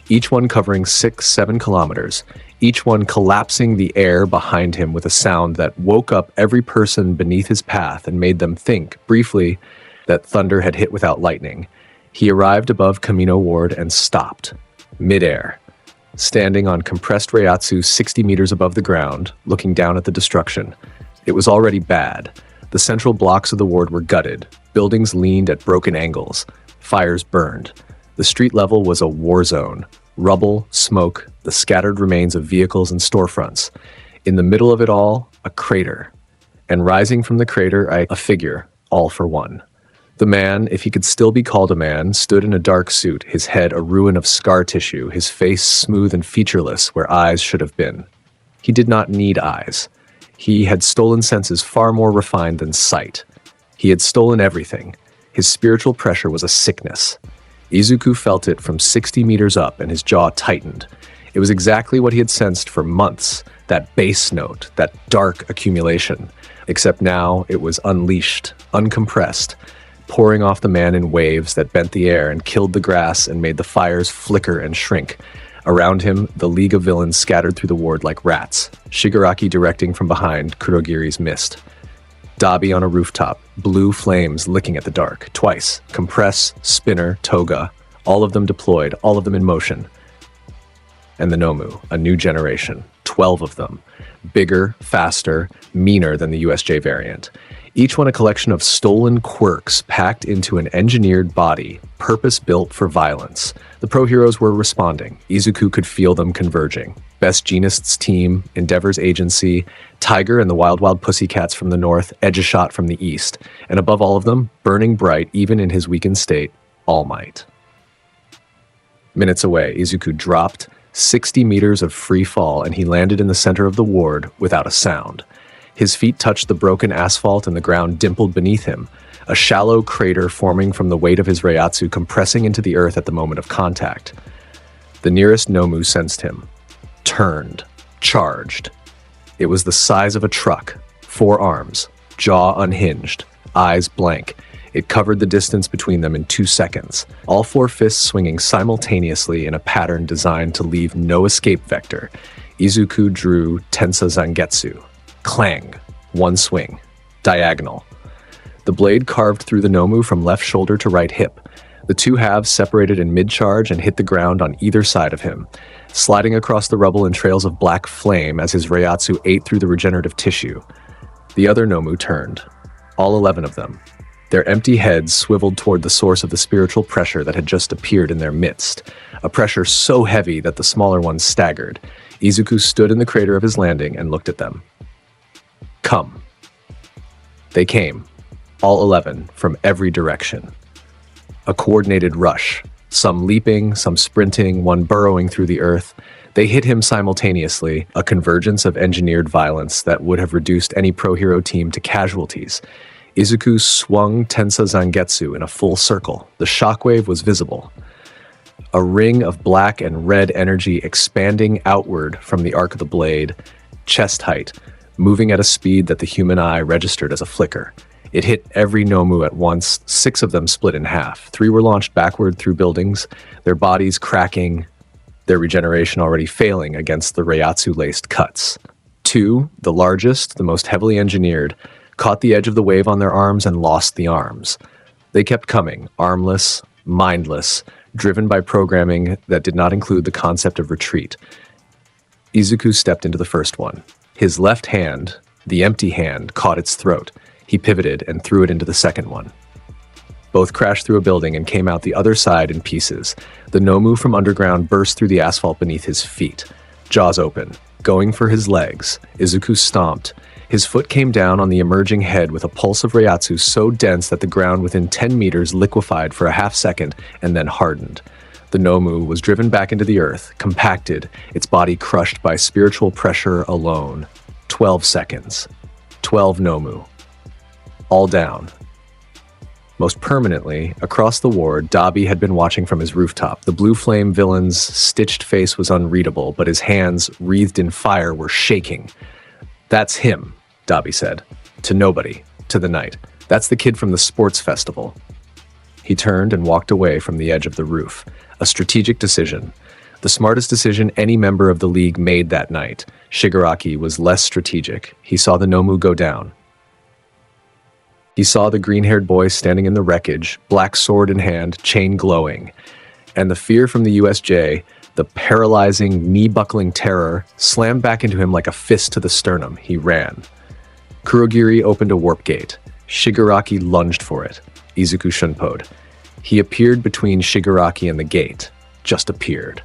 each one covering 6-7 kilometers, each one collapsing the air behind him with a sound that woke up every person beneath his path and made them think, briefly, that thunder had hit without lightning. He arrived above Camino Ward and stopped, midair, standing on compressed Reiatsu 60 meters above the ground, looking down at the destruction. It was already bad. The central blocks of the ward were gutted. Buildings leaned at broken angles. Fires burned. The street level was a war zone. Rubble, smoke, the scattered remains of vehicles and storefronts. In the middle of it all, a crater. And rising from the crater, a figure, all for one. The man, if he could still be called a man, stood in a dark suit, his head a ruin of scar tissue, his face smooth and featureless where eyes should have been. He did not need eyes. He had stolen senses far more refined than sight. He had stolen everything. His spiritual pressure was a sickness. Izuku felt it from 60 meters up, and his jaw tightened. It was exactly what he had sensed for months, that bass note, that dark accumulation. Except now it was unleashed, uncompressed, pouring off the man in waves that bent the air and killed the grass and made the fires flicker and shrink. Around him, the League of Villains scattered through the ward like rats, Shigaraki directing from behind Kurogiri's mist. Dabi on a rooftop, blue flames licking at the dark, twice. Compress, Spinner, Toga, all of them deployed, all of them in motion. And the Nomu, a new generation, 12 of them. Bigger, faster, meaner than the USJ variant. Each one a collection of stolen quirks packed into an engineered body, purpose-built for violence. The pro-heroes were responding. Izuku could feel them converging. Best Jeanist's team, Endeavor's agency, Tiger and the Wild Wild Pussycats from the north, Edge-a-Shot from the east, and above all of them, burning bright even in his weakened state, All Might. Minutes away, Izuku dropped 60 meters of free fall, and he landed in the center of the ward without a sound. His feet touched the broken asphalt and the ground dimpled beneath him, a shallow crater forming from the weight of his Reiatsu compressing into the earth at the moment of contact. The nearest Nomu sensed him. Turned. Charged. It was the size of a truck. 4 arms. Jaw unhinged. Eyes blank. It covered the distance between them in 2 seconds. All 4 fists swinging simultaneously in a pattern designed to leave no escape vector. Izuku drew Tensa Zangetsu. Clang. 1 swing. Diagonal. The blade carved through the Nomu from left shoulder to right hip. The 2 halves separated in mid-charge and hit the ground on either side of him, sliding across the rubble in trails of black flame as his Reiatsu ate through the regenerative tissue. The other Nomu turned. All 11 of them. Their empty heads swiveled toward the source of the spiritual pressure that had just appeared in their midst, a pressure so heavy that the smaller ones staggered. Izuku stood in the crater of his landing and looked at them. Come. They came, all 11, from every direction. A coordinated rush, some leaping, some sprinting, one burrowing through the earth. They hit him simultaneously, a convergence of engineered violence that would have reduced any pro-hero team to casualties. Izuku swung Tensa Zangetsu in a full circle. The shockwave was visible. A ring of black and red energy expanding outward from the arc of the blade, chest height, moving at a speed that the human eye registered as a flicker. It hit every Nomu at once. 6 of them split in half. 3 were launched backward through buildings, their bodies cracking, their regeneration already failing against the Reiatsu-laced cuts. 2, the largest, the most heavily engineered, caught the edge of the wave on their arms and lost the arms. They kept coming, armless, mindless, driven by programming that did not include the concept of retreat. Izuku stepped into the first one. His left hand, the empty hand, caught its throat. He pivoted and threw it into the second one. Both crashed through a building and came out the other side in pieces. The Nomu from underground burst through the asphalt beneath his feet. Jaws open. Going for his legs, Izuku stomped. His foot came down on the emerging head with a pulse of Reiatsu so dense that the ground within 10 meters liquefied for a half second and then hardened. The Nomu was driven back into the earth, compacted, its body crushed by spiritual pressure alone. 12 seconds. 12 Nomu. all down. Most permanently, across the ward, Dabi had been watching from his rooftop. The blue flame villain's stitched face was unreadable, but his hands, wreathed in fire, were shaking. "That's him," Dabi said. To nobody, to the night. "That's the kid from the sports festival." He turned and walked away from the edge of the roof. A strategic decision. The smartest decision any member of the League made that night. Shigaraki was less strategic. He saw the Nomu go down. He saw the green-haired boy standing in the wreckage, black sword in hand, chain glowing. And the fear from the USJ, the paralyzing, knee-buckling terror, slammed back into him like a fist to the sternum. He ran. Kurogiri opened a warp gate. Shigaraki lunged for it. Izuku shunpoed. He appeared between Shigaraki and the gate. Just appeared.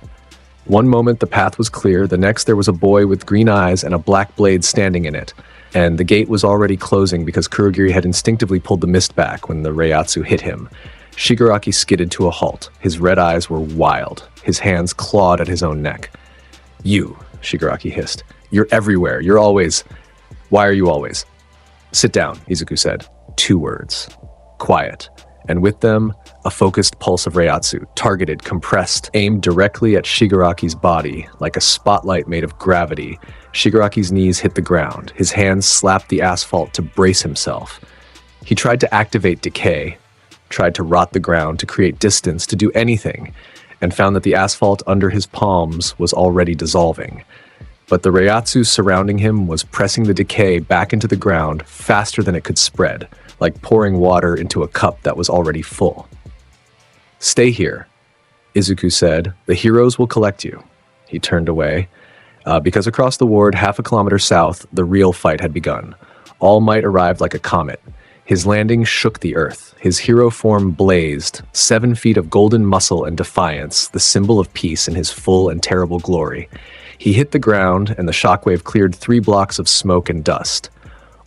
One moment the path was clear, the next there was a boy with green eyes and a black blade standing in it. And the gate was already closing because Kurogiri had instinctively pulled the mist back when the Reiatsu hit him. Shigaraki skidded to a halt. His red eyes were wild. His hands clawed at his own neck. "You," Shigaraki hissed. "You're everywhere. You're always... Why are you always?" "Sit down," Izuku said. 2 words. Quiet. And with them, a focused pulse of Reiatsu, targeted, compressed, aimed directly at Shigaraki's body, like a spotlight made of gravity. Shigaraki's knees hit the ground. His hands slapped the asphalt to brace himself. He tried to activate decay, tried to rot the ground, to create distance, to do anything, and found that the asphalt under his palms was already dissolving. But the Reiatsu surrounding him was pressing the decay back into the ground faster than it could spread, like pouring water into a cup that was already full. "Stay here," Izuku said. "The heroes will collect you." He turned away, because across the ward, half a kilometer south, the real fight had begun. All Might arrived like a comet. His landing shook the earth. His hero form blazed, 7 feet of golden muscle and defiance, the symbol of peace in his full and terrible glory. He hit the ground, and the shockwave cleared 3 blocks of smoke and dust.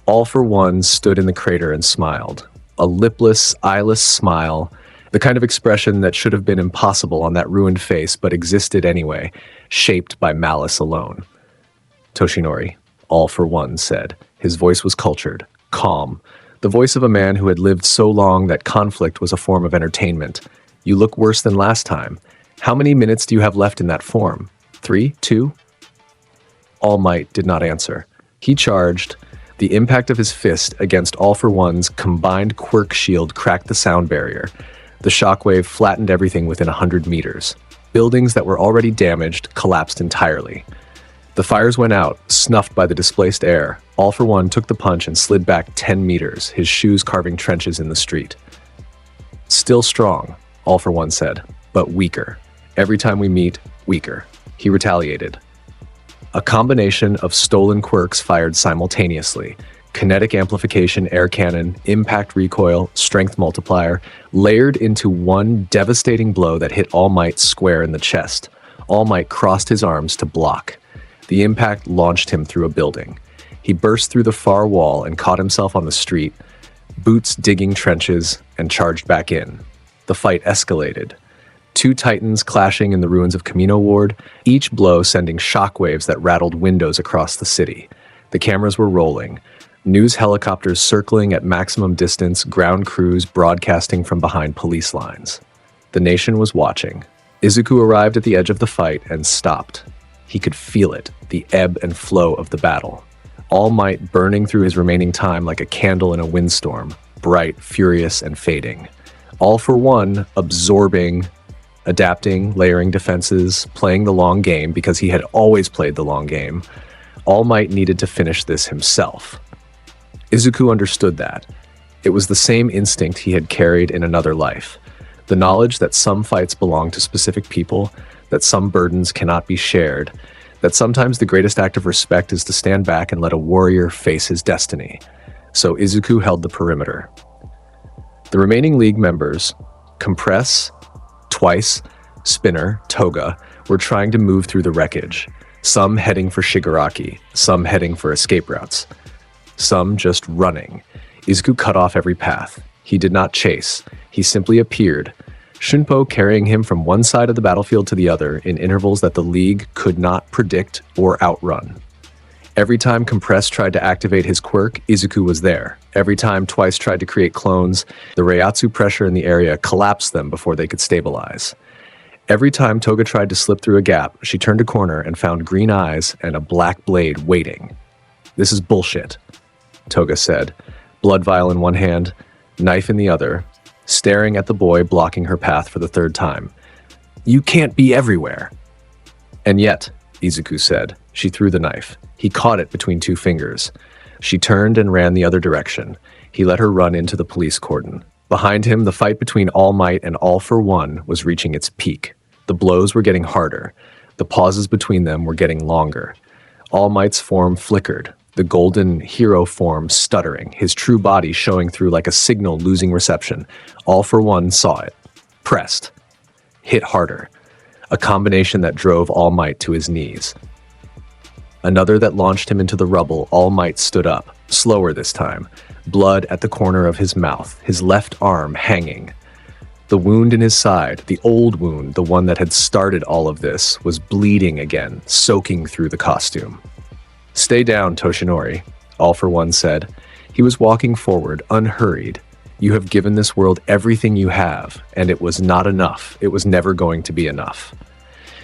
All for One stood in the crater and smiled. A lipless, eyeless smile, the kind of expression that should have been impossible on that ruined face but existed anyway, shaped by malice alone. "Toshinori," All for One said. His voice was cultured, calm, the voice of a man who had lived so long that conflict was a form of entertainment. "You look worse than last time. How many minutes do you have left in that form? 3? 2? All Might did not answer. He charged. The impact of his fist against All for One's combined quirk shield cracked the sound barrier. The shockwave flattened everything within 100 meters. Buildings that were already damaged collapsed entirely. The fires went out, snuffed by the displaced air. All for One took the punch and slid back 10 meters, his shoes carving trenches in the street. "Still strong," All for One said, "but weaker. Every time we meet, weaker." He retaliated. A combination of stolen quirks fired simultaneously. Kinetic amplification, air cannon, impact recoil, strength multiplier, layered into one devastating blow that hit All Might square in the chest. All Might crossed his arms to block. The impact launched him through a building. He burst through the far wall and caught himself on the street, boots digging trenches, and charged back in. The fight escalated. 2 titans clashing in the ruins of Camino Ward, each blow sending shockwaves that rattled windows across the city. The cameras were rolling. News helicopters circling at maximum distance, ground crews broadcasting from behind police lines. The nation was watching. Izuku arrived at the edge of the fight and stopped. He could feel it, the ebb and flow of the battle. All Might burning through his remaining time like a candle in a windstorm, bright, furious, and fading. All for One absorbing, adapting, layering defenses, playing the long game because he had always played the long game. All Might needed to finish this himself. Izuku understood that. It was the same instinct he had carried in another life. The knowledge that some fights belong to specific people, that some burdens cannot be shared, that sometimes the greatest act of respect is to stand back and let a warrior face his destiny. So Izuku held the perimeter. The remaining League members, Compress, Twice, Spinner, Toga, were trying to move through the wreckage, some heading for Shigaraki, some heading for escape routes, some just running. Izuku cut off every path. He did not chase. He simply appeared, Shunpo carrying him from one side of the battlefield to the other in intervals that the League could not predict or outrun. Every time Compress tried to activate his quirk, Izuku was there. Every time Twice tried to create clones, the Reiatsu pressure in the area collapsed them before they could stabilize. Every time Toga tried to slip through a gap, she turned a corner and found green eyes and a black blade waiting. "This is bullshit," Toga said, blood vial in one hand, knife in the other, staring at the boy blocking her path for the third time. "You can't be everywhere." "And yet," Izuku said. She threw the knife. He caught it between two fingers. She turned and ran the other direction. He let her run into the police cordon. Behind him, the fight between All Might and All for One was reaching its peak. The blows were getting harder. The pauses between them were getting longer. All Might's form flickered, the golden hero form stuttering, his true body showing through like a signal losing reception. All for One saw it. Pressed. Hit harder. A combination that drove All Might to his knees. Another that launched him into the rubble. All Might stood up, slower this time, blood at the corner of his mouth, his left arm hanging. The wound in his side, the old wound, the one that had started all of this, was bleeding again, soaking through the costume. "Stay down, Toshinori," All for One said. He was walking forward, unhurried. "You have given this world everything you have, and it was not enough. It was never going to be enough."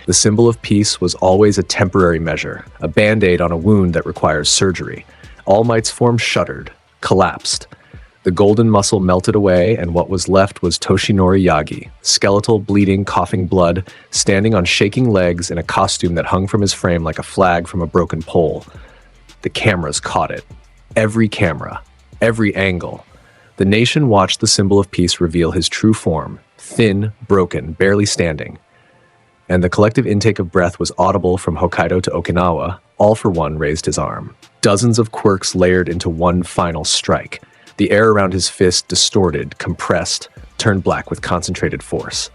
The symbol of peace was always a temporary measure, a band-aid on a wound that requires surgery. All Might's form shuddered, collapsed. The golden muscle melted away, and what was left was Toshinori Yagi, skeletal, bleeding, coughing blood, standing on shaking legs in a costume that hung from his frame like a flag from a broken pole. The cameras caught it. Every camera, every angle. The nation watched the symbol of peace reveal his true form, thin, broken, barely standing. And the collective intake of breath was audible from Hokkaido to Okinawa. All for One raised his arm. Dozens of quirks layered into one final strike. The air around his fist distorted, compressed, turned black with concentrated force.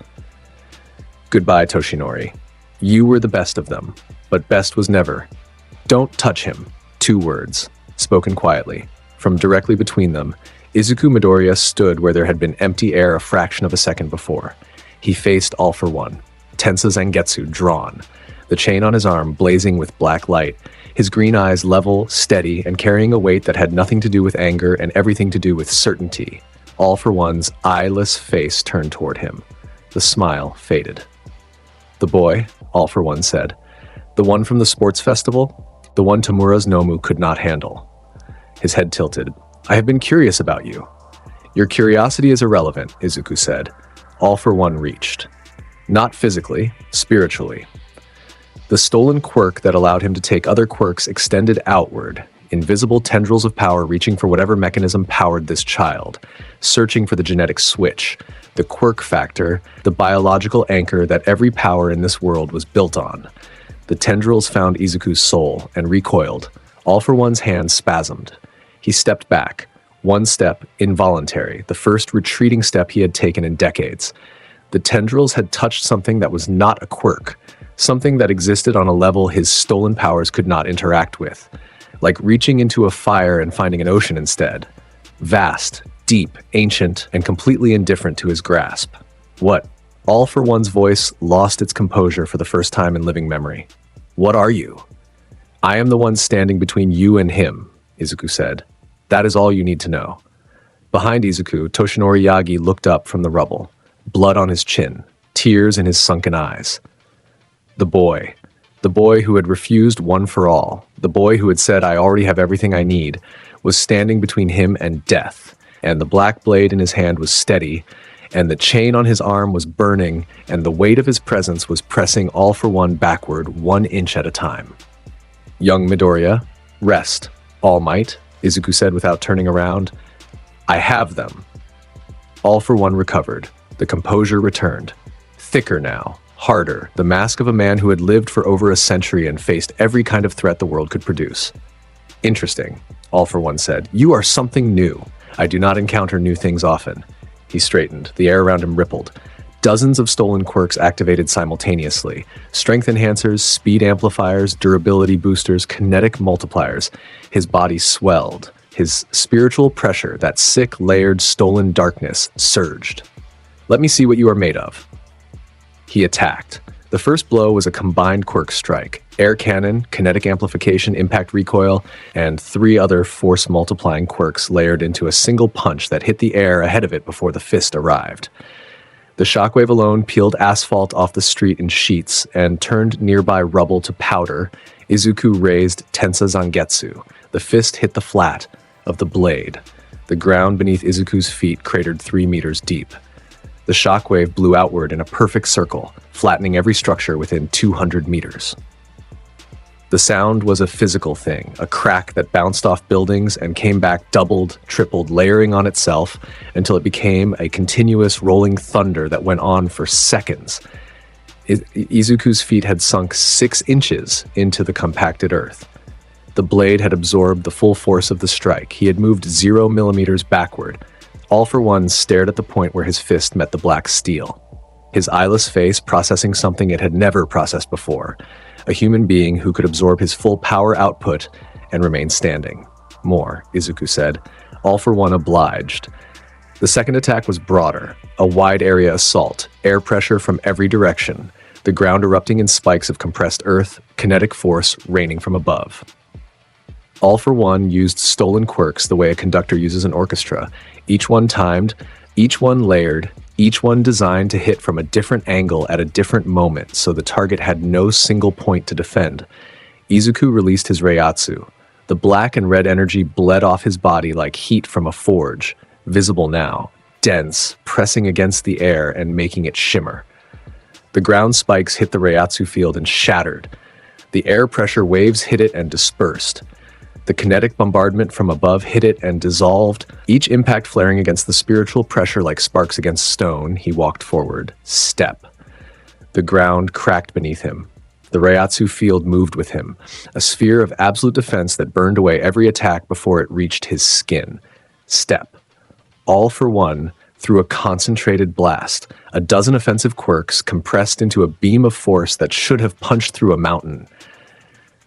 "Goodbye, Toshinori. You were the best of them, but best was never. Don't touch him." 2 words, spoken quietly. From directly between them, Izuku Midoriya stood where there had been empty air a fraction of a second before. He faced All for One, Tensa Zangetsu drawn, the chain on his arm blazing with black light, his green eyes level, steady, and carrying a weight that had nothing to do with anger and everything to do with certainty. All for One's eyeless face turned toward him. The smile faded. "The boy," All for One said. "The one from the sports festival? The one Tamura's Nomu could not handle." His head tilted. "I have been curious about you." "Your curiosity is irrelevant," Izuku said. All for One reached. Not physically, spiritually. The stolen quirk that allowed him to take other quirks extended outward, invisible tendrils of power reaching for whatever mechanism powered this child, searching for the genetic switch, the quirk factor, the biological anchor that every power in this world was built on. The tendrils found Izuku's soul and recoiled. All for One's hand spasmed. He stepped back, one step involuntary, the first retreating step he had taken in decades. The tendrils had touched something that was not a quirk, something that existed on a level his stolen powers could not interact with, like reaching into a fire and finding an ocean instead. Vast, deep, ancient, and completely indifferent to his grasp. "What?" All for One's voice lost its composure for the first time in living memory. "What are you?" "I am the one standing between you and him," Izuku said. "That is all you need to know." Behind Izuku, Toshinori Yagi looked up from the rubble, blood on his chin, tears in his sunken eyes. The boy who had refused one for all, the boy who had said, "I already have everything I need," was standing between him and death, and the black blade in his hand was steady, and the chain on his arm was burning, and the weight of his presence was pressing All for One backward 1 inch at a time. "Young Midoriya, rest. All Might," Izuku said without turning around. "I have them." All for One recovered. The composure returned. Thicker now, harder, the mask of a man who had lived for over a century and faced every kind of threat the world could produce. "Interesting," All for One said. "You are something new. I do not encounter new things often." He straightened. The air around him rippled. Dozens of stolen quirks activated simultaneously. Strength enhancers, speed amplifiers, durability boosters, kinetic multipliers. His body swelled. His spiritual pressure, that sick, layered, stolen darkness, surged. "Let me see what you are made of." He attacked. The first blow was a combined quirk strike. air cannon, kinetic amplification, impact recoil, and 3 other force-multiplying quirks layered into a single punch that hit the air ahead of it before the fist arrived. The shockwave alone peeled asphalt off the street in sheets and turned nearby rubble to powder. Izuku raised Tensa Zangetsu. The fist hit the flat of the blade. The ground beneath Izuku's feet cratered 3 meters deep. The shockwave blew outward in a perfect circle, flattening every structure within 200 meters. The sound was a physical thing, a crack that bounced off buildings and came back doubled, tripled, layering on itself until it became a continuous rolling thunder that went on for seconds. Izuku's feet had sunk 6 inches into the compacted earth. The blade had absorbed the full force of the strike. He had moved 0 millimeters backward. All for One stared at the point where his fist met the black steel. His eyeless face processing something it had never processed before. A human being who could absorb his full power output and remain standing. More, Izuku said. All for One obliged. The second attack was broader, a wide area assault, air pressure from every direction, the ground erupting in spikes of compressed earth, kinetic force raining from above. All for One used stolen quirks the way a conductor uses an orchestra, each one timed, each one layered, each one designed to hit from a different angle at a different moment so the target had no single point to defend. Izuku released his Reiatsu. The black and red energy bled off his body like heat from a forge, visible now, dense, pressing against the air and making it shimmer. The ground spikes hit the Reiatsu field and shattered. The air pressure waves hit it and dispersed. The kinetic bombardment from above hit it and dissolved, each impact flaring against the spiritual pressure like sparks against stone. He walked forward. Step. The ground cracked beneath him. The Reiatsu field moved with him, a sphere of absolute defense that burned away every attack before it reached his skin. Step. All for One through a concentrated blast, a dozen offensive quirks compressed into a beam of force that should have punched through a mountain.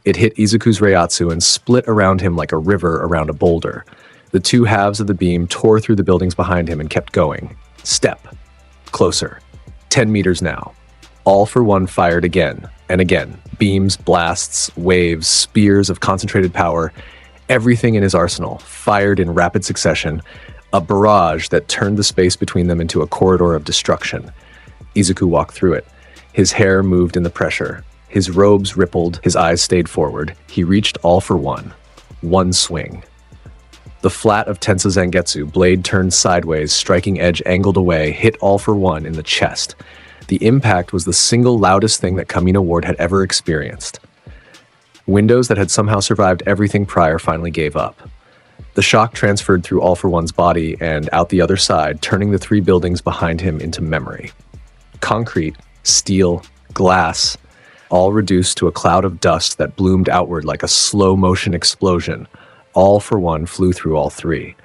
It hit Izuku's Reiatsu and split around him like a river around a boulder. The 2 halves of the beam tore through the buildings behind him and kept going. Step. Closer. 10 meters now. All for One fired again and again. Beams, blasts, waves, spears of concentrated power. Everything in his arsenal, fired in rapid succession. A barrage that turned the space between them into a corridor of destruction. Izuku walked through it. His hair moved in the pressure. His robes rippled, his eyes stayed forward. He reached All for One. One swing. The flat of Tensa Zangetsu, blade turned sideways, striking edge angled away, hit All for One in the chest. The impact was the single loudest thing that Kamina Ward had ever experienced. Windows that had somehow survived everything prior finally gave up. The shock transferred through All for One's body and out the other side, turning the 3 buildings behind him into memory. Concrete, steel, glass, all reduced to a cloud of dust that bloomed outward like a slow-motion explosion. All for One flew through all 3.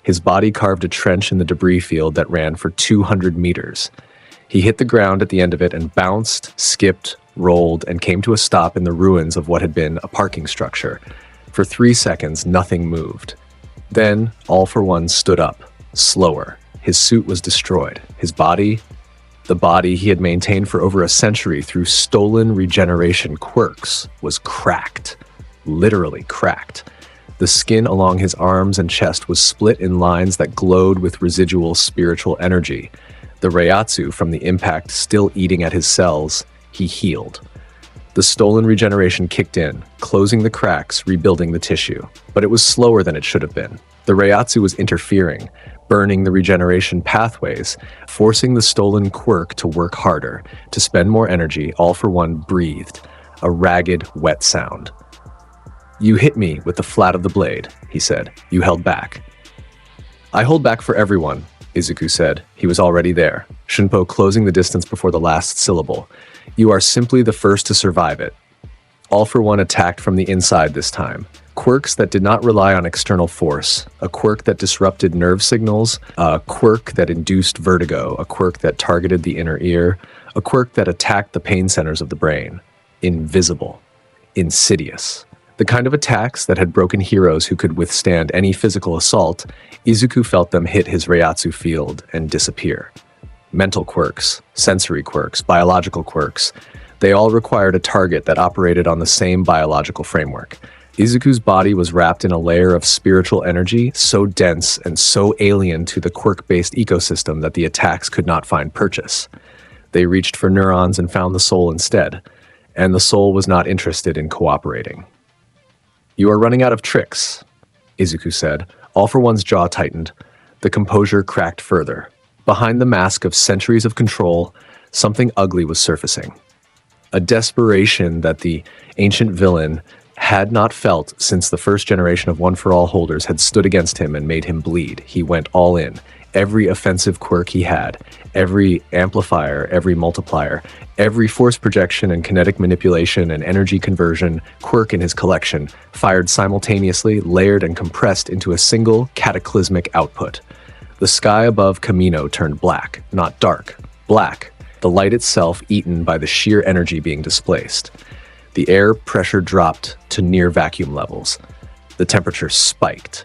His body carved a trench in the debris field that ran for 200 meters. He hit the ground at the end of it and bounced, skipped, rolled, and came to a stop in the ruins of what had been a parking structure. For 3 seconds, nothing moved. Then, All for One stood up, slower. His suit was destroyed. His body, the body he had maintained for over a century through stolen regeneration quirks, was cracked. Literally cracked. The skin along his arms and chest was split in lines that glowed with residual spiritual energy. The Reiatsu from the impact still eating at his cells, he healed. The stolen regeneration kicked in, closing the cracks, rebuilding the tissue. But it was slower than it should have been. The Reiatsu was interfering, burning the regeneration pathways, forcing the stolen quirk to work harder, to spend more energy. All for One breathed, a ragged, wet sound. "You hit me with the flat of the blade," he said. "You held back." "I hold back for everyone," Izuku said. He was already there, Shunpo closing the distance before the last syllable. "You are simply the first to survive it." All for One attacked from the inside this time. Quirks that did not rely on external force, a quirk that disrupted nerve signals, a quirk that induced vertigo, a quirk that targeted the inner ear, a quirk that attacked the pain centers of the brain. Invisible. Insidious. The kind of attacks that had broken heroes who could withstand any physical assault. Izuku felt them hit his Reiatsu field and disappear. Mental quirks, sensory quirks, biological quirks. They all required a target that operated on the same biological framework. Izuku's body was wrapped in a layer of spiritual energy so dense and so alien to the quirk-based ecosystem that the attacks could not find purchase. They reached for neurons and found the soul instead, and the soul was not interested in cooperating. "You are running out of tricks," Izuku said. All for One's jaw tightened. The composure cracked further. Behind the mask of centuries of control, something ugly was surfacing. A desperation that the ancient villain had not felt since the first generation of one-for-all holders had stood against him and made him bleed. He went all in. Every offensive quirk he had, every amplifier, every multiplier, every force projection and kinetic manipulation and energy conversion quirk in his collection fired simultaneously, layered and compressed into a single cataclysmic output. The sky above Kamino turned black, not dark, black, the light itself eaten by the sheer energy being displaced. The air pressure dropped to near vacuum levels. The temperature spiked.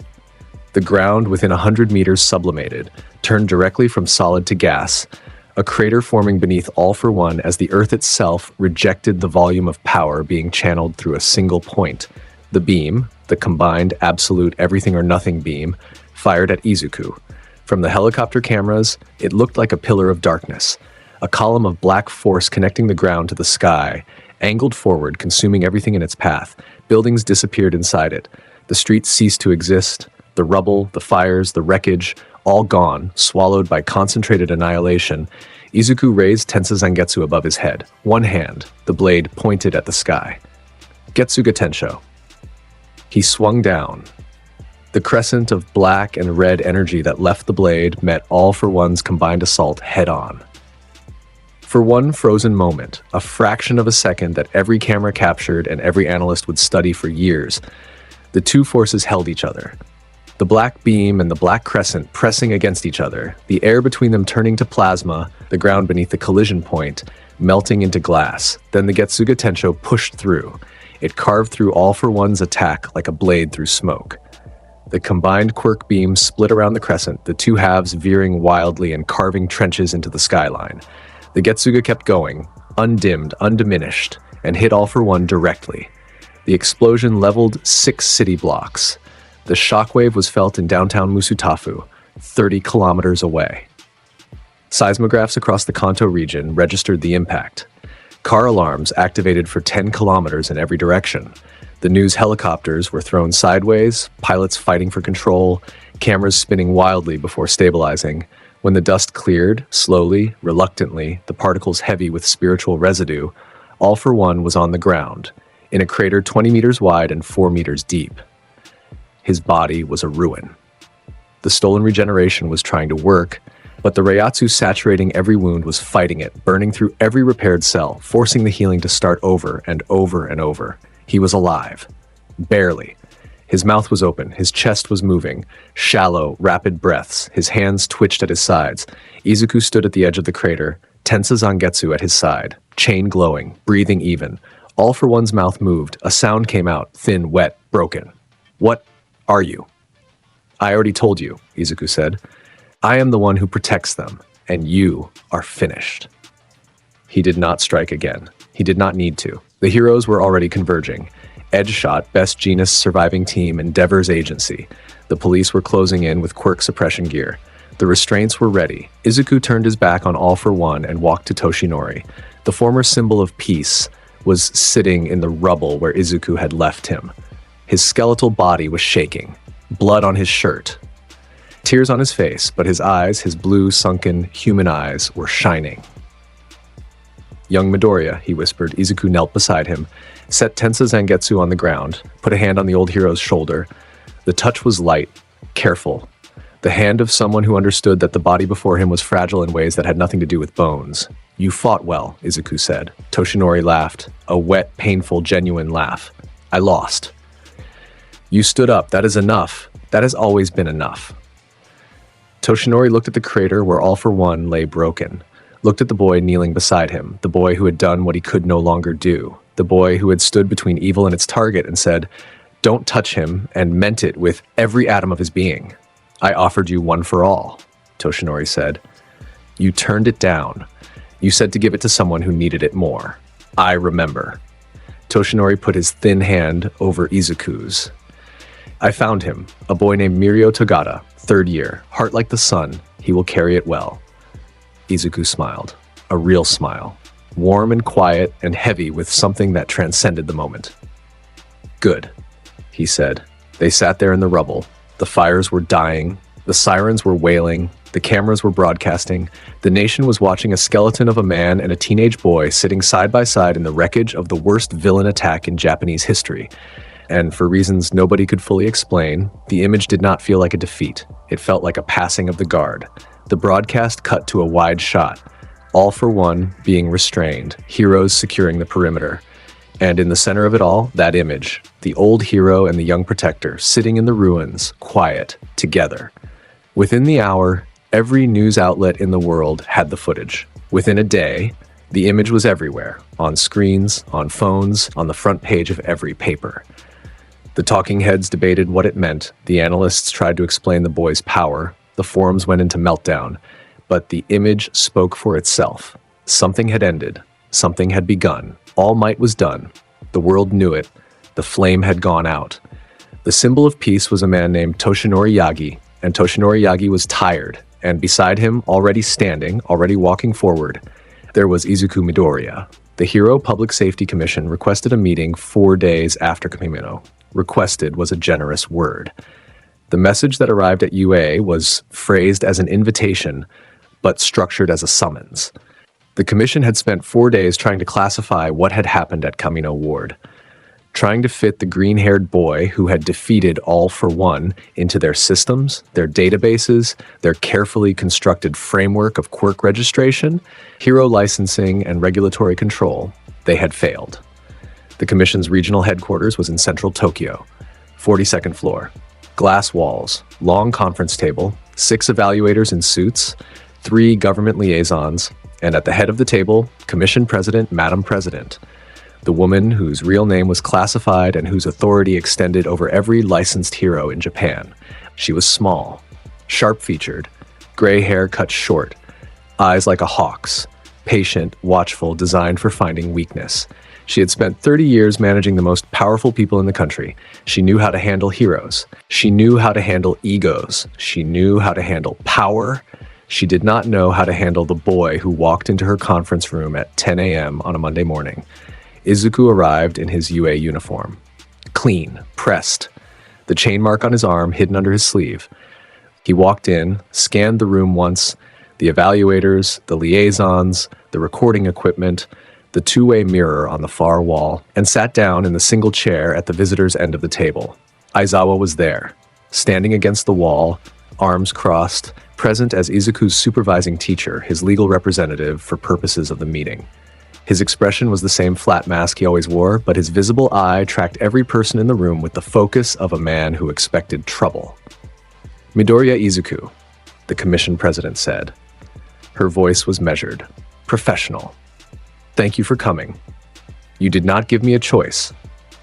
The ground within 100 meters sublimated, turned directly from solid to gas, a crater forming beneath All for One as the Earth itself rejected the volume of power being channeled through a single point. The beam, the combined absolute everything or nothing beam, fired at Izuku. From the helicopter cameras, it looked like a pillar of darkness, a column of black force connecting the ground to the sky, angled forward, consuming everything in its path. Buildings disappeared inside it. The streets ceased to exist. The rubble, the fires, the wreckage, all gone, swallowed by concentrated annihilation. Izuku raised Tensa Zangetsu above his head, one hand, the blade pointed at the sky. Getsuga Tensho. He swung down. The crescent of black and red energy that left the blade met All for One's combined assault head-on. For one frozen moment, a fraction of a second that every camera captured and every analyst would study for years, the two forces held each other. The black beam and the black crescent pressing against each other, the air between them turning to plasma, the ground beneath the collision point, melting into glass. Then the Getsuga Tensho pushed through. It carved through All for One's attack like a blade through smoke. The combined quirk beams split around the crescent, the two halves veering wildly and carving trenches into the skyline. The Getsuga kept going, undimmed, undiminished, and hit All for One directly. The explosion leveled 6 city blocks. The shockwave was felt in downtown Musutafu, 30 kilometers away. Seismographs across the Kanto region registered the impact. Car alarms activated for 10 kilometers in every direction. The news helicopters were thrown sideways, pilots fighting for control, cameras spinning wildly before stabilizing. When the dust cleared, slowly, reluctantly, the particles heavy with spiritual residue, All for One was on the ground, in a crater 20 meters wide and 4 meters deep. His body was a ruin. The stolen regeneration was trying to work, but the Reiatsu saturating every wound was fighting it, burning through every repaired cell, forcing the healing to start over and over and over. He was alive. Barely. His mouth was open, his chest was moving, shallow, rapid breaths, his hands twitched at his sides. Izuku stood at the edge of the crater, Tensa Zangetsu at his side, chain glowing, breathing even. All for One's mouth moved, a sound came out, thin, wet, broken. "What are you?" "I already told you," Izuku said. "I am the one who protects them, and you are finished." He did not strike again. He did not need to. The heroes were already converging. Edgeshot, Best Genus Surviving Team, Endeavor's agency. The police were closing in with quirk suppression gear. The restraints were ready. Izuku turned his back on All for One and walked to Toshinori. The former symbol of peace was sitting in the rubble where Izuku had left him. His skeletal body was shaking, blood on his shirt. Tears on his face, but his eyes, his blue, sunken, human eyes, were shining. "Young Midoriya," he whispered. Izuku knelt beside him, set Tensa Zangetsu on the ground, put a hand on the old hero's shoulder. The touch was light, careful. The hand of someone who understood that the body before him was fragile in ways that had nothing to do with bones. "You fought well," Izuku said. Toshinori laughed, a wet, painful, genuine laugh. "I lost." "You stood up. That is enough. That has always been enough." Toshinori looked at the crater where All for One lay broken, looked at the boy kneeling beside him, the boy who had done what he could no longer do, the boy who had stood between evil and its target and said, "Don't touch him," and meant it with every atom of his being. "I offered you one for all," Toshinori said. "You turned it down. You said to give it to someone who needed it more." I remember. Toshinori put his thin hand over Izuku's. I found him, a boy named Mirio Togata, 3rd year, heart like the sun, he will carry it well. Izuku smiled, a real smile, warm and quiet and heavy with something that transcended the moment. Good, he said. They sat there in the rubble. The fires were dying, the sirens were wailing, the cameras were broadcasting. The nation was watching a skeleton of a man and a teenage boy sitting side by side in the wreckage of the worst villain attack in Japanese history. And for reasons nobody could fully explain, the image did not feel like a defeat. It felt like a passing of the guard. The broadcast cut to a wide shot. All for one being restrained, heroes securing the perimeter. And in the center of it all, that image, the old hero and the young protector sitting in the ruins, quiet, together. Within the hour, every news outlet in the world had the footage. Within a day, the image was everywhere, on screens, on phones, on the front page of every paper. The talking heads debated what it meant, the analysts tried to explain the boy's power, the forums went into meltdown, but the image spoke for itself. Something had ended, something had begun, all might was done. The world knew it, the flame had gone out. The symbol of peace was a man named Toshinori Yagi, and Toshinori Yagi was tired, and beside him, already standing, already walking forward, there was Izuku Midoriya. The Hero Public Safety Commission requested a meeting 4 days after Kamimino. Requested was a generous word. The message that arrived at UA was phrased as an invitation, but structured as a summons. The commission had spent 4 days trying to classify what had happened at Kamino Ward, trying to fit the green-haired boy who had defeated All for One into their systems, their databases, their carefully constructed framework of quirk registration, hero licensing, and regulatory control. They had failed. The commission's regional headquarters was in central Tokyo, 42nd floor. Glass walls, long conference table, 6 evaluators in suits, 3 government liaisons, and at the head of the table, Commission President, Madam President, the woman whose real name was classified and whose authority extended over every licensed hero in Japan. She was small, sharp-featured, gray hair cut short, eyes like a hawk's, patient, watchful, designed for finding weakness. She had spent 30 years managing the most powerful people in the country. She knew how to handle heroes. She knew how to handle egos. She knew how to handle power. She did not know how to handle the boy who walked into her conference room at 10 a.m. on a Monday morning. Izuku arrived in his UA uniform. Clean, pressed, the chain mark on his arm hidden under his sleeve. He walked in, scanned the room once, the evaluators, the liaisons, the recording equipment, the two-way mirror on the far wall, and sat down in the single chair at the visitor's end of the table. Aizawa was there, standing against the wall, arms crossed, present as Izuku's supervising teacher, his legal representative for purposes of the meeting. His expression was the same flat mask he always wore, but his visible eye tracked every person in the room with the focus of a man who expected trouble. Midoriya Izuku, the commission president said. Her voice was measured, professional. Thank you for coming. You did not give me a choice.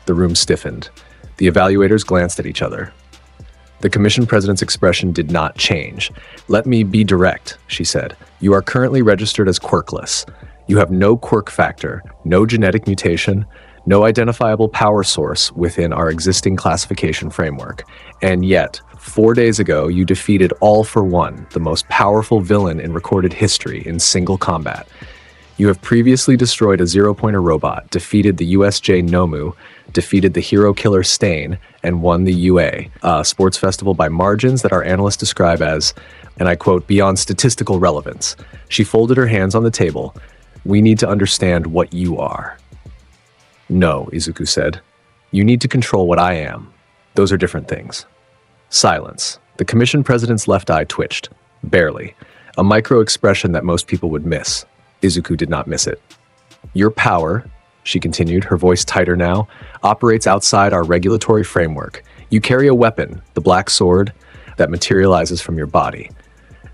The room stiffened. The evaluators glanced at each other. The commission president's expression did not change. Let me be direct, she said. You are currently registered as quirkless. You have no quirk factor, no genetic mutation, no identifiable power source within our existing classification framework. And yet, 4 days ago, you defeated All for One, the most powerful villain in recorded history in single combat. You have previously destroyed a zero-pointer robot, defeated the USJ Nomu, defeated the hero killer Stain, and won the UA, a sports festival by margins that our analysts describe as, and I quote, beyond statistical relevance. She folded her hands on the table. We need to understand what you are. No, Izuku said. You need to control what I am. Those are different things. Silence. The commission president's left eye twitched. Barely. A micro-expression that most people would miss. Izuku did not miss it. Your power, she continued, her voice tighter now, operates outside our regulatory framework. You carry a weapon, the black sword, that materializes from your body.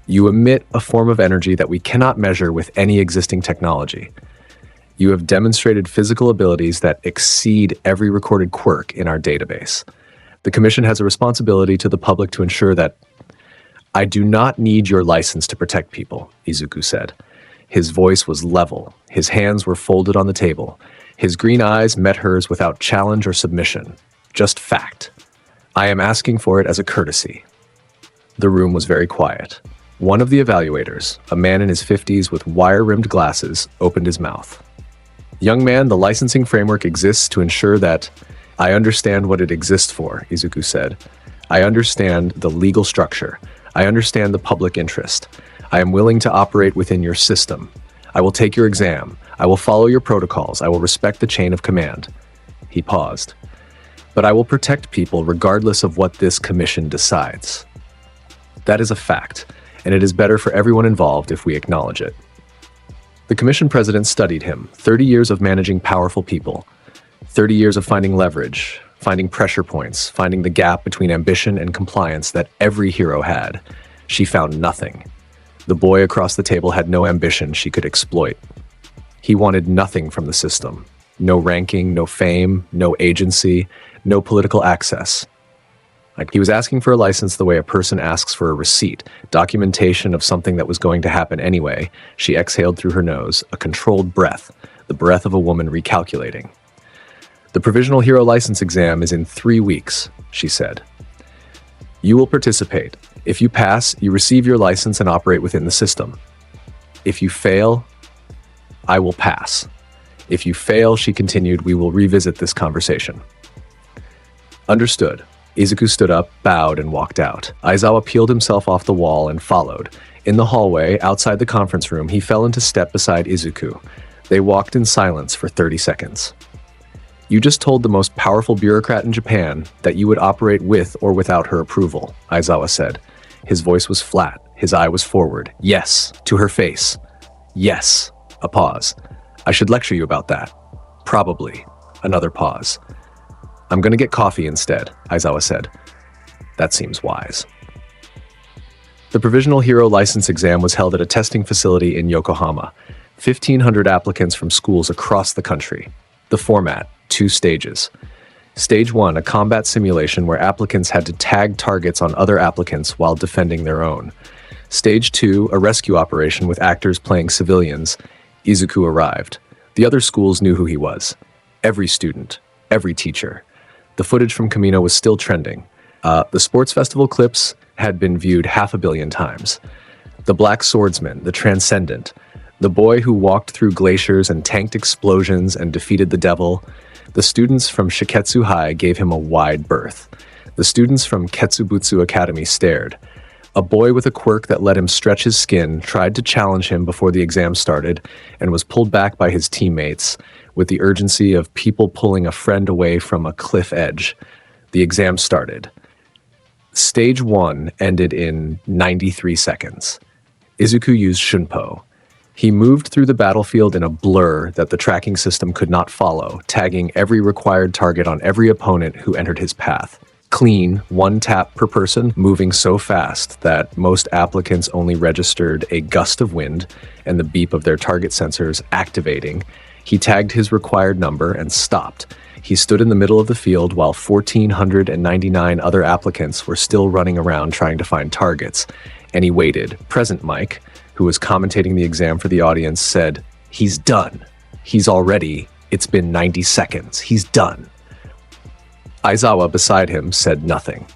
You emit a form of energy that we cannot measure with any existing technology. You have demonstrated physical abilities that exceed every recorded quirk in our database. The Commission has a responsibility to the public to ensure that I do not need your license to protect people, Izuku said. His voice was level. His hands were folded on the table. His green eyes met hers without challenge or submission. Just fact. I am asking for it as a courtesy. The room was very quiet. One of the evaluators, a man in his 50s with wire-rimmed glasses, opened his mouth. Young man, the licensing framework exists to ensure that... I understand what it exists for, Izuku said. I understand the legal structure. I understand the public interest. I am willing to operate within your system. I will take your exam. I will follow your protocols. I will respect the chain of command. He paused. But I will protect people regardless of what this commission decides. That is a fact, and it is better for everyone involved if we acknowledge it. The commission president studied him, 30 years of managing powerful people, 30 years of finding leverage, finding pressure points, finding the gap between ambition and compliance that every hero had. She found nothing. The boy across the table had no ambition she could exploit. He wanted nothing from the system. No ranking, no fame, no agency, no political access. He was asking for a license the way a person asks for a receipt, documentation of something that was going to happen anyway. She exhaled through her nose, a controlled breath, the breath of a woman recalculating. The provisional hero license exam is in 3 weeks, she said. You will participate. If you pass, you receive your license and operate within the system. If you fail, I will pass. If you fail, she continued, we will revisit this conversation. Understood. Izuku stood up, bowed, and walked out. Aizawa peeled himself off the wall and followed. In the hallway, outside the conference room, he fell into step beside Izuku. They walked in silence for 30 seconds. You just told the most powerful bureaucrat in Japan that you would operate with or without her approval, Aizawa said. His voice was flat. His eye was forward. Yes, to her face. Yes. A pause. I should lecture you about that. Probably. Another pause. I'm going to get coffee instead, Aizawa said. That seems wise. The provisional hero license exam was held at a testing facility in Yokohama. 1,500 applicants from schools across the country. The format, 2 stages. Stage 1, a combat simulation where applicants had to tag targets on other applicants while defending their own. Stage 2, a rescue operation with actors playing civilians. Izuku arrived. The other schools knew who he was. Every student, every teacher. The footage from Camino was still trending. The sports festival clips had been viewed 500 million times. The Black Swordsman, the Transcendent, the boy who walked through glaciers and tanked explosions and defeated the devil. The students from Shiketsu High gave him a wide berth. The students from Ketsubutsu Academy stared. A boy with a quirk that let him stretch his skin tried to challenge him before the exam started and was pulled back by his teammates with the urgency of people pulling a friend away from a cliff edge. The exam started. Stage 1 ended in 93 seconds. Izuku used Shunpo. He moved through the battlefield in a blur that the tracking system could not follow, tagging every required target on every opponent who entered his path. Clean, 1 tap per person, moving so fast that most applicants only registered a gust of wind and the beep of their target sensors activating. He tagged his required number and stopped. He stood in the middle of the field while 1,499 other applicants were still running around trying to find targets. And he waited. Present Mike, who was commentating the exam for the audience, said, "He's done. It's been 90 seconds. He's done." Aizawa beside him said nothing.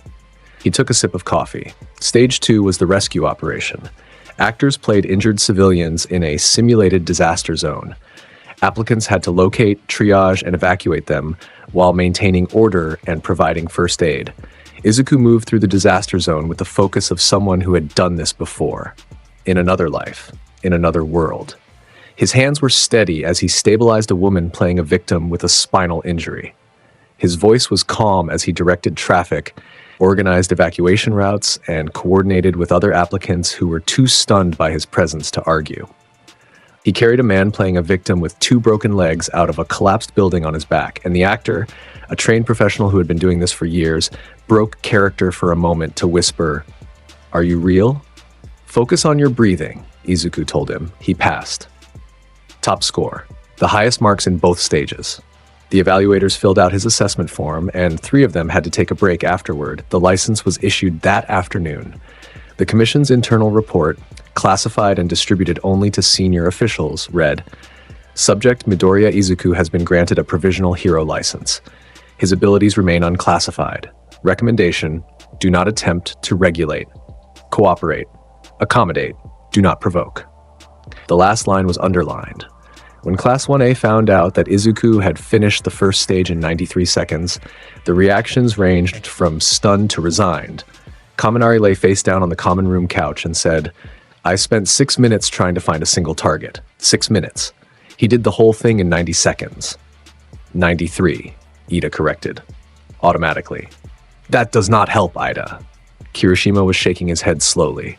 He took a sip of coffee. Stage 2 was the rescue operation. Actors played injured civilians in a simulated disaster zone. Applicants had to locate, triage, and evacuate them while maintaining order and providing first aid. Izuku moved through the disaster zone with the focus of someone who had done this before. In another life, in another world. His hands were steady as he stabilized a woman playing a victim with a spinal injury. His voice was calm as he directed traffic, organized evacuation routes, and coordinated with other applicants who were too stunned by his presence to argue. He carried a man playing a victim with 2 broken legs out of a collapsed building on his back, and the actor, a trained professional who had been doing this for years, broke character for a moment to whisper, "Are you real?" "Focus on your breathing," Izuku told him. He passed. Top score. The highest marks in both stages. The evaluators filled out his assessment form, and 3 of them had to take a break afterward. The license was issued that afternoon. The commission's internal report classified and distributed only to senior officials, read, Subject Midoriya Izuku has been granted a provisional hero license. His abilities remain unclassified. Recommendation, do not attempt to regulate. Cooperate. Accommodate. Do not provoke. The last line was underlined. When Class 1A found out that Izuku had finished the first stage in 93 seconds, the reactions ranged from stunned to resigned. Kaminari lay face down on the common room couch and said, I spent 6 minutes trying to find a single target. 6 minutes. He did the whole thing in 90 seconds. 93, Ida corrected. Automatically. That does not help, Ida. Kirishima was shaking his head slowly.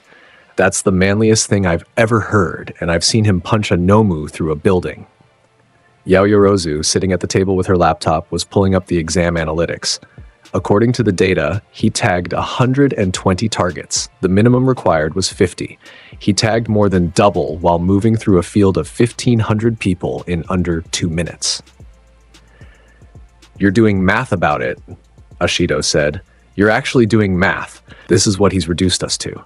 That's the manliest thing I've ever heard, and I've seen him punch a Nomu through a building. Yaoyorozu, sitting at the table with her laptop, was pulling up the exam analytics. According to the data, he tagged 120 targets. The minimum required was 50. He tagged more than double while moving through a field of 1,500 people in under 2 minutes. You're doing math about it, Ashido said. You're actually doing math. This is what he's reduced us to.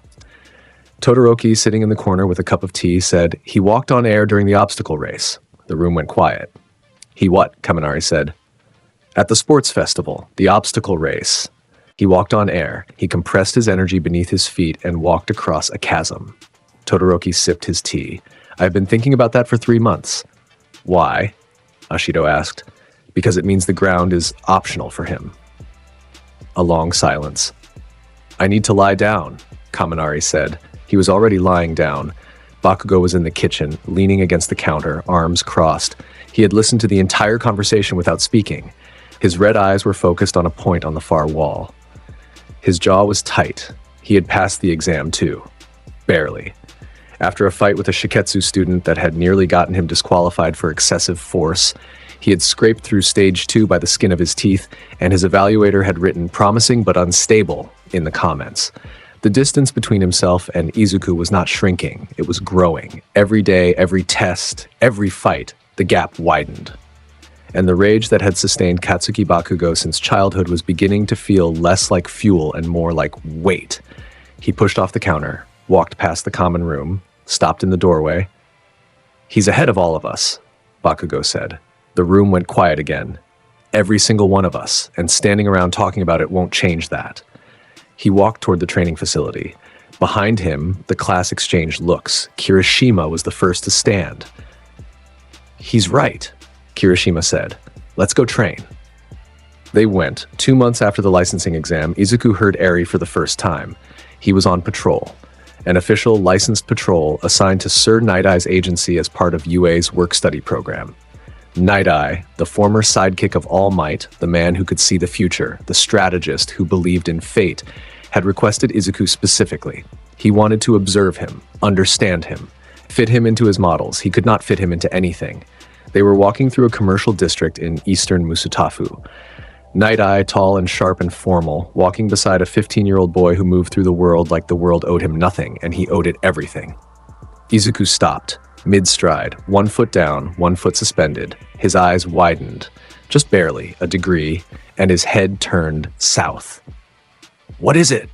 Todoroki, sitting in the corner with a cup of tea, said, He walked on air during the obstacle race. The room went quiet. He what? Kaminari said. At the sports festival, the obstacle race. He walked on air. He compressed his energy beneath his feet and walked across a chasm. Todoroki sipped his tea. I've been thinking about that for 3 months. Why? Ashido asked. Because it means the ground is optional for him. A long silence. I need to lie down, Kaminari said. He was already lying down. Bakugo was in the kitchen, leaning against the counter, arms crossed. He had listened to the entire conversation without speaking. His red eyes were focused on a point on the far wall. His jaw was tight. He had passed the exam too. Barely. After a fight with a Shiketsu student that had nearly gotten him disqualified for excessive force, he had scraped through stage 2 by the skin of his teeth, and his evaluator had written promising but unstable in the comments. The distance between himself and Izuku was not shrinking, it was growing. Every day, every test, every fight, the gap widened. And the rage that had sustained Katsuki Bakugo since childhood was beginning to feel less like fuel and more like weight. He pushed off the counter, walked past the common room, stopped in the doorway. He's ahead of all of us, Bakugo said. The room went quiet again. Every single one of us, and standing around talking about it won't change that. He walked toward the training facility. Behind him, the class exchanged looks. Kirishima was the first to stand. He's right, Kirishima said. Let's go train. They went. 2 months after the licensing exam, Izuku heard Eri for the first time. He was on patrol. An official licensed patrol assigned to Sir Night-Eye's agency as part of UA's work-study program. Night-Eye, the former sidekick of All Might, the man who could see the future, the strategist who believed in fate, had requested Izuku specifically. He wanted to observe him, understand him, fit him into his models. He could not fit him into anything. They were walking through a commercial district in eastern Musutafu. Night-Eye, tall and sharp and formal, walking beside a 15-year-old boy who moved through the world like the world owed him nothing, and he owed it everything. Izuku stopped. Mid-stride, 1 foot down, 1 foot suspended. His eyes widened, just barely, a degree, and his head turned south. What is it?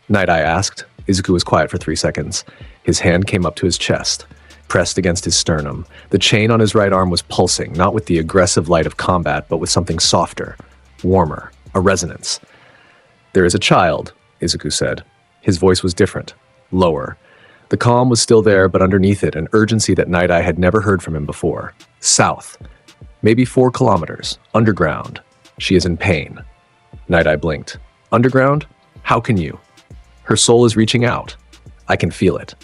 Night-Eye asked. Izuku was quiet for 3 seconds. His hand came up to his chest, pressed against his sternum. The chain on his right arm was pulsing, not with the aggressive light of combat, but with something softer, warmer, a resonance. There is a child, Izuku said. His voice was different, lower. The calm was still there, but underneath it, an urgency that Night-Eye had never heard from him before. South. Maybe 4 kilometers. Underground. She is in pain. Night-Eye blinked. Underground? How can you? Her soul is reaching out. I can feel it.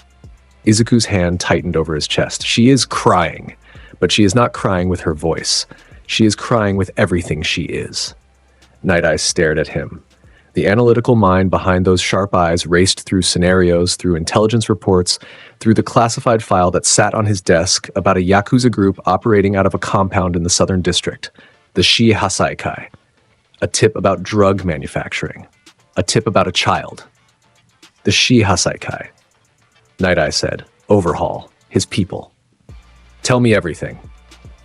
Izuku's hand tightened over his chest. She is crying, but she is not crying with her voice. She is crying with everything she is. Night-Eye stared at him. The analytical mind behind those sharp eyes raced through scenarios, through intelligence reports, through the classified file that sat on his desk about a Yakuza group operating out of a compound in the southern district, the Shi Hasaikai. A tip about drug manufacturing. A tip about a child. The Shi Hasaikai. Night-Eye said, overhaul, his people. Tell me everything,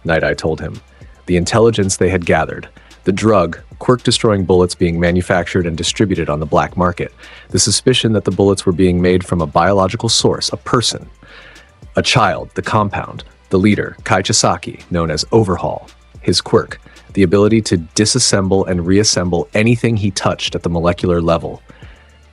Night-Eye told him. The intelligence they had gathered, the drug, quirk-destroying bullets being manufactured and distributed on the black market. The suspicion that the bullets were being made from a biological source, a person. A child, the compound. The leader, Kaichisaki, known as Overhaul. His quirk, the ability to disassemble and reassemble anything he touched at the molecular level.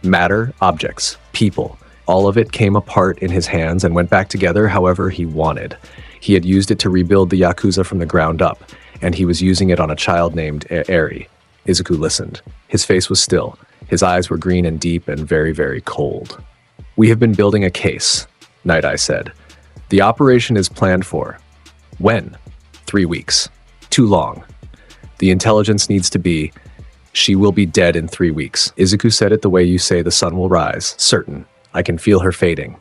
Matter, objects, people. All of it came apart in his hands and went back together however he wanted. He had used it to rebuild the Yakuza from the ground up, and he was using it on a child named Eri. Izuku listened. His face was still. His eyes were green and deep and very, very cold. "We have been building a case," Night Eye said. "The operation is planned for. When? 3 weeks. Too long. The intelligence needs to be, she will be dead in 3 weeks." Izuku said it the way you say the sun will rise. Certain. I can feel her fading.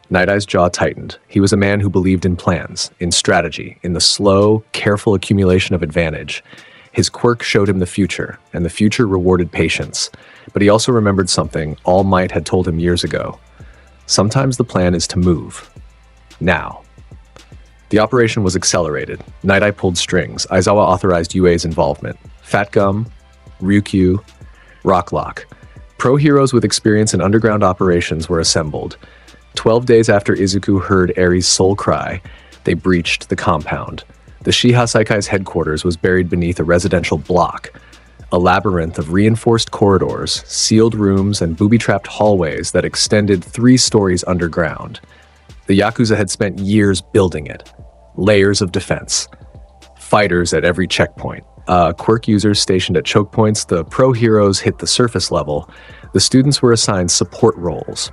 Night Eye's jaw tightened. He was a man who believed in plans, in strategy, in the slow, careful accumulation of advantage. His quirk showed him the future, and the future rewarded patience. But he also remembered something All Might had told him years ago. Sometimes the plan is to move. Now. The operation was accelerated. Night Eye pulled strings. Aizawa authorized UA's involvement. Fat Gum, Ryukyu, Rocklock. Pro heroes with experience in underground operations were assembled. 12 days after Izuku heard Eri's soul cry, they breached the compound. The Shiha Saikai's headquarters was buried beneath a residential block, a labyrinth of reinforced corridors, sealed rooms, and booby-trapped hallways that extended 3 stories underground. The Yakuza had spent years building it. Layers of defense. Fighters at every checkpoint. Quirk users stationed at choke points, the pro heroes hit the surface level. The students were assigned support roles.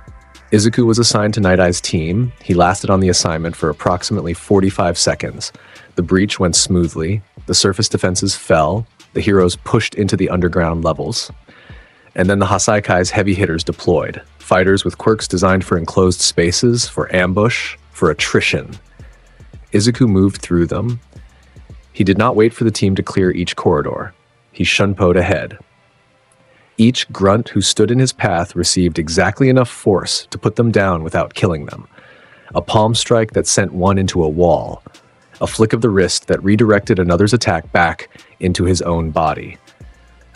Izuku was assigned to Night Eye's team. He lasted on the assignment for approximately 45 seconds. The breach went smoothly. The surface defenses fell. The heroes pushed into the underground levels. And then the Hasaikai's heavy hitters deployed. Fighters with quirks designed for enclosed spaces, for ambush, for attrition. Izuku moved through them. He did not wait for the team to clear each corridor. He shunpoed ahead. Each grunt who stood in his path received exactly enough force to put them down without killing them. A palm strike that sent one into a wall. A flick of the wrist that redirected another's attack back into his own body.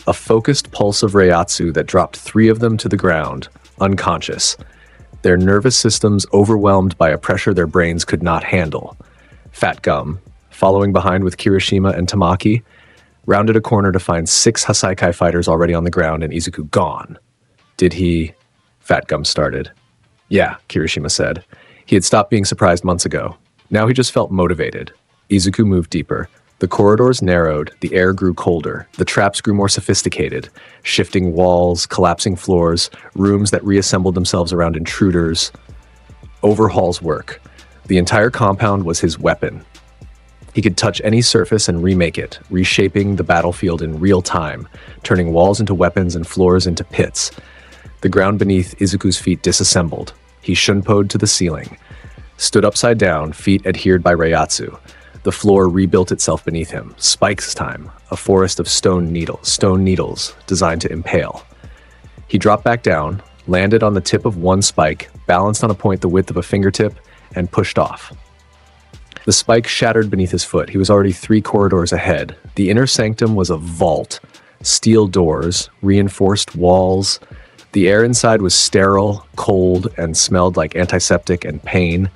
A focused pulse of Reiatsu that dropped 3 of them to the ground, unconscious. Their nervous systems overwhelmed by a pressure their brains could not handle. Fat Gum, following behind with Kirishima and Tamaki, rounded a corner to find 6 Hasaikai fighters already on the ground and Izuku gone. "Did he?" Fat Gum started. "Yeah," Kirishima said. He had stopped being surprised months ago. Now he just felt motivated. Izuku moved deeper. The corridors narrowed, the air grew colder, the traps grew more sophisticated, shifting walls, collapsing floors, rooms that reassembled themselves around intruders. Overhaul's work. The entire compound was his weapon. He could touch any surface and remake it, reshaping the battlefield in real time, turning walls into weapons and floors into pits. The ground beneath Izuku's feet disassembled. He shunpoed to the ceiling. Stood upside down, feet adhered by Reiatsu. The floor rebuilt itself beneath him. Spikes time, a forest of stone needles designed to impale. He dropped back down, landed on the tip of one spike, balanced on a point the width of a fingertip, and pushed off. The spike shattered beneath his foot. He was already 3 corridors ahead. The inner sanctum was a vault. Steel doors, reinforced walls. The air inside was sterile, cold, and smelled like antiseptic and pain.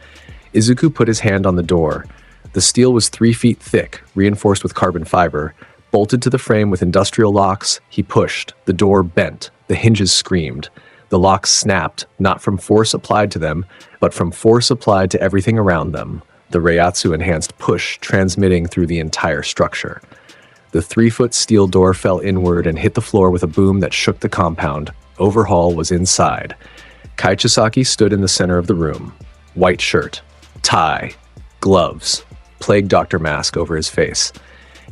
Izuku put his hand on the door. The steel was 3 feet thick, reinforced with carbon fiber. Bolted to the frame with industrial locks, he pushed. The door bent. The hinges screamed. The locks snapped, not from force applied to them, but from force applied to everything around them. The Reiatsu-enhanced push transmitting through the entire structure. The 3-foot steel door fell inward and hit the floor with a boom that shook the compound. Overhaul was inside. Kaichisaki stood in the center of the room. White shirt, tie, gloves, plague doctor mask over his face.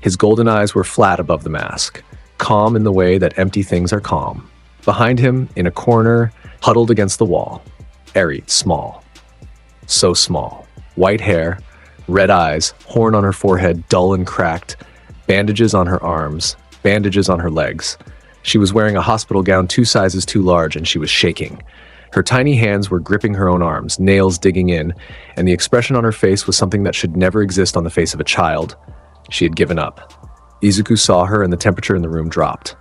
His golden eyes were flat above the mask, calm in the way that empty things are calm. Behind him, in a corner, huddled against the wall, Eri, small. So small. White hair, red eyes, horn on her forehead, dull and cracked, bandages on her arms, bandages on her legs. She was wearing a hospital gown 2 sizes too large, and she was shaking. Her tiny hands were gripping her own arms, nails digging in, and the expression on her face was something that should never exist on the face of a child. She had given up. Izuku saw her and the temperature in the room dropped.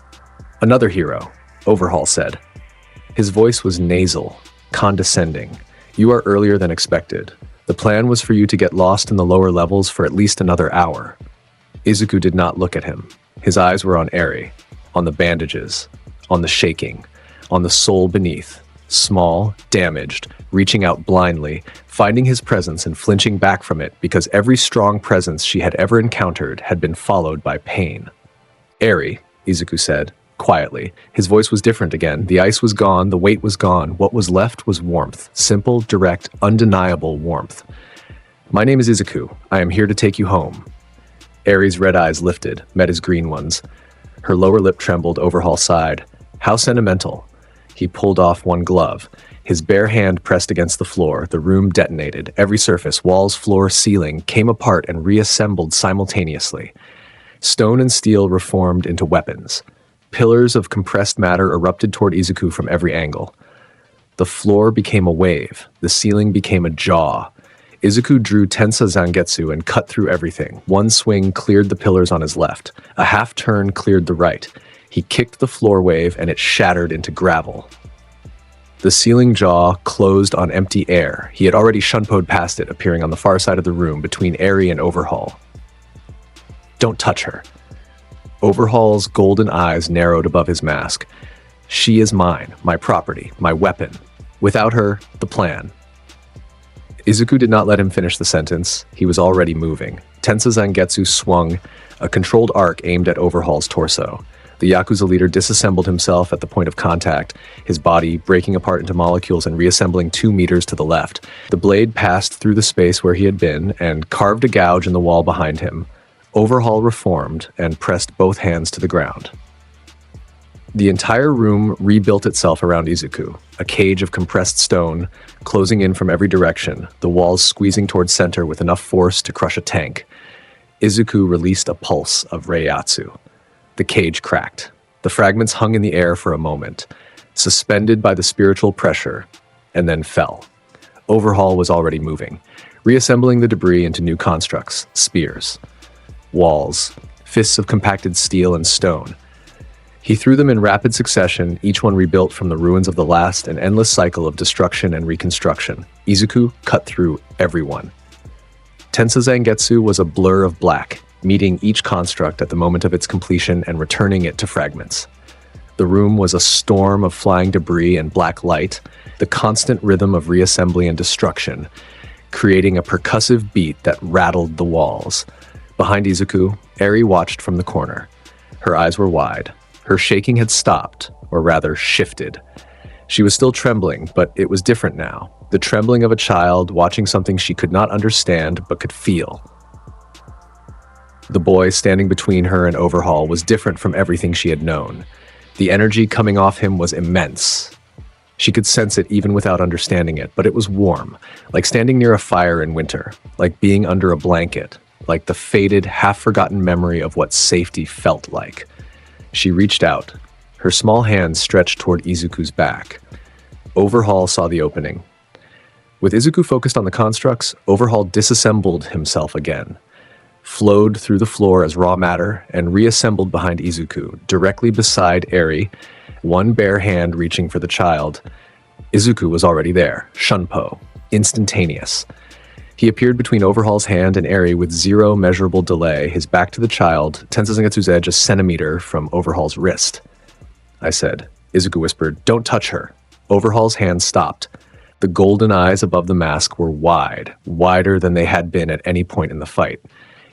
"Another hero," Overhaul said. His voice was nasal, condescending. "You are earlier than expected. The plan was for you to get lost in the lower levels for at least another hour." Izuku did not look at him. His eyes were on Eri, on the bandages, on the shaking, on the soul beneath, small, damaged, reaching out blindly, finding his presence and flinching back from it because every strong presence she had ever encountered had been followed by pain. "Eri," Izuku said, quietly. His voice was different again. The ice was gone, the weight was gone. What was left was warmth, simple, direct, undeniable warmth. "My name is Izuku. I am here to take you home." Eri's red eyes lifted, met his green ones. Her lower lip trembled. Overhaul sighed. "How sentimental." He pulled off one glove. His bare hand pressed against the floor. The room detonated. Every surface, walls, floor, ceiling, came apart and reassembled simultaneously. Stone and steel reformed into weapons. Pillars of compressed matter erupted toward Izuku from every angle. The floor became a wave. The ceiling became a jaw. Izuku drew Tensa Zangetsu and cut through everything. One swing cleared the pillars on his left. A half turn cleared the right. He kicked the floor wave and it shattered into gravel. The ceiling jaw closed on empty air. He had already shunpoed past it, appearing on the far side of the room between Eri and Overhaul. "Don't touch her." Overhaul's golden eyes narrowed above his mask. "She is mine, my property, my weapon. Without her, the plan." Izuku did not let him finish the sentence. He was already moving. Tensa Zangetsu swung, a controlled arc aimed at Overhaul's torso. The Yakuza leader disassembled himself at the point of contact, his body breaking apart into molecules and reassembling 2 meters to the left. The blade passed through the space where he had been and carved a gouge in the wall behind him. Overhaul reformed and pressed both hands to the ground. The entire room rebuilt itself around Izuku, a cage of compressed stone, closing in from every direction, the walls squeezing toward center with enough force to crush a tank. Izuku released a pulse of Reiatsu. The cage cracked. The fragments hung in the air for a moment, suspended by the spiritual pressure, and then fell. Overhaul was already moving, reassembling the debris into new constructs, spears, walls, fists of compacted steel and stone. He threw them in rapid succession, each one rebuilt from the ruins of the last, an endless cycle of destruction and reconstruction. Izuku cut through everyone. Tensa Zangetsu was a blur of black, meeting each construct at the moment of its completion and returning it to fragments. The room was a storm of flying debris and black light, the constant rhythm of reassembly and destruction, creating a percussive beat that rattled the walls. Behind Izuku, Eri watched from the corner. Her eyes were wide. Her shaking had stopped, or rather shifted. She was still trembling, but it was different now. The trembling of a child watching something she could not understand but could feel. The boy standing between her and Overhaul was different from everything she had known. The energy coming off him was immense. She could sense it even without understanding it, but it was warm, like standing near a fire in winter, like being under a blanket, like the faded, half-forgotten memory of what safety felt like. She reached out. Her small hands stretched toward Izuku's back. Overhaul saw the opening. With Izuku focused on the constructs, Overhaul disassembled himself again, flowed through the floor as raw matter, and reassembled behind Izuku, directly beside Eri, one bare hand reaching for the child. Izuku was already there, shunpo, instantaneous. He appeared between Overhaul's hand and Eri with zero measurable delay, his back to the child, Tensa Zangetsu's edge a centimeter from Overhaul's wrist. I said. Izuku whispered, "Don't touch her." Overhaul's hand stopped. The golden eyes above the mask were wide, wider than they had been at any point in the fight.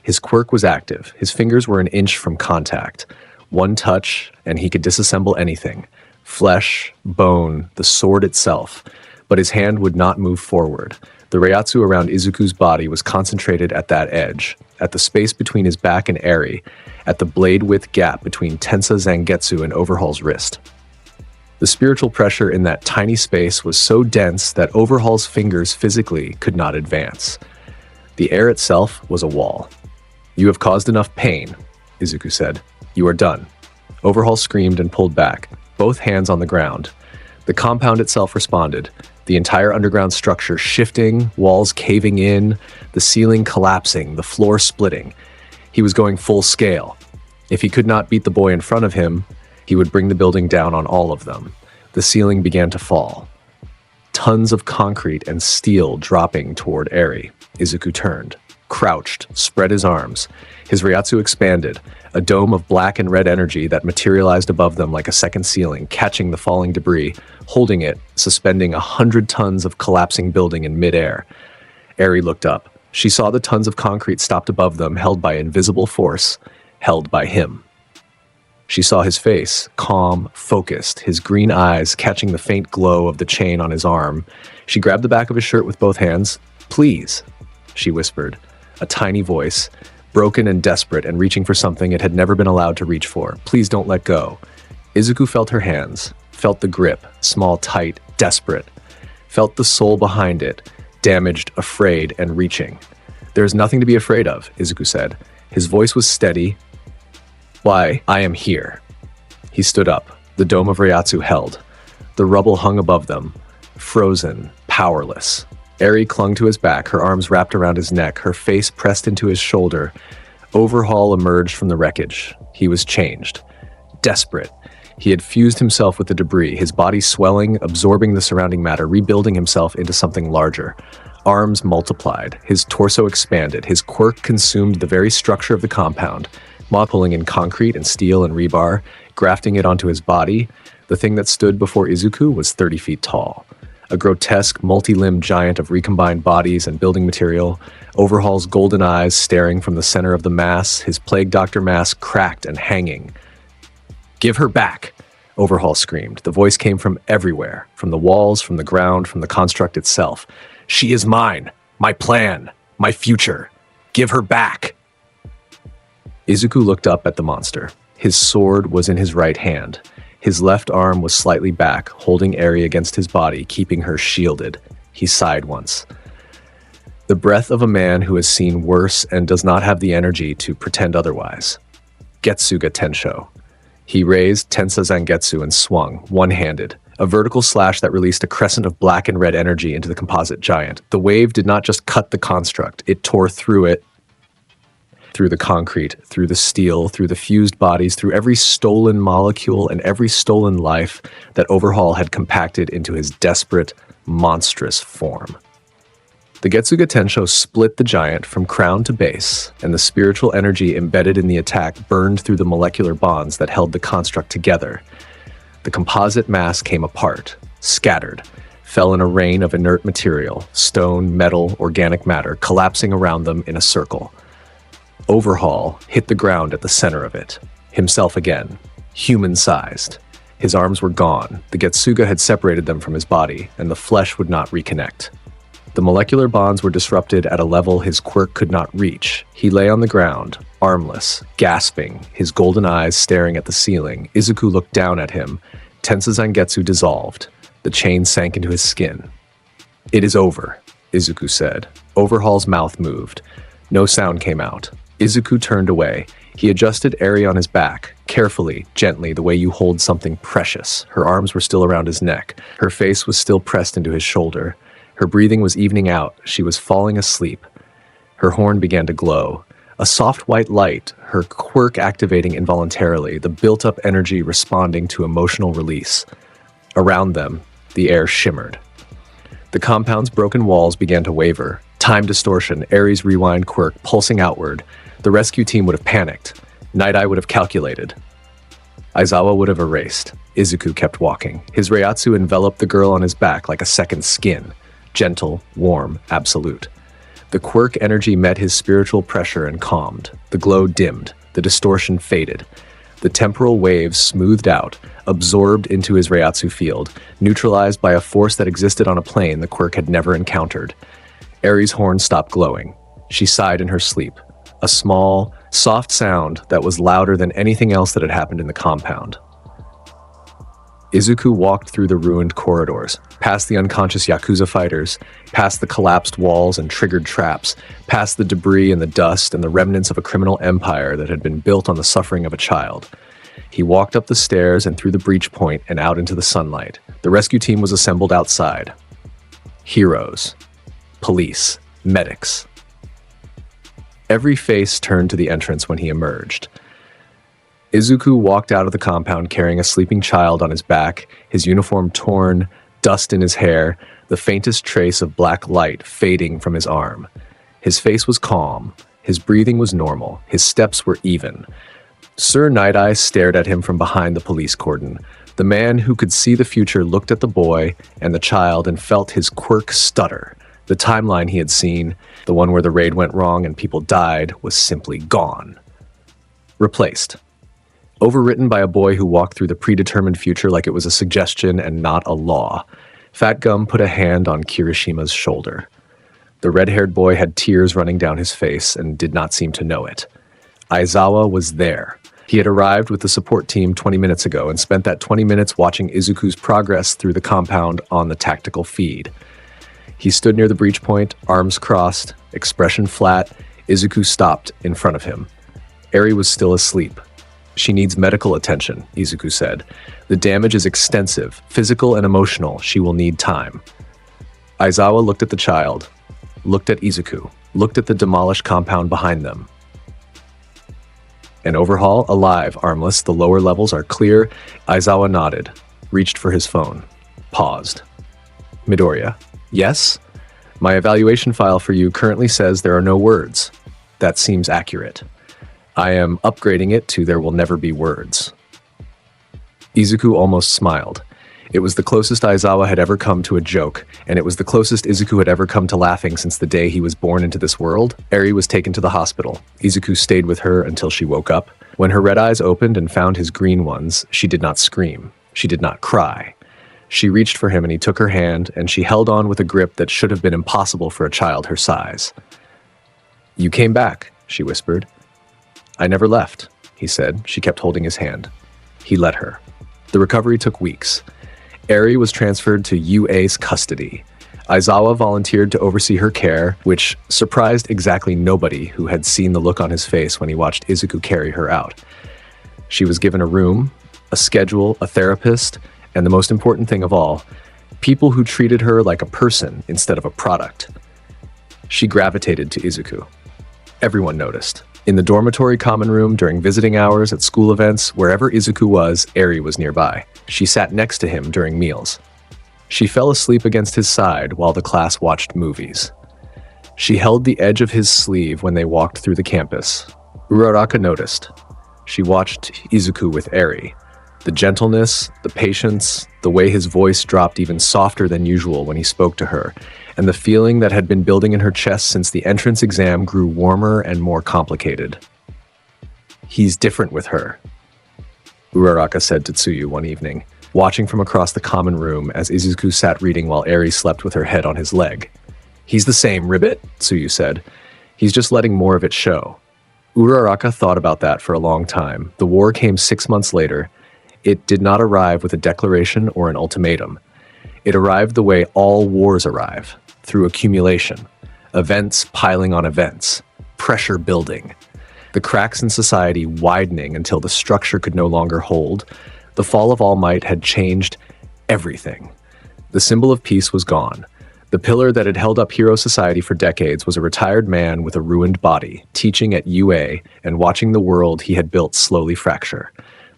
His quirk was active. His fingers were an inch from contact. One touch, and he could disassemble anything. Flesh, bone, the sword itself. But his hand would not move forward. The Reiatsu around Izuku's body was concentrated at that edge, at the space between his back and Eri, at the blade-width gap between Tensa Zangetsu and Overhaul's wrist. The spiritual pressure in that tiny space was so dense that Overhaul's fingers physically could not advance. The air itself was a wall. "You have caused enough pain," Izuku said. "You are done." Overhaul screamed and pulled back, both hands on the ground. The compound itself responded, the entire underground structure shifting, walls caving in, the ceiling collapsing, the floor splitting. He was going full scale. If he could not beat the boy in front of him, he would bring the building down on all of them. The ceiling began to fall. Tons of concrete and steel dropping toward Eri. Izuku turned, crouched, spread his arms. His Reiatsu expanded, a dome of black and red energy that materialized above them like a second ceiling, catching the falling debris, holding it, suspending 100 tons of collapsing building in midair. Eri looked up. She saw the tons of concrete stopped above them, held by invisible force, held by him. She saw his face, calm, focused, his green eyes catching the faint glow of the chain on his arm. She grabbed the back of his shirt with both hands. "Please," she whispered, a tiny voice, broken and desperate and reaching for something it had never been allowed to reach for. "Please don't let go." Izuku felt her hands, felt the grip, small, tight, desperate, felt the soul behind it, damaged, afraid, and reaching. "There is nothing to be afraid of," Izuku said. His voice was steady. "Why, I am here." He stood up, the dome of Reiatsu held. The rubble hung above them, frozen, powerless. Eri clung to his back, her arms wrapped around his neck, her face pressed into his shoulder. Overhaul emerged from the wreckage. He was changed. Desperate. He had fused himself with the debris, his body swelling, absorbing the surrounding matter, rebuilding himself into something larger. Arms multiplied, his torso expanded, his quirk consumed the very structure of the compound, pulling in concrete and steel and rebar, grafting it onto his body. The thing that stood before Izuku was 30 feet tall. A grotesque, multi-limbed giant of recombined bodies and building material, Overhaul's golden eyes staring from the center of the mass, his plague doctor mask cracked and hanging. "Give her back!" Overhaul screamed. The voice came from everywhere, from the walls, from the ground, from the construct itself. "She is mine! My plan! My future! Give her back!" Izuku looked up at the monster. His sword was in his right hand. His left arm was slightly back, holding Eri against his body, keeping her shielded. He sighed once. The breath of a man who has seen worse and does not have the energy to pretend otherwise. Getsuga Tensho. He raised Tensa Zangetsu and swung, one-handed, a vertical slash that released a crescent of black and red energy into the composite giant. The wave did not just cut the construct, it tore through it, through the concrete, through the steel, through the fused bodies, through every stolen molecule and every stolen life that Overhaul had compacted into his desperate, monstrous form. The Getsuga Tensho split the giant from crown to base, and the spiritual energy embedded in the attack burned through the molecular bonds that held the construct together. The composite mass came apart, scattered, fell in a rain of inert material, stone, metal, organic matter, collapsing around them in a circle. Overhaul hit the ground at the center of it, himself again, human-sized. His arms were gone, the Getsuga had separated them from his body, and the flesh would not reconnect. The molecular bonds were disrupted at a level his quirk could not reach. He lay on the ground, armless, gasping, his golden eyes staring at the ceiling. Izuku looked down at him. Tensa Zangetsu dissolved. The chain sank into his skin. "It is over," Izuku said. Overhaul's mouth moved. No sound came out. Izuku turned away. He adjusted Eri on his back, carefully, gently, the way you hold something precious. Her arms were still around his neck. Her face was still pressed into his shoulder. Her breathing was evening out. She was falling asleep. Her horn began to glow. A soft white light, her quirk activating involuntarily, the built-up energy responding to emotional release. Around them, the air shimmered. The compound's broken walls began to waver. Time distortion, Eri's rewind quirk pulsing outward. The rescue team would have panicked. Night Eye would have calculated. Aizawa would have erased. Izuku kept walking. His Reiatsu enveloped the girl on his back like a second skin. Gentle, warm, absolute. The quirk energy met his spiritual pressure and calmed. The glow dimmed. The distortion faded. The temporal waves smoothed out, absorbed into his Reiatsu field, neutralized by a force that existed on a plane the quirk had never encountered. Eri's horn stopped glowing. She sighed in her sleep. A small, soft sound that was louder than anything else that had happened in the compound. Izuku walked through the ruined corridors, past the unconscious Yakuza fighters, past the collapsed walls and triggered traps, past the debris and the dust and the remnants of a criminal empire that had been built on the suffering of a child. He walked up the stairs and through the breach point and out into the sunlight. The rescue team was assembled outside. Heroes. Police. Medics. Every face turned to the entrance when he emerged. Izuku walked out of the compound carrying a sleeping child on his back, his uniform torn, dust in his hair, the faintest trace of black light fading from his arm. His face was calm, his breathing was normal, his steps were even. Sir Night Eye stared at him from behind the police cordon. The man who could see the future looked at the boy and the child and felt his quirk stutter. The timeline he had seen, the one where the raid went wrong and people died, was simply gone. Replaced. Overwritten by a boy who walked through the predetermined future like it was a suggestion and not a law. Fat Gum put a hand on Kirishima's shoulder. The red-haired boy had tears running down his face and did not seem to know it. Aizawa was there. He had arrived with the support team 20 minutes ago and spent that 20 minutes watching Izuku's progress through the compound on the tactical feed. He stood near the breach point, arms crossed, expression flat. Izuku stopped in front of him. Eri was still asleep. "She needs medical attention," Izuku said. "The damage is extensive, physical and emotional. She will need time." Aizawa looked at the child, looked at Izuku, looked at the demolished compound behind them. "An overhaul, alive, armless. The lower levels are clear." Aizawa nodded, reached for his phone, paused. "Midoriya, yes? My evaluation file for you currently says there are no words. That seems accurate. I am upgrading it to there will never be words." Izuku almost smiled. It was the closest Aizawa had ever come to a joke, and it was the closest Izuku had ever come to laughing since the day he was born into this world. Eri was taken to the hospital. Izuku stayed with her until she woke up. When her red eyes opened and found his green ones, she did not scream. She did not cry. She reached for him and he took her hand, and she held on with a grip that should have been impossible for a child her size. "You came back," she whispered. "I never left," he said. She kept holding his hand. He let her. The recovery took weeks. Eri was transferred to UA's custody. Aizawa volunteered to oversee her care, which surprised exactly nobody who had seen the look on his face when he watched Izuku carry her out. She was given a room, a schedule, a therapist, and the most important thing of all, people who treated her like a person instead of a product. She gravitated to Izuku. Everyone noticed. In the dormitory common room, during visiting hours, at school events, wherever Izuku was, Eri was nearby. She sat next to him during meals. She fell asleep against his side while the class watched movies. She held the edge of his sleeve when they walked through the campus. Uraraka noticed. She watched Izuku with Eri. The gentleness, the patience, the way his voice dropped even softer than usual when he spoke to her, and the feeling that had been building in her chest since the entrance exam grew warmer and more complicated. "He's different with her," Uraraka said to Tsuyu one evening, watching from across the common room as Izuku sat reading while Eri slept with her head on his leg. "He's the same, Ribbit," Tsuyu said. "He's just letting more of it show." Uraraka thought about that for a long time. The war came 6 months later. It did not arrive with a declaration or an ultimatum. It arrived the way all wars arrive, through accumulation. Events piling on events. Pressure building. The cracks in society widening until the structure could no longer hold. The fall of All Might had changed everything. The symbol of peace was gone. The pillar that had held up hero society for decades was a retired man with a ruined body, teaching at UA and watching the world he had built slowly fracture.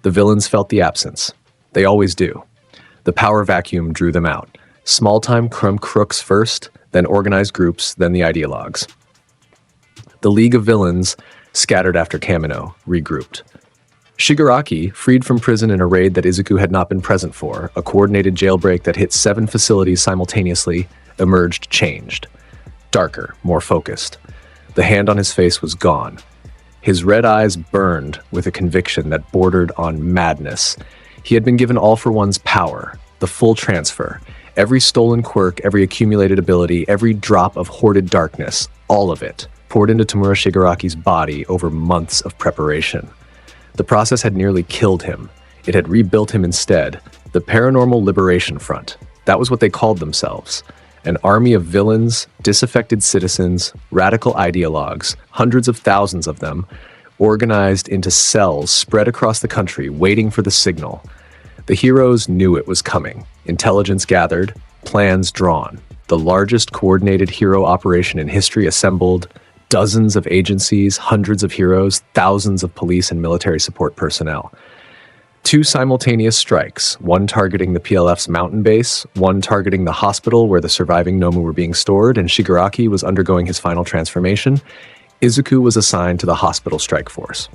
The villains felt the absence. They always do. The power vacuum drew them out. Small-time crooks first, then organized groups, then the ideologues. The League of Villains scattered after Kamino, regrouped. Shigaraki, freed from prison in a raid that Izuku had not been present for, a coordinated jailbreak that hit 7 facilities simultaneously, emerged changed. Darker, more focused. The hand on his face was gone. His red eyes burned with a conviction that bordered on madness. He had been given All for One's power, the full transfer, every stolen quirk, every accumulated ability, every drop of hoarded darkness, all of it, poured into Tamura Shigaraki's body over months of preparation. The process had nearly killed him. It had rebuilt him instead. The Paranormal Liberation Front. That was what they called themselves. An army of villains, disaffected citizens, radical ideologues, hundreds of thousands of them, organized into cells spread across the country, waiting for the signal. The heroes knew it was coming. Intelligence gathered, plans drawn. The largest coordinated hero operation in history assembled, Dozens of agencies, hundreds of heroes, thousands of police and military support personnel. 2 simultaneous strikes, one targeting the PLF's mountain base, one targeting the hospital where the surviving Nomu were being stored, and Shigaraki was undergoing his final transformation. Izuku was assigned to the hospital strike force.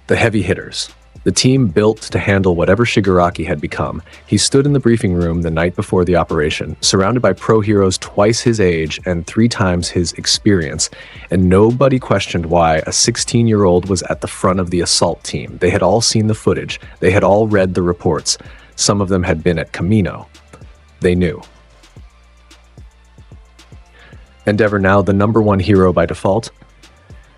The heavy hitters. The team built to handle whatever Shigaraki had become. He stood in the briefing room the night before the operation, surrounded by pro heroes twice his age and 3 times his experience, and nobody questioned why a 16-year-old was at the front of the assault team. They had all seen the footage. They had all read the reports. Some of them had been at Kamino. They knew. Endeavor, now the #1 hero by default,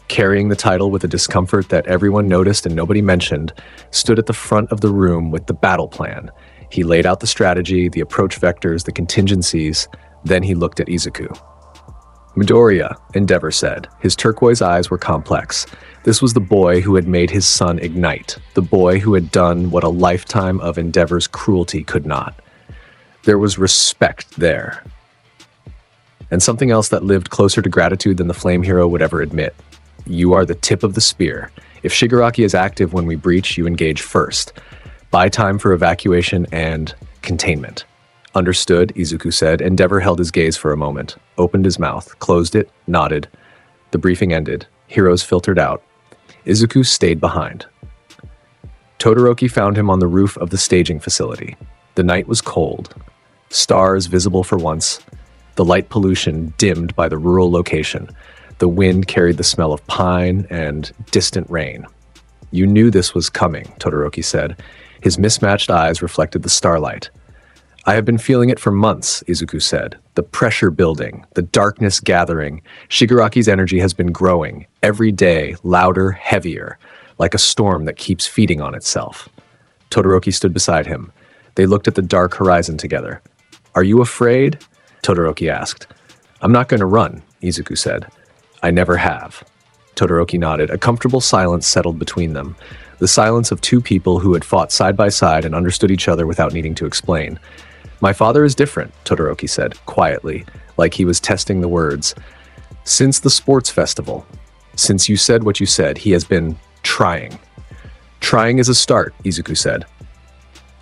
carrying the title with a discomfort that everyone noticed and nobody mentioned, stood at the front of the room with the battle plan. He laid out the strategy, the approach vectors, the contingencies. Then he looked at Izuku. "Midoriya," Endeavor said. His turquoise eyes were complex. This was the boy who had made his son ignite, the boy who had done what a lifetime of Endeavor's cruelty could not. There was respect there. And something else that lived closer to gratitude than the flame hero would ever admit. You are the tip of the spear. If Shigaraki is active when we breach, you engage first. Buy time for evacuation and containment. Understood, Izuku said. Endeavor held his gaze for a moment, opened his mouth, closed it, nodded. The briefing ended. Heroes filtered out. Izuku stayed behind. Todoroki found him on the roof of the staging facility. The night was cold. Stars visible for once. The light pollution dimmed by the rural location. The wind carried the smell of pine and distant rain. You knew this was coming, Todoroki said. His mismatched eyes reflected the starlight. I have been feeling it for months, Izuku said. The pressure building, the darkness gathering. Shigaraki's energy has been growing, every day, louder, heavier, like a storm that keeps feeding on itself. Todoroki stood beside him. They looked at the dark horizon together. Are you afraid? Todoroki asked. I'm not going to run, Izuku said. I never have. Todoroki nodded. A comfortable silence settled between them. The silence of 2 people who had fought side by side and understood each other without needing to explain. My father is different, Todoroki said, quietly, like he was testing the words. Since the sports festival, since you said what you said, he has been trying. Trying is a start, Izuku said.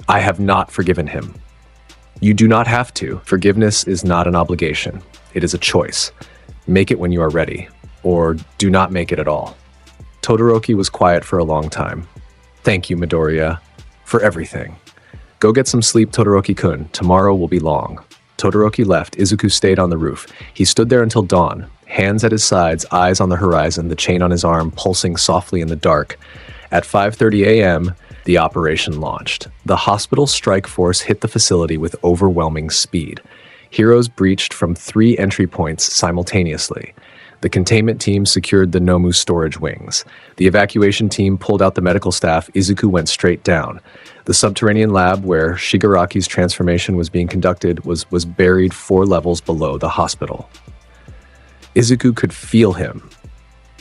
I have not forgiven him. You do not have to. Forgiveness is not an obligation. It is a choice. Make it when you are ready, or do not make it at all. Todoroki was quiet for a long time. Thank you, Midoriya, for everything. Go get some sleep, Todoroki-kun. Tomorrow will be long. Todoroki left. Izuku stayed on the roof. He stood there until dawn, hands at his sides, eyes on the horizon, the chain on his arm pulsing softly in the dark. At 5:30 a.m., the operation launched. The hospital strike force hit the facility with overwhelming speed. Heroes breached from 3 entry points simultaneously. The containment team secured the Nomu storage wings. The evacuation team pulled out the medical staff. Izuku went straight down. The subterranean lab where Shigaraki's transformation was being conducted was buried 4 levels below the hospital. Izuku could feel him.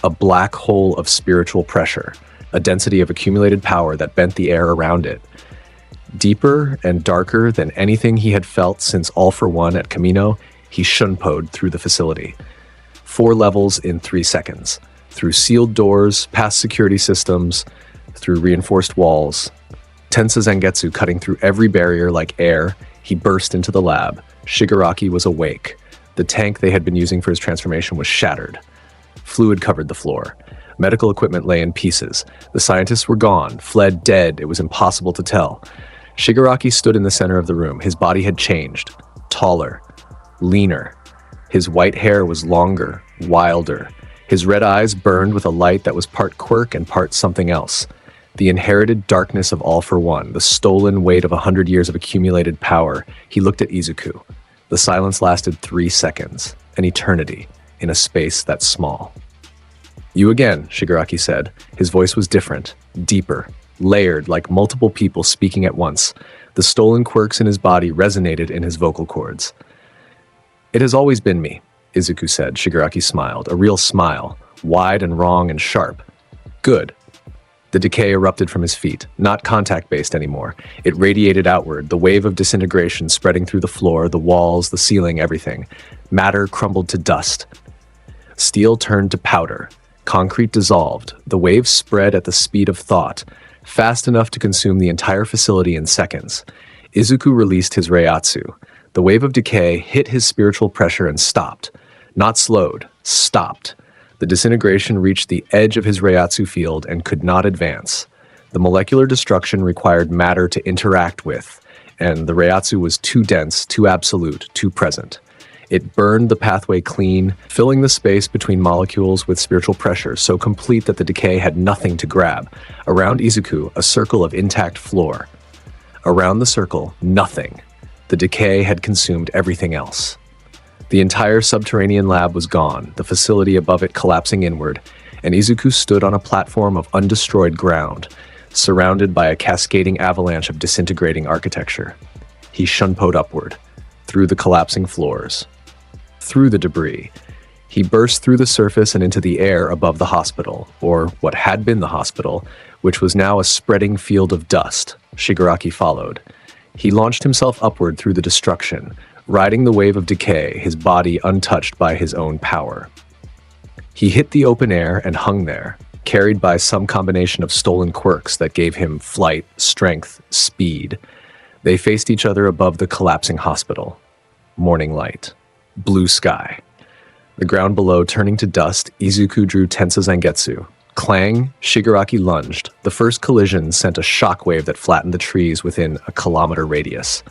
A black hole of spiritual pressure, a density of accumulated power that bent the air around it. Deeper and darker than anything he had felt since All for One at Kamino, he shunpoed through the facility. 4 levels in 3 seconds. Through sealed doors, past security systems, through reinforced walls. Tensa Zangetsu cutting through every barrier like air, he burst into the lab. Shigaraki was awake. The tank they had been using for his transformation was shattered. Fluid covered the floor. Medical equipment lay in pieces. The scientists were gone, fled dead. It was impossible to tell. Shigaraki stood in the center of the room. His body had changed. Taller. Leaner. His white hair was longer, wilder. His red eyes burned with a light that was part quirk and part something else. The inherited darkness of All for One, the stolen weight of 100 years of accumulated power. He looked at Izuku. The silence lasted 3 seconds, an eternity, in a space that small. You again, Shigaraki said. His voice was different, deeper, layered like multiple people speaking at once. The stolen quirks in his body resonated in his vocal cords. It has always been me, Izuku said. Shigaraki smiled, a real smile, wide and wrong and sharp. Good. The decay erupted from his feet, not contact-based anymore. It radiated outward, the wave of disintegration spreading through the floor, the walls, the ceiling, everything. Matter crumbled to dust. Steel turned to powder. Concrete dissolved. The waves spread at the speed of thought, fast enough to consume the entire facility in seconds. Izuku released his Reiatsu. The wave of decay hit his spiritual pressure and stopped. Not slowed, stopped. The disintegration reached the edge of his Reiatsu field and could not advance. The molecular destruction required matter to interact with, and the Reiatsu was too dense, too absolute, too present. It burned the pathway clean, filling the space between molecules with spiritual pressure so complete that the decay had nothing to grab. Around Izuku, a circle of intact floor. Around the circle, nothing. The decay had consumed everything else. The entire subterranean lab was gone, the facility above it collapsing inward, and Izuku stood on a platform of undestroyed ground, surrounded by a cascading avalanche of disintegrating architecture. He shunpoed upward, through the collapsing floors, through the debris. He burst through the surface and into the air above the hospital, or what had been the hospital, which was now a spreading field of dust. Shigaraki followed. He launched himself upward through the destruction, riding the wave of decay, his body untouched by his own power. He hit the open air and hung there, carried by some combination of stolen quirks that gave him flight, strength, speed. They faced each other above the collapsing hospital. Morning light. Blue sky. The ground below turning to dust, Izuku drew Tensa Zangetsu. Clang, Shigaraki lunged. The first collision sent a shockwave that flattened the trees within a kilometer radius.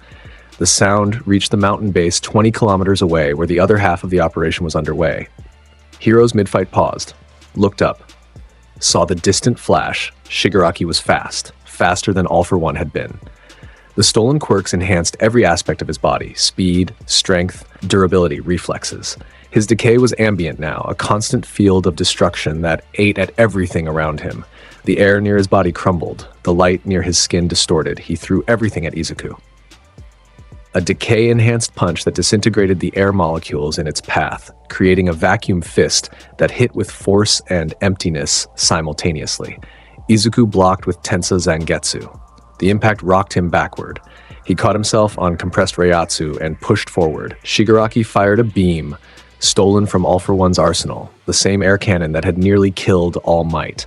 The sound reached the mountain base 20 kilometers away, where the other half of the operation was underway. Heroes mid-fight paused, looked up, saw the distant flash. Shigaraki was fast, faster than All for One had been. The stolen quirks enhanced every aspect of his body: speed, strength, durability, reflexes. His decay was ambient now, a constant field of destruction that ate at everything around him. The air near his body crumbled, the light near his skin distorted. He threw everything at Izuku. A decay-enhanced punch that disintegrated the air molecules in its path, creating a vacuum fist that hit with force and emptiness simultaneously. Izuku blocked with Tensa Zangetsu. The impact rocked him backward. He caught himself on compressed Reiatsu and pushed forward. Shigaraki fired a beam, stolen from All for One's arsenal, the same air cannon that had nearly killed All Might.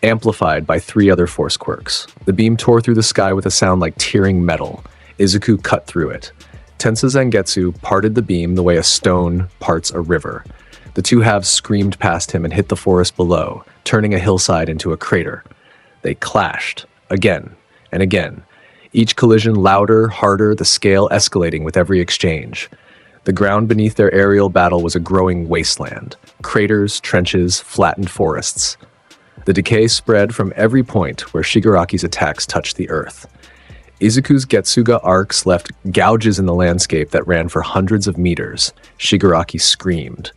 Amplified by 3 other force quirks. The beam tore through the sky with a sound like tearing metal. Izuku cut through it. Tensa Zangetsu parted the beam the way a stone parts a river. The two halves screamed past him and hit the forest below, turning a hillside into a crater. They clashed, again and again. Each collision louder, harder, the scale escalating with every exchange. The ground beneath their aerial battle was a growing wasteland. Craters, trenches, flattened forests. The decay spread from every point where Shigaraki's attacks touched the earth. Izuku's Getsuga arcs left gouges in the landscape that ran for hundreds of meters. Shigaraki screamed.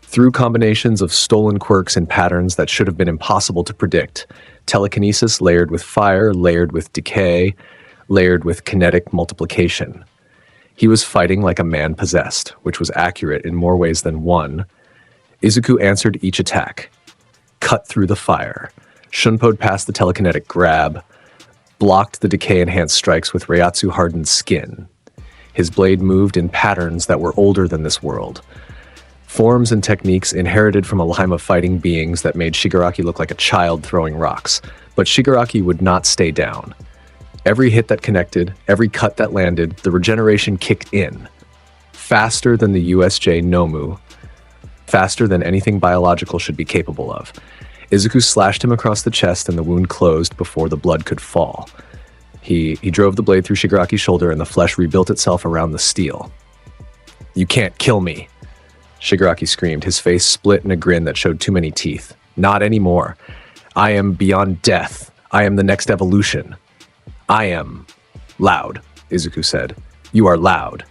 Through combinations of stolen quirks and patterns that should have been impossible to predict, telekinesis layered with fire, layered with decay, layered with kinetic multiplication. He was fighting like a man possessed, which was accurate in more ways than one. Izuku answered each attack. Cut through the fire. Shunpoed past the telekinetic grab. Blocked the decay-enhanced strikes with Reiatsu-hardened skin. His blade moved in patterns that were older than this world. Forms and techniques inherited from a line of fighting beings that made Shigaraki look like a child throwing rocks. But Shigaraki would not stay down. Every hit that connected, every cut that landed, the regeneration kicked in. Faster than the USJ Nomu. Faster than anything biological should be capable of. Izuku slashed him across the chest and the wound closed before the blood could fall. He drove the blade through Shigaraki's shoulder and the flesh rebuilt itself around the steel. "You can't kill me," Shigaraki screamed, his face split in a grin that showed too many teeth. "Not anymore. I am beyond death. I am the next evolution. I am loud," Izuku said. "You are loud."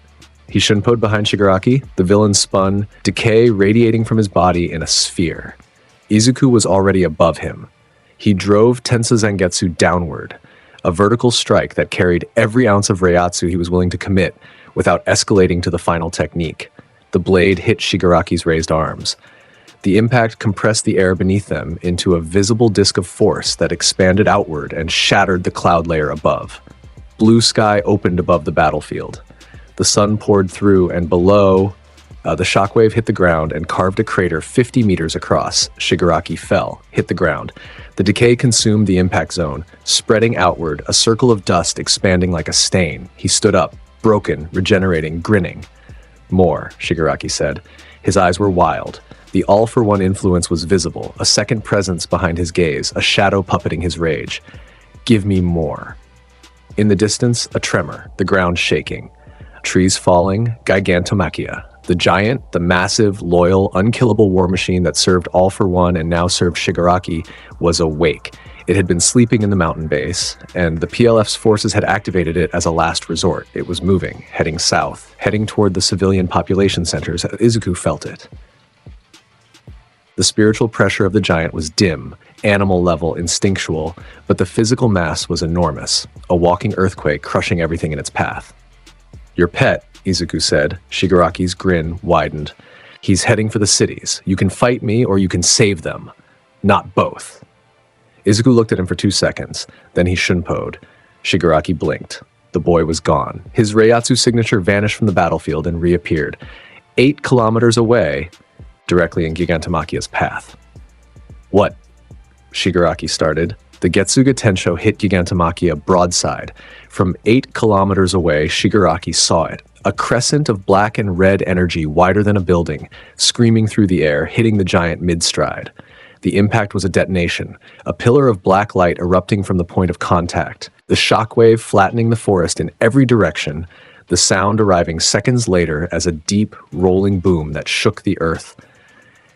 He shunpoed behind Shigaraki. The villain spun, decay radiating from his body in a sphere. Izuku was already above him. He drove Tensa Zangetsu downward, a vertical strike that carried every ounce of Reiatsu he was willing to commit without escalating to the final technique. The blade hit Shigaraki's raised arms. The impact compressed the air beneath them into a visible disk of force that expanded outward and shattered the cloud layer above. Blue sky opened above the battlefield. The sun poured through, and below, The shockwave hit the ground and carved a crater 50 meters across. Shigaraki fell, hit the ground. The decay consumed the impact zone, spreading outward, a circle of dust expanding like a stain. He stood up, broken, regenerating, grinning. More, Shigaraki said. His eyes were wild. The all-for-one influence was visible, a second presence behind his gaze, a shadow puppeting his rage. Give me more. In the distance, a tremor, the ground shaking. Trees falling, Gigantomachia. The giant, the massive, loyal, unkillable war machine that served All for One and now served Shigaraki, was awake. It had been sleeping in the mountain base, and the PLF's forces had activated it as a last resort. It was moving, heading south, heading toward the civilian population centers. Izuku felt it. The spiritual pressure of the giant was dim, animal-level, instinctual, but the physical mass was enormous, a walking earthquake crushing everything in its path. Your pet, Izuku said. Shigaraki's grin widened. He's heading for the cities. You can fight me or you can save them. Not both. Izuku looked at him for 2 seconds. Then he shunpoed. Shigaraki blinked. The boy was gone. His Reiatsu signature vanished from the battlefield and reappeared. 8 kilometers away, directly in Gigantomachia's path. What? Shigaraki started. The Getsuga Tensho hit Gigantomachia broadside. From 8 kilometers away, Shigaraki saw it. A crescent of black and red energy wider than a building, screaming through the air, hitting the giant mid-stride. The impact was a detonation, a pillar of black light erupting from the point of contact, the shockwave flattening the forest in every direction, the sound arriving seconds later as a deep, rolling boom that shook the earth.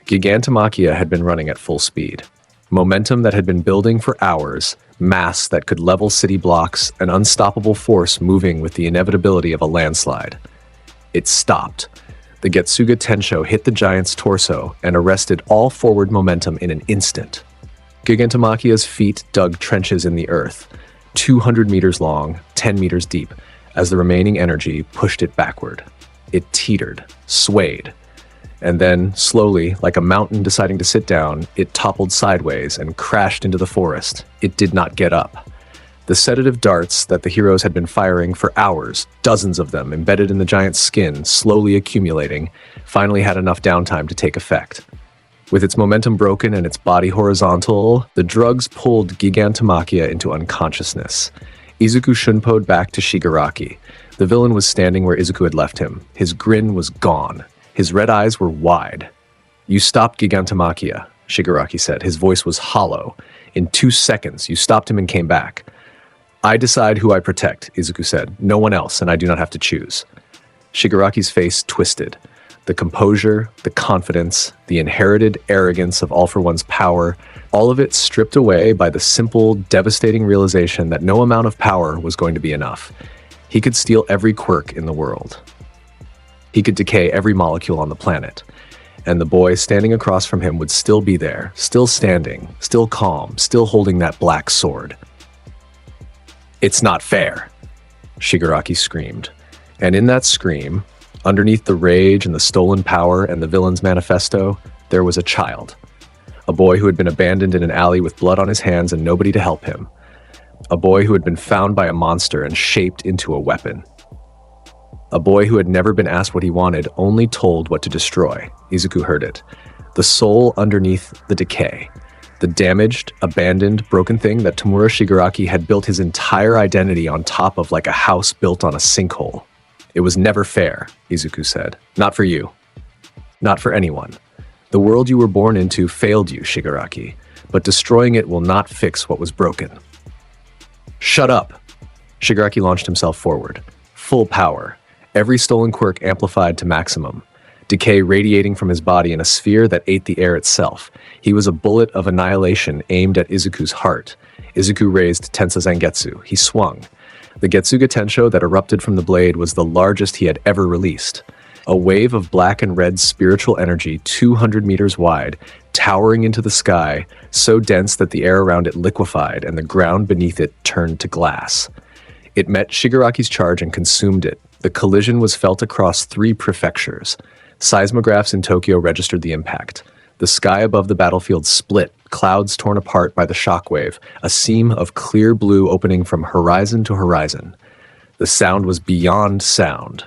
Gigantomachia had been running at full speed. Momentum that had been building for hours, mass that could level city blocks, an unstoppable force moving with the inevitability of a landslide. It stopped. The Getsuga Tensho hit the giant's torso and arrested all forward momentum in an instant. Gigantomachia's feet dug trenches in the earth, 200 meters long, 10 meters deep, as the remaining energy pushed it backward. It teetered, swayed, and then, slowly, like a mountain deciding to sit down, it toppled sideways and crashed into the forest. It did not get up. The sedative darts that the heroes had been firing for hours, dozens of them embedded in the giant's skin, slowly accumulating, finally had enough downtime to take effect. With its momentum broken and its body horizontal, the drugs pulled Gigantomachia into unconsciousness. Izuku shunpoed back to Shigaraki. The villain was standing where Izuku had left him. His grin was gone. His red eyes were wide. You stopped Gigantomachia, Shigaraki said. His voice was hollow. In 2 seconds, you stopped him and came back. I decide who I protect, Izuku said. No one else, and I do not have to choose. Shigaraki's face twisted. The composure, the confidence, the inherited arrogance of All for One's power, all of it stripped away by the simple, devastating realization that no amount of power was going to be enough. He could steal every quirk in the world. He could decay every molecule on the planet. And the boy standing across from him would still be there, still standing, still calm, still holding that black sword. It's not fair, Shigaraki screamed. And in that scream, underneath the rage and the stolen power and the villain's manifesto, there was a child. A boy who had been abandoned in an alley with blood on his hands and nobody to help him. A boy who had been found by a monster and shaped into a weapon. A boy who had never been asked what he wanted, only told what to destroy. Izuku heard it. The soul underneath the decay. The damaged, abandoned, broken thing that Tamura Shigaraki had built his entire identity on top of like a house built on a sinkhole. It was never fair, Izuku said. Not for you. Not for anyone. The world you were born into failed you, Shigaraki, but destroying it will not fix what was broken. Shut up! Shigaraki launched himself forward. Full power. Every stolen quirk amplified to maximum. Decay radiating from his body in a sphere that ate the air itself. He was a bullet of annihilation aimed at Izuku's heart. Izuku raised Tensa Zangetsu. He swung. The Getsuga Tensho that erupted from the blade was the largest he had ever released. A wave of black and red spiritual energy 200 meters wide, towering into the sky, so dense that the air around it liquefied and the ground beneath it turned to glass. It met Shigaraki's charge and consumed it. The collision was felt across 3 prefectures. Seismographs in Tokyo registered the impact. The sky above the battlefield split, clouds torn apart by the shockwave, a seam of clear blue opening from horizon to horizon. The sound was beyond sound.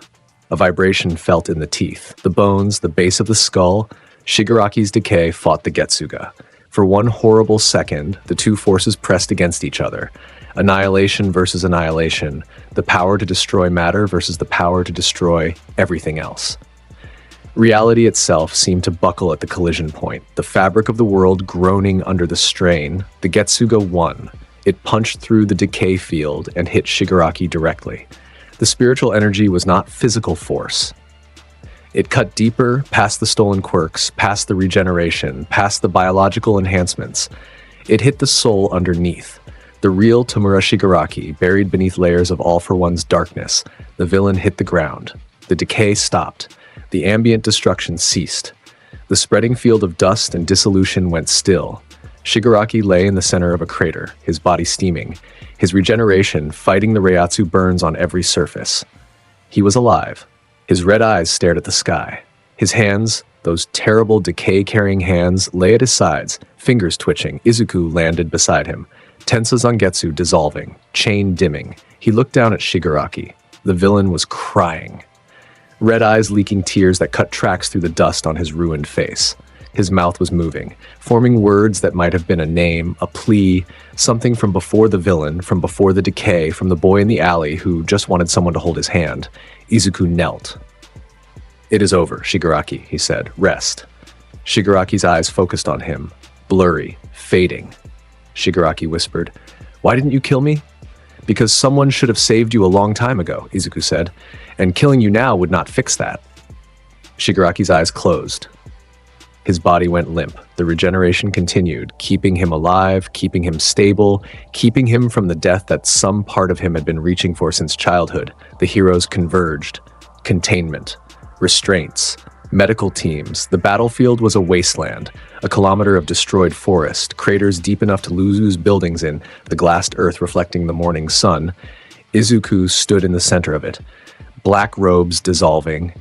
A vibration felt in the teeth, the bones, the base of the skull. Shigaraki's decay fought the Getsuga. For one horrible second, the two forces pressed against each other. Annihilation versus annihilation, the power to destroy matter versus the power to destroy everything else. Reality itself seemed to buckle at the collision point, the fabric of the world groaning under the strain. The Getsuga won. It punched through the decay field and hit Shigaraki directly. The spiritual energy was not physical force. It cut deeper, past the stolen quirks, past the regeneration, past the biological enhancements. It hit the soul underneath. The real Tamura Shigaraki, buried beneath layers of All for One's darkness. The villain hit the ground. The decay stopped. The ambient destruction ceased. The spreading field of dust and dissolution went still. Shigaraki lay in the center of a crater, his body steaming, his regeneration fighting the Reiatsu burns on every surface. He was alive. His red eyes stared at the sky. His hands, those terrible decay-carrying hands, lay at his sides, fingers twitching. Izuku landed beside him. Tensa Zangetsu dissolving, chain dimming. He looked down at Shigaraki. The villain was crying. Red eyes leaking tears that cut tracks through the dust on his ruined face. His mouth was moving, forming words that might have been a name, a plea, something from before the villain, from before the decay, from the boy in the alley who just wanted someone to hold his hand. Izuku knelt. "It is over, Shigaraki," he said. "Rest." Shigaraki's eyes focused on him, blurry, fading. Shigaraki whispered, "Why didn't you kill me?" "Because someone should have saved you a long time ago," Izuku said, "and killing you now would not fix that." Shigaraki's eyes closed. His body went limp. The regeneration continued, keeping him alive, keeping him stable, keeping him from the death that some part of him had been reaching for since childhood. The heroes converged. Containment. Restraints. Medical teams. The battlefield was a wasteland, a kilometer of destroyed forest, craters deep enough to lose buildings in, the glassed earth reflecting the morning sun. Izuku stood in the center of it. Black robes dissolving,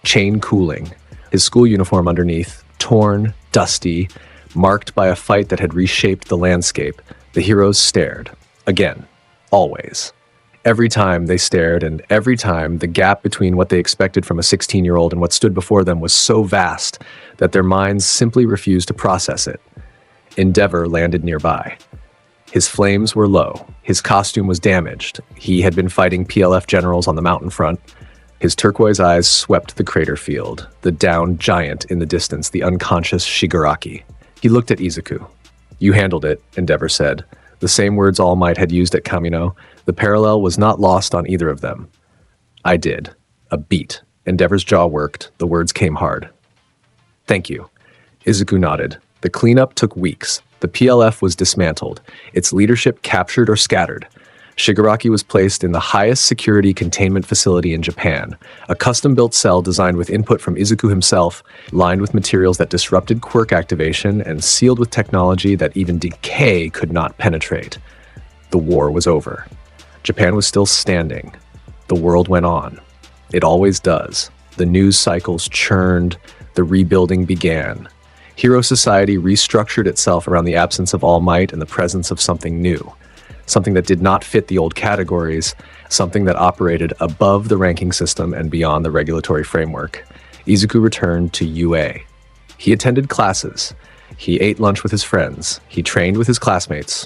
chain cooling, his school uniform underneath, torn, dusty, marked by a fight that had reshaped the landscape. The heroes stared. Again. Always. Every time they stared, and every time the gap between what they expected from a 16-year-old and what stood before them was so vast that their minds simply refused to process it. Endeavor landed nearby. His flames were low. His costume was damaged. He had been fighting PLF generals on the mountain front. His turquoise eyes swept the crater field, the downed giant in the distance, the unconscious Shigaraki. He looked at Izuku. "You handled it," Endeavor said. The same words All Might had used at Kamino. The parallel was not lost on either of them. "I did." A beat. Endeavor's jaw worked. The words came hard. "Thank you." Izuku nodded. The cleanup took weeks. The PLF was dismantled, its leadership captured or scattered. Shigaraki was placed in the highest security containment facility in Japan, a custom-built cell designed with input from Izuku himself, lined with materials that disrupted quirk activation and sealed with technology that even decay could not penetrate. The war was over. Japan was still standing. The world went on. It always does. The news cycles churned. The rebuilding began. Hero Society restructured itself around the absence of All Might and the presence of something new. Something that did not fit the old categories, something that operated above the ranking system and beyond the regulatory framework. Izuku returned to UA. He attended classes. He ate lunch with his friends. He trained with his classmates.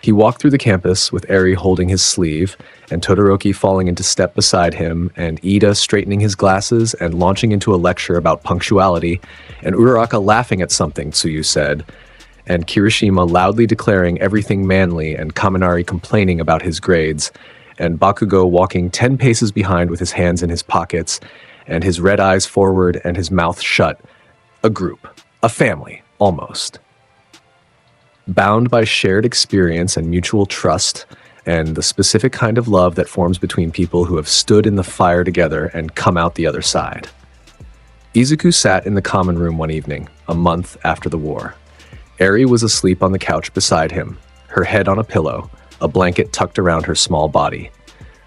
He walked through the campus with Eri holding his sleeve, and Todoroki falling into step beside him, and Ida straightening his glasses and launching into a lecture about punctuality, and Uraraka laughing at something, Tsuyu said, and Kirishima loudly declaring everything manly and Kaminari complaining about his grades, and Bakugo walking 10 paces behind with his hands in his pockets, and his red eyes forward and his mouth shut. A group. A family, almost. Bound by shared experience and mutual trust, and the specific kind of love that forms between people who have stood in the fire together and come out the other side. Izuku sat in the common room one evening, a month after the war. Eri was asleep on the couch beside him, her head on a pillow, a blanket tucked around her small body.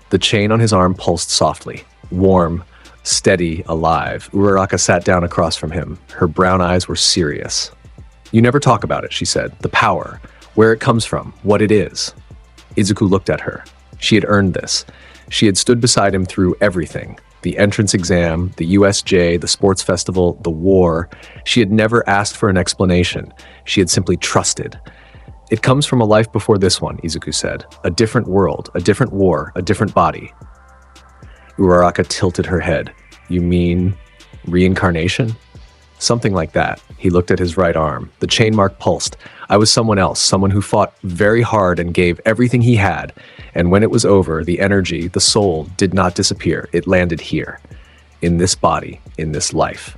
The chain on his arm pulsed softly, warm, steady, alive. Uraraka sat down across from him. Her brown eyes were serious. "You never talk about it," she said. "The power, where it comes from, what it is." Izuku looked at her. She had earned this. She had stood beside him through everything. The entrance exam, the USJ, the sports festival, the war. She had never asked for an explanation. She had simply trusted. It comes from a life before this one, Izuku said. A different world, a different war, a different body. Uraraka tilted her head. You mean reincarnation? Something like that. He looked at his right arm. The chain mark pulsed. I was someone else, someone who fought very hard and gave everything he had. And when it was over, the energy, the soul, did not disappear. It landed here, in this body, in this life.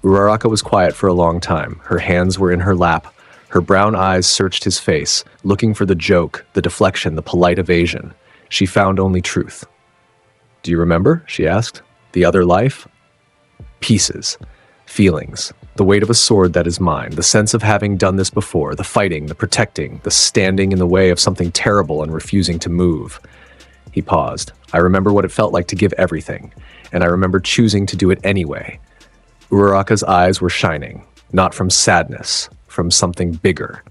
Uraraka was quiet for a long time. Her hands were in her lap. Her brown eyes searched his face, looking for the joke, the deflection, the polite evasion. She found only truth. Do you remember? She asked. The other life? Pieces. Feelings. The weight of a sword that is mine. The sense of having done this before. The fighting, the protecting, the standing in the way of something terrible and refusing to move. He paused. I remember what it felt like to give everything, and I remember choosing to do it anyway. Uraraka's eyes were shining, not from sadness, from something bigger.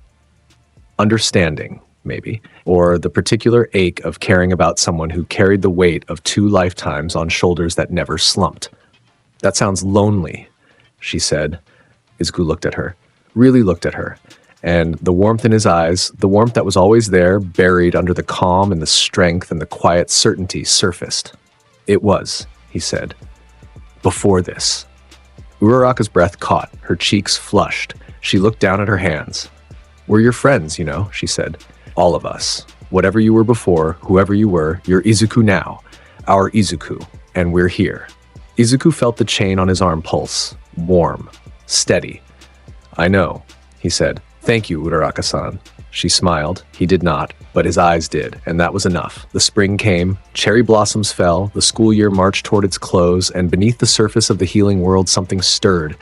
Understanding, maybe, or the particular ache of caring about someone who carried the weight of 2 lifetimes on shoulders that never slumped. That sounds lonely, she said. Izuku looked at her, really looked at her, and the warmth in his eyes, the warmth that was always there, buried under the calm and the strength and the quiet certainty, surfaced. It was, he said, before this. Uraraka's breath caught, her cheeks flushed. She looked down at her hands. We're your friends, you know, she said. All of us. Whatever you were before, whoever you were, you're Izuku now. Our Izuku. And we're here. Izuku felt the chain on his arm pulse. Warm. Steady. I know, he said. Thank you, Uraraka-san. She smiled. He did not, but his eyes did, and that was enough. The spring came, cherry blossoms fell, the school year marched toward its close, and beneath the surface of the healing world something stirred.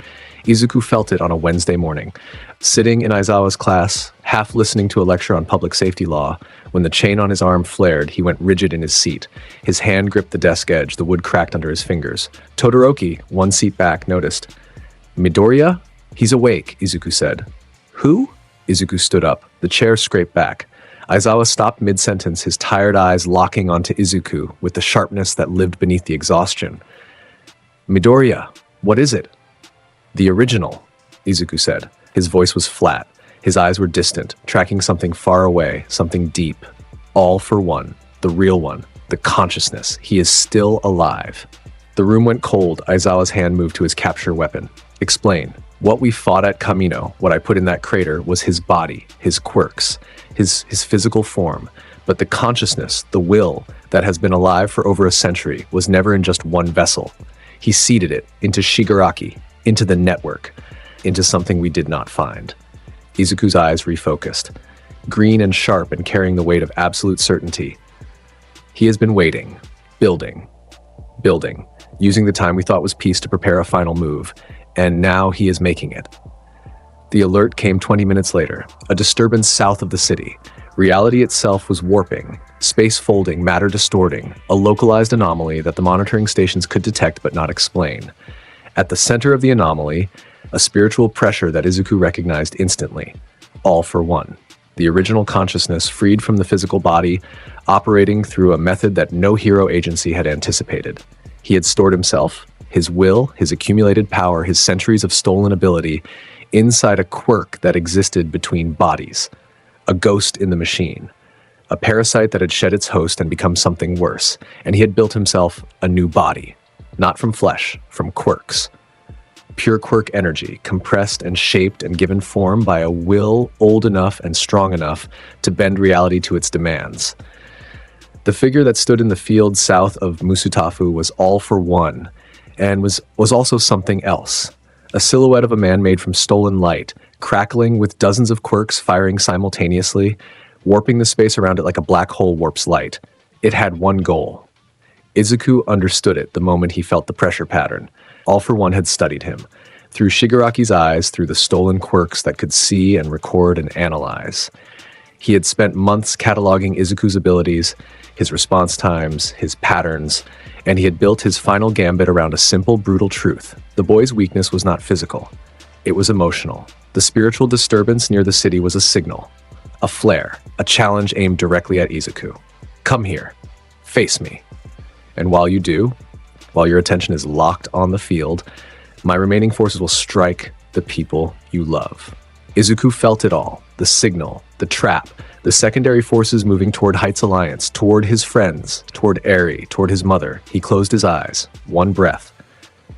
Izuku felt it on a Wednesday morning. Sitting in Aizawa's class, half listening to a lecture on public safety law, when the chain on his arm flared, he went rigid in his seat. His hand gripped the desk edge, the wood cracked under his fingers. Todoroki, one seat back, noticed. Midoriya? He's awake, Izuku said. Who? Izuku stood up. The chair scraped back. Aizawa stopped mid-sentence, his tired eyes locking onto Izuku with the sharpness that lived beneath the exhaustion. Midoriya, what is it? The original, Izuku said. His voice was flat. His eyes were distant, tracking something far away, something deep. All for one, the real one, the consciousness. He is still alive. The room went cold. Aizawa's hand moved to his capture weapon. Explain. What we fought at Kamino, what I put in that crater, was his body, his quirks, his physical form. But the consciousness, the will, that has been alive for over a century was never in just one vessel. He seeded it into Shigaraki, into the network, into something we did not find. Izuku's eyes refocused, green and sharp and carrying the weight of absolute certainty. He has been waiting, building, using the time we thought was peace to prepare a final move, and now he is making it. The alert came 20 minutes later, a disturbance south of the city. Reality itself was warping, space folding, matter distorting, a localized anomaly that the monitoring stations could detect but not explain. At the center of the anomaly, a spiritual pressure that Izuku recognized instantly. All for one. The original consciousness freed from the physical body, operating through a method that no hero agency had anticipated. He had stored himself, his will, his accumulated power, his centuries of stolen ability, inside a quirk that existed between bodies. A ghost in the machine. A parasite that had shed its host and become something worse, and he had built himself a new body. Not from flesh, from quirks. Pure quirk energy, compressed and shaped and given form by a will old enough and strong enough to bend reality to its demands. The figure that stood in the field south of Musutafu was all for one, and was also something else. A silhouette of a man made from stolen light, crackling with dozens of quirks firing simultaneously, warping the space around it like a black hole warps light. It had one goal. Izuku understood it the moment he felt the pressure pattern. All for One had studied him. Through Shigaraki's eyes, through the stolen quirks that could see and record and analyze. He had spent months cataloging Izuku's abilities, his response times, his patterns, and he had built his final gambit around a simple, brutal truth. The boy's weakness was not physical. It was emotional. The spiritual disturbance near the city was a signal. A flare, a challenge aimed directly at Izuku. Come here. Face me. And while you do, While your attention is locked on the field, my remaining forces will strike the people you love. Izuku felt it all, the signal, the trap, the secondary forces moving toward Heights Alliance, toward his friends, toward Eri, toward his mother. He closed his eyes. One breath.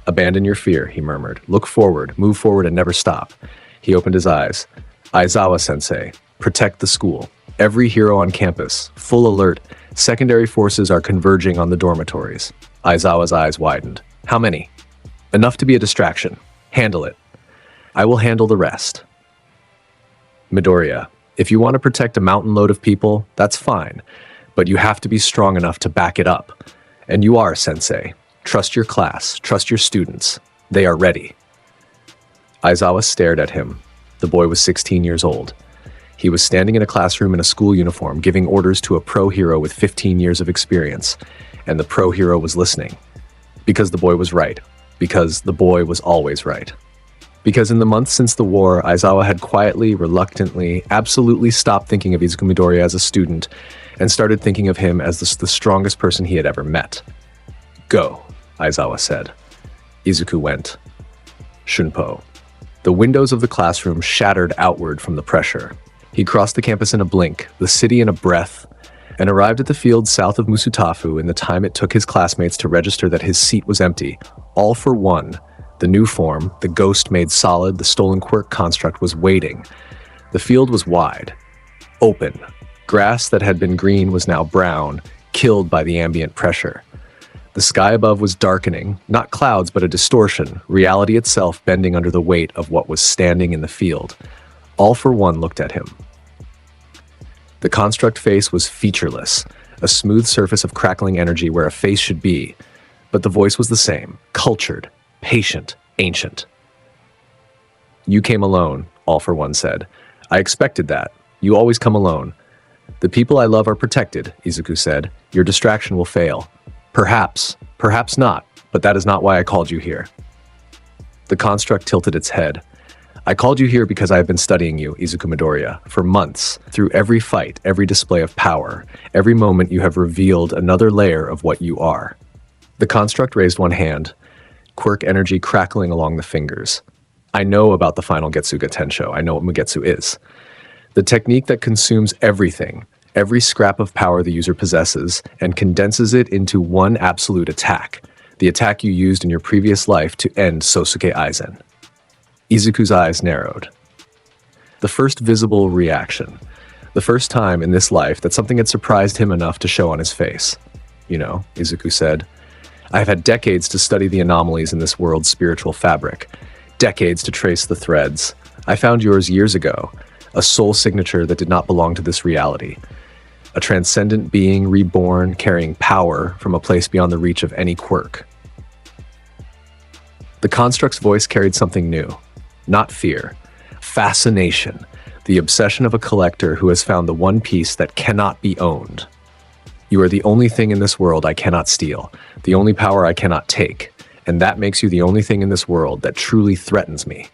Abandon your fear, he murmured. Look forward, move forward, and never stop. He opened his eyes. Aizawa-sensei, protect the school. Every hero on campus, full alert. Secondary forces are converging on the dormitories. Aizawa's eyes widened. How many? Enough to be a distraction. Handle it. I will handle the rest. Midoriya, if you want to protect a mountain load of people, that's fine. But you have to be strong enough to back it up. And you are, Sensei. Trust your class. Trust your students. They are ready. Aizawa stared at him. The boy was 16 years old. He was standing in a classroom in a school uniform, giving orders to a pro hero with 15 years of experience. And the pro hero was listening. Because the boy was right. Because the boy was always right. Because in the months since the war, Aizawa had quietly, reluctantly, absolutely stopped thinking of Izuku Midoriya as a student and started thinking of him as the strongest person he had ever met. Go, Aizawa said. Izuku went. Shunpo. The windows of the classroom shattered outward from the pressure. He crossed the campus in a blink, the city in a breath, and arrived at the field south of Musutafu in the time it took his classmates to register that his seat was empty, all for one. The new form, the ghost made solid, the stolen quirk construct was waiting. The field was wide, open. Grass that had been green was now brown, killed by the ambient pressure. The sky above was darkening, not clouds but a distortion, reality itself bending under the weight of what was standing in the field. All for one looked at him. The construct face was featureless, a smooth surface of crackling energy where a face should be, but the voice was the same, cultured, patient, ancient. You came alone, All for One said. I expected that. You always come alone. The people I love are protected, Izuku said. Your distraction will fail. Perhaps, perhaps not, but that is not why I called you here. The construct tilted its head. I called you here because I have been studying you, Izuku Midoriya, for months. Through every fight, every display of power, every moment you have revealed another layer of what you are. The construct raised one hand, quirk energy crackling along the fingers. I know about the Final Getsuga Tensho. I know what Mugetsu is. The technique that consumes everything, every scrap of power the user possesses, and condenses it into one absolute attack, the attack you used in your previous life to end Sosuke Aizen. Izuku's eyes narrowed. The first visible reaction. The first time in this life that something had surprised him enough to show on his face. You know, Izuku said, I have had decades to study the anomalies in this world's spiritual fabric. Decades to trace the threads. I found yours years ago. A soul signature that did not belong to this reality. A transcendent being reborn, carrying power from a place beyond the reach of any quirk. The construct's voice carried something new. Not fear. Fascination. The obsession of a collector who has found the one piece that cannot be owned. You are the only thing in this world I cannot steal. The only power I cannot take. And that makes you the only thing in this world that truly threatens me.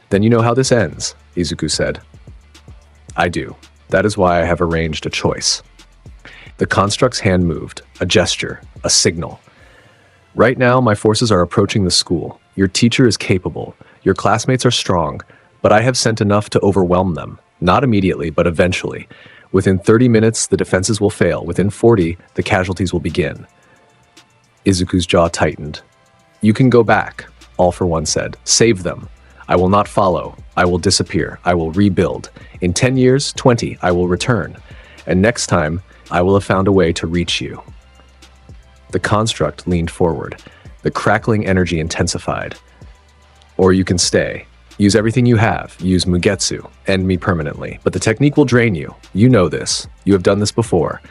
Then you know how this ends, Izuku said. I do. That is why I have arranged a choice. The construct's hand moved, a gesture, a signal. Right now, my forces are approaching the school. Your teacher is capable. Your classmates are strong, but I have sent enough to overwhelm them. Not immediately, but eventually. Within 30 minutes, the defenses will fail. Within 40, the casualties will begin. Izuku's jaw tightened. You can go back, All for One said. Save them. I will not follow. I will disappear. I will rebuild. In 10 years, 20, I will return. And next time, I will have found a way to reach you. The construct leaned forward. The crackling energy intensified. Or you can stay. Use everything you have. Use Mugetsu. End me permanently. But the technique will drain you. You know this. You have done this before.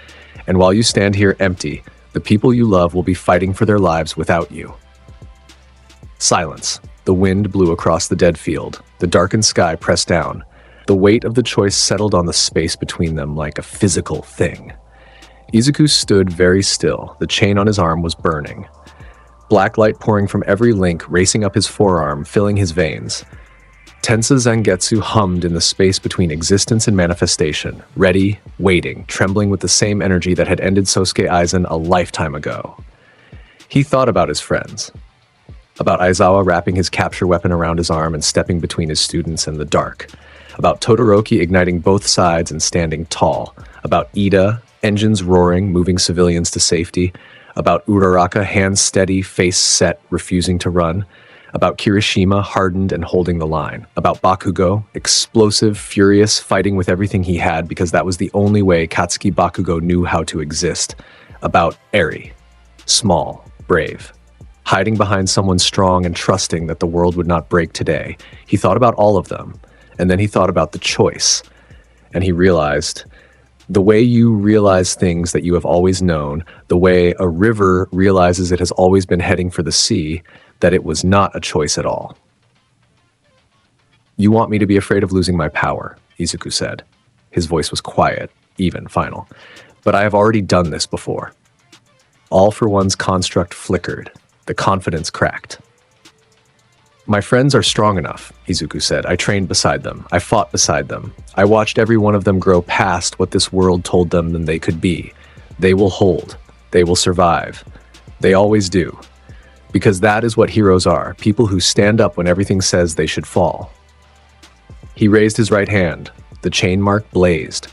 And while you stand here empty, the people you love will be fighting for their lives without you. Silence. The wind blew across the dead field. The darkened sky pressed down. The weight of the choice settled on the space between them like a physical thing. Izuku stood very still. The chain on his arm was burning. Black light pouring from every link, racing up his forearm, filling his veins. Tensa Zangetsu hummed in the space between existence and manifestation, ready, waiting, trembling with the same energy that had ended Sosuke Aizen a lifetime ago. He thought about his friends. About Aizawa wrapping his capture weapon around his arm and stepping between his students and the dark. About Todoroki igniting both sides and standing tall. About Ida, engines roaring, moving civilians to safety. About Uraraka, hands steady, face set, refusing to run. About Kirishima, hardened and holding the line. About Bakugo, explosive, furious, fighting with everything he had because that was the only way Katsuki Bakugo knew how to exist. About Eri, small, brave, hiding behind someone strong and trusting that the world would not break today. He thought about all of them, and then he thought about the choice. And he realized, the way you realize things that you have always known, the way a river realizes it has always been heading for the sea, that it was not a choice at all. "You want me to be afraid of losing my power," Izuku said. His voice was quiet, even, final. "But I have already done this before." All for One's construct flickered. The confidence cracked. "My friends are strong enough," Izuku said. "I trained beside them. I fought beside them. I watched every one of them grow past what this world told them they could be. They will hold. They will survive. They always do. Because that is what heroes are, people who stand up when everything says they should fall." He raised his right hand. The chain mark blazed.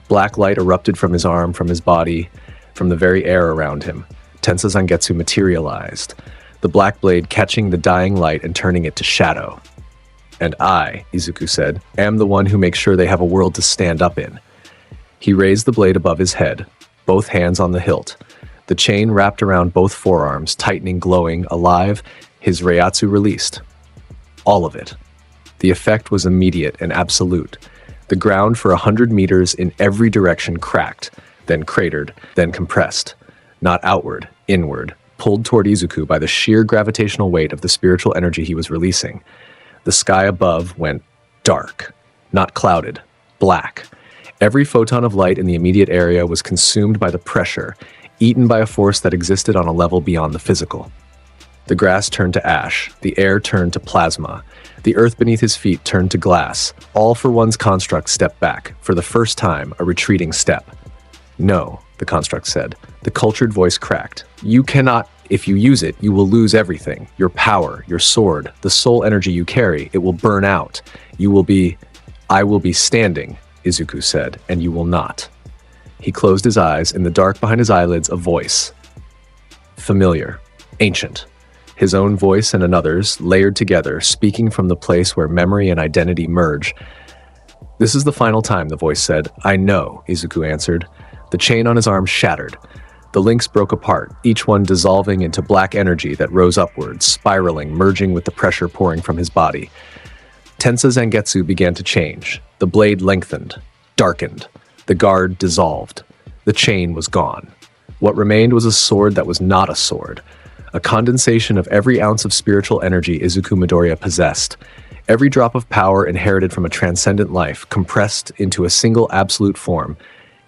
Black light erupted from his arm, from his body, from the very air around him. Tensa Zangetsu materialized, the black blade catching the dying light and turning it to shadow. "And I," Izuku said, "am the one who makes sure they have a world to stand up in." He raised the blade above his head, both hands on the hilt. The chain wrapped around both forearms, tightening, glowing, alive, his Reiatsu released. All of it. The effect was immediate and absolute. The ground for 100 meters in every direction cracked, then cratered, then compressed. Not outward, inward, pulled toward Izuku by the sheer gravitational weight of the spiritual energy he was releasing. The sky above went dark, not clouded, black. Every photon of light in the immediate area was consumed by the pressure, eaten by a force that existed on a level beyond the physical. The grass turned to ash, the air turned to plasma, the earth beneath his feet turned to glass. All for One's construct stepped back, for the first time, a retreating step. "No," the construct said. The cultured voice cracked. "You cannot. If you use it, you will lose everything. Your power, your sword, the soul energy you carry, it will burn out. You will be..." "I will be standing," Izuku said, "and you will not." He closed his eyes. In the dark behind his eyelids, a voice. Familiar. Ancient. His own voice and another's, layered together, speaking from the place where memory and identity merge. "This is the final time," the voice said. "I know," Izuku answered. The chain on his arm shattered. The links broke apart, each one dissolving into black energy that rose upwards, spiraling, merging with the pressure pouring from his body. Tensa Zangetsu began to change. The blade lengthened, darkened. The guard dissolved. The chain was gone. What remained was a sword that was not a sword. A condensation of every ounce of spiritual energy Izuku Midoriya possessed. Every drop of power inherited from a transcendent life, compressed into a single absolute form.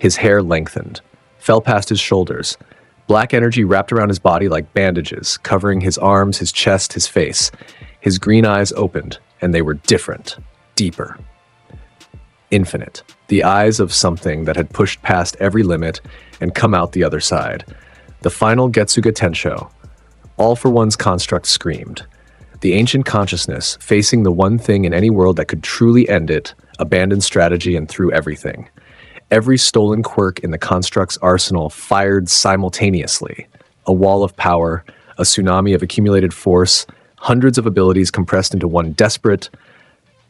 His hair lengthened, fell past his shoulders. Black energy wrapped around his body like bandages, covering his arms, his chest, his face. His green eyes opened, and they were different, deeper. Infinite. The eyes of something that had pushed past every limit and come out the other side. The Final Getsuga Tensho. All for One's construct screamed. The ancient consciousness, facing the one thing in any world that could truly end it, abandoned strategy and threw everything. Every stolen quirk in the construct's arsenal fired simultaneously. A wall of power, a tsunami of accumulated force, hundreds of abilities compressed into one desperate,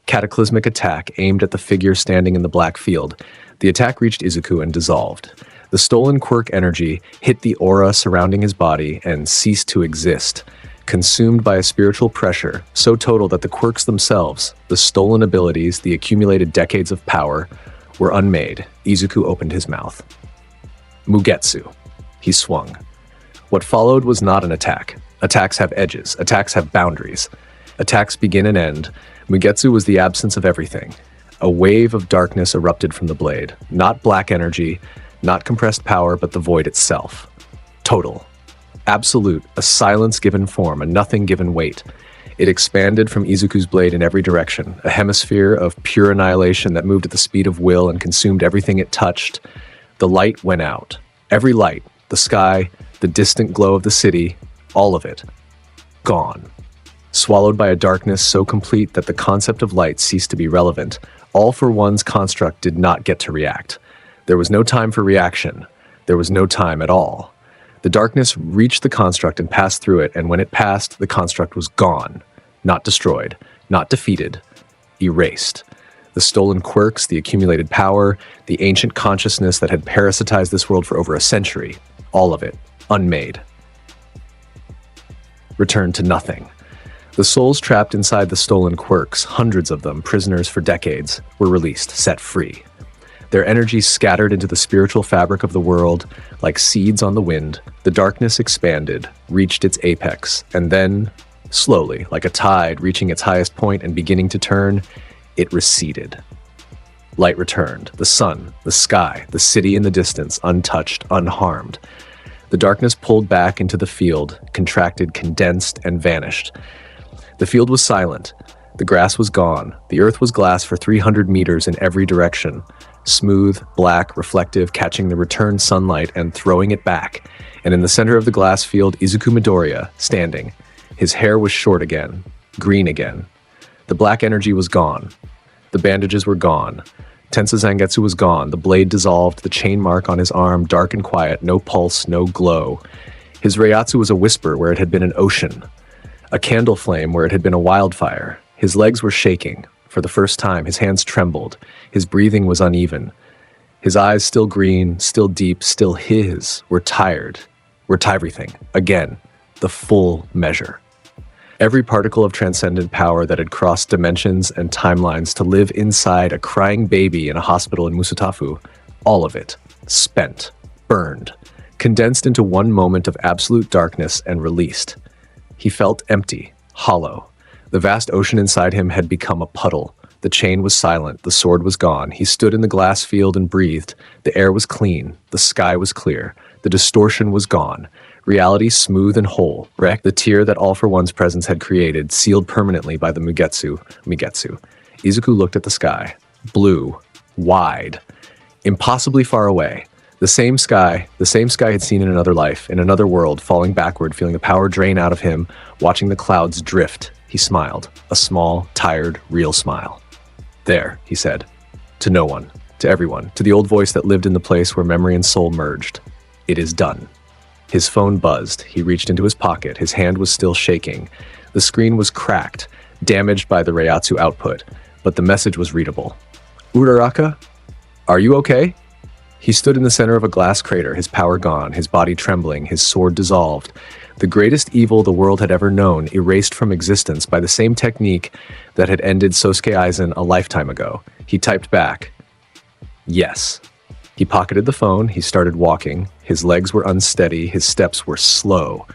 cataclysmic attack aimed at the figure standing in the black field. The attack reached Izuku and dissolved. The stolen quirk energy hit the aura surrounding his body and ceased to exist, consumed by a spiritual pressure so total that the quirks themselves, the stolen abilities, the accumulated decades of power, were unmade. Izuku opened his mouth. Mugetsu. He swung. What followed was not an attack. Attacks have edges. Attacks have boundaries. Attacks begin and end. Mugetsu was the absence of everything. A wave of darkness erupted from the blade. Not black energy, not compressed power, but the void itself. Total. Absolute, a silence given form, a nothing given weight. It expanded from Izuku's blade in every direction, a hemisphere of pure annihilation that moved at the speed of will and consumed everything it touched. The light went out. Every light, the sky, the distant glow of the city, All of it. Gone. Swallowed by a darkness so complete that the concept of light ceased to be relevant, All for One's construct did not get to react. There was no time for reaction. There was no time at all. The darkness reached the construct and passed through it, and when it passed, the construct was gone. Not destroyed, not defeated, erased. The stolen quirks, the accumulated power, the ancient consciousness that had parasitized this world for over a century, all of it, unmade. Returned to nothing. The souls trapped inside the stolen quirks, hundreds of them, prisoners for decades, were released, set free. Their energy scattered into the spiritual fabric of the world like seeds on the wind. The darkness expanded, reached its apex, and then, slowly, like a tide reaching its highest point and beginning to turn, it receded. Light returned, the sun, the sky, the city in the distance, untouched, unharmed. The darkness pulled back into the field, contracted, condensed, and vanished. The field was silent. The grass was gone. The earth was glass for 300 meters in every direction. Smooth, black, reflective, catching the returned sunlight and throwing it back. And in the center of the glass field, Izuku Midoriya, standing. His hair was short again, green again. The black energy was gone. The bandages were gone. Tensa Zangetsu was gone. The blade dissolved, the chain mark on his arm, dark and quiet, no pulse, no glow. His Reiatsu was a whisper where it had been an ocean. A candle flame where it had been a wildfire. His legs were shaking. For the first time, his hands trembled. His breathing was uneven. His eyes, still green, still deep, still his, were tired. Were everything. Again, the full measure. Every particle of transcendent power that had crossed dimensions and timelines to live inside a crying baby in a hospital in Musutafu, all of it, spent, burned, condensed into one moment of absolute darkness and released. He felt empty, hollow. The vast ocean inside him had become a puddle. The chain was silent, the sword was gone. He stood in the glass field and breathed. The air was clean, the sky was clear, the distortion was gone. Reality smooth and whole, the tear that All for One's presence had created, sealed permanently by the Migetsu. Izuku looked at the sky. Blue, wide, impossibly far away. The same sky he'd seen in another life, in another world, falling backward, feeling the power drain out of him, watching the clouds drift. He smiled, a small, tired, real smile. There, he said, to no one, to everyone, to the old voice that lived in the place where memory and soul merged. It is done. His phone buzzed. He reached into his pocket. His hand was still shaking. The screen was cracked, damaged by the Reiatsu output, but the message was readable. Uraraka? Are you okay? He stood in the center of a glass crater, his power gone, his body trembling, his sword dissolved. The greatest evil the world had ever known, erased from existence by the same technique that had ended Sosuke Aizen a lifetime ago. He typed back, yes. He pocketed the phone, he started walking. His legs were unsteady, his steps were slow.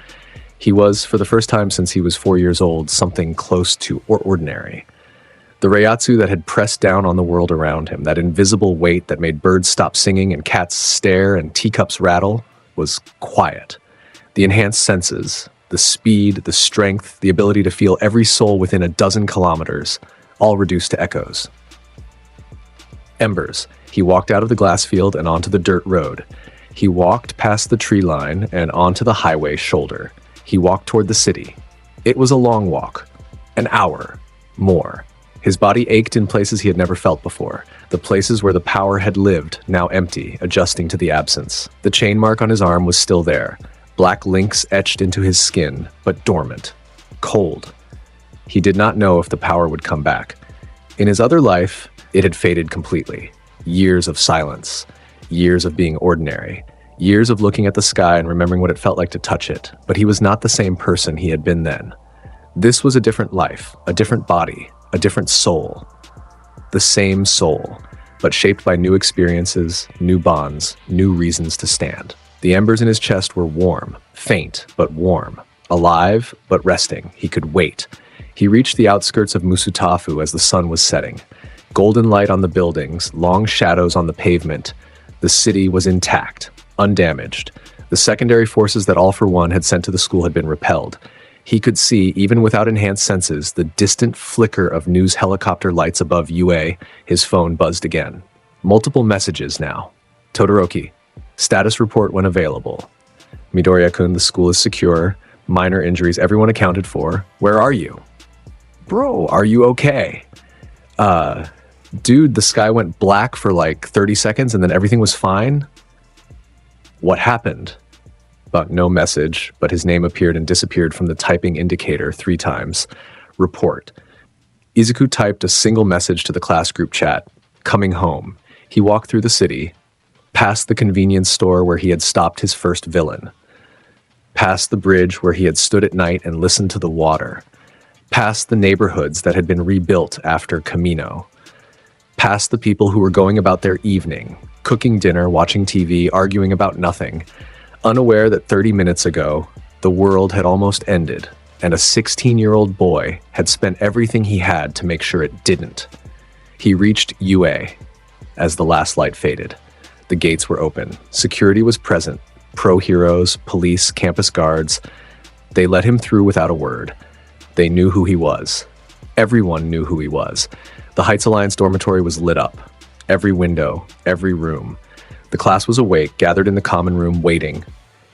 He was, for the first time since he was 4 years old, something close to ordinary. The Reiatsu that had pressed down on the world around him, that invisible weight that made birds stop singing and cats stare and teacups rattle, was quiet. The enhanced senses, the speed, the strength, the ability to feel every soul within a dozen kilometers, all reduced to echoes. Embers. He walked out of the glass field and onto the dirt road. He walked past the tree line and onto the highway shoulder. He walked toward the city. It was a long walk. An hour. More. His body ached in places he had never felt before. The places where the power had lived, now empty, adjusting to the absence. The chain mark on his arm was still there. Black links etched into his skin, but dormant. Cold. He did not know if the power would come back. In his other life, it had faded completely. Years of silence. Years of being ordinary. Years of looking at the sky and remembering what it felt like to touch it. But he was not the same person he had been then. This was a different life, a different body, a different soul. The same soul, but shaped by new experiences, new bonds, new reasons to stand. The embers in his chest were warm, faint, but warm. Alive, but resting. He could wait. He reached the outskirts of Musutafu as the sun was setting. Golden light on the buildings, long shadows on the pavement. The city was intact, undamaged. The secondary forces that All for One had sent to the school had been repelled. He could see, even without enhanced senses, the distant flicker of news helicopter lights above UA. His phone buzzed again. Multiple messages now. Todoroki. Status report when available. Midoriya-kun, the school is secure. Minor injuries, everyone accounted for. Where are you? Bro, are you okay? Dude, the sky went black for like 30 seconds and then everything was fine. What happened? But no message, but his name appeared and disappeared from the typing indicator 3 times. Report. Izuku typed a single message to the class group chat. Coming home. He walked through the city, past the convenience store where he had stopped his first villain, past the bridge where he had stood at night and listened to the water, past the neighborhoods that had been rebuilt after Camino, past the people who were going about their evening, cooking dinner, watching TV, arguing about nothing, unaware that 30 minutes ago, the world had almost ended, and a 16-year-old boy had spent everything he had to make sure it didn't. He reached UA as the last light faded. The gates were open. Security was present. Pro-heroes, police, campus guards. They let him through without a word. They knew who he was. Everyone knew who he was. The Heights Alliance dormitory was lit up. Every window, every room. The class was awake, gathered in the common room, waiting.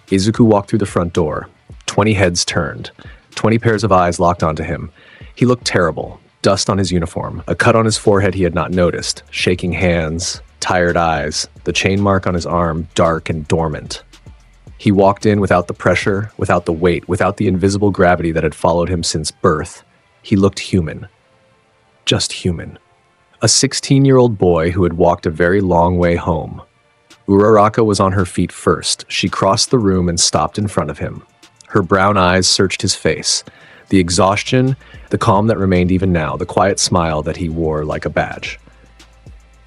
Izuku walked through the front door. 20 heads turned. 20 pairs of eyes locked onto him. He looked terrible. Dust on his uniform, a cut on his forehead he had not noticed, shaking hands, tired eyes, the chain mark on his arm, dark and dormant. He walked in without the pressure, without the weight, without the invisible gravity that had followed him since birth. He looked human. Just human. A 16-year-old boy who had walked a very long way home. Uraraka was on her feet first. She crossed the room and stopped in front of him. Her brown eyes searched his face. The exhaustion, the calm that remained even now, the quiet smile that he wore like a badge.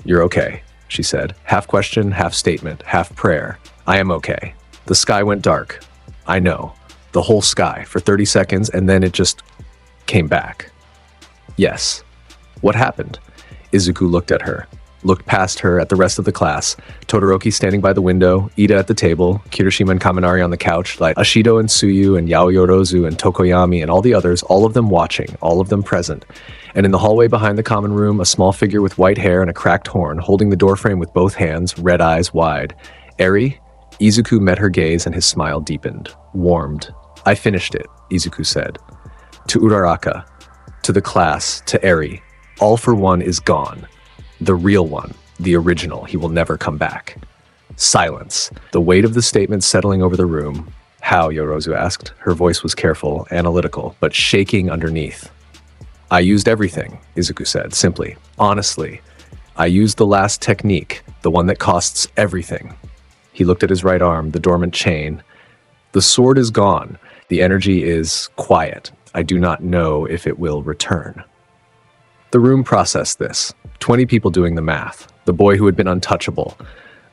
"You're okay," she said. Half question, half statement, half prayer. "I am okay." The sky went dark. I know. The whole sky for 30 seconds, and then it just came back. Yes. What happened? Izuku looked at her. Looked past her at the rest of the class. Todoroki standing by the window, Ida at the table, Kirishima and Kaminari on the couch, like Ashido and Tsuyu and Yaoyorozu and Tokoyami and all the others, all of them watching, all of them present. And in the hallway behind the common room, a small figure with white hair and a cracked horn, holding the doorframe with both hands, red eyes wide. Eri? Izuku met her gaze and his smile deepened, warmed. "I finished it," Izuku said. To Uraraka, to the class, to Eri, all for one is gone. The real one, the original, he will never come back. Silence. The weight of the statement settling over the room. "How?" Yorozu asked. Her voice was careful, analytical, but shaking underneath. "I used everything," Izuku said, simply. "Honestly. I used the last technique, the one that costs everything." He looked at his right arm, the dormant chain. "The sword is gone. The energy is quiet. I do not know if it will return." The room processed this. 20 people doing the math. The boy who had been untouchable.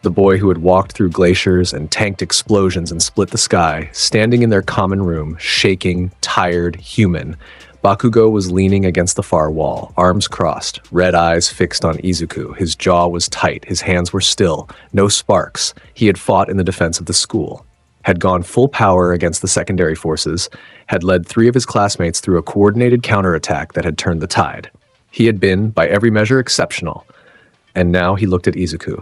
The boy who had walked through glaciers and tanked explosions and split the sky, standing in their common room, shaking, tired, human. Bakugo was leaning against the far wall, arms crossed, red eyes fixed on Izuku. His jaw was tight, his hands were still, no sparks. He had fought in the defense of the school, had gone full power against the secondary forces, had led 3 of his classmates through a coordinated counterattack that had turned the tide. He had been, by every measure, exceptional. And now he looked at Izuku,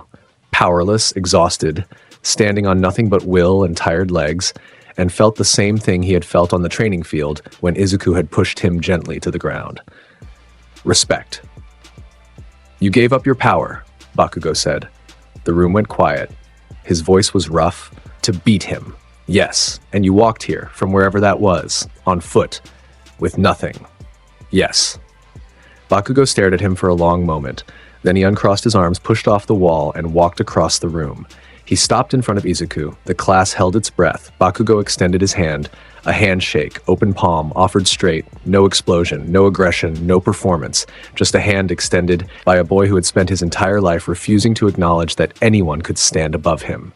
powerless, exhausted, standing on nothing but will and tired legs, and felt the same thing he had felt on the training field when Izuku had pushed him gently to the ground. Respect. "You gave up your power," Bakugo said. The room went quiet. His voice was rough. "To beat him. Yes, and you walked here, from wherever that was, on foot, with nothing. Yes." Bakugo stared at him for a long moment. Then he uncrossed his arms, pushed off the wall, and walked across the room. He stopped in front of Izuku. The class held its breath. Bakugo extended his hand. A handshake, open palm, offered straight. No explosion, no aggression, no performance. Just a hand extended by a boy who had spent his entire life refusing to acknowledge that anyone could stand above him.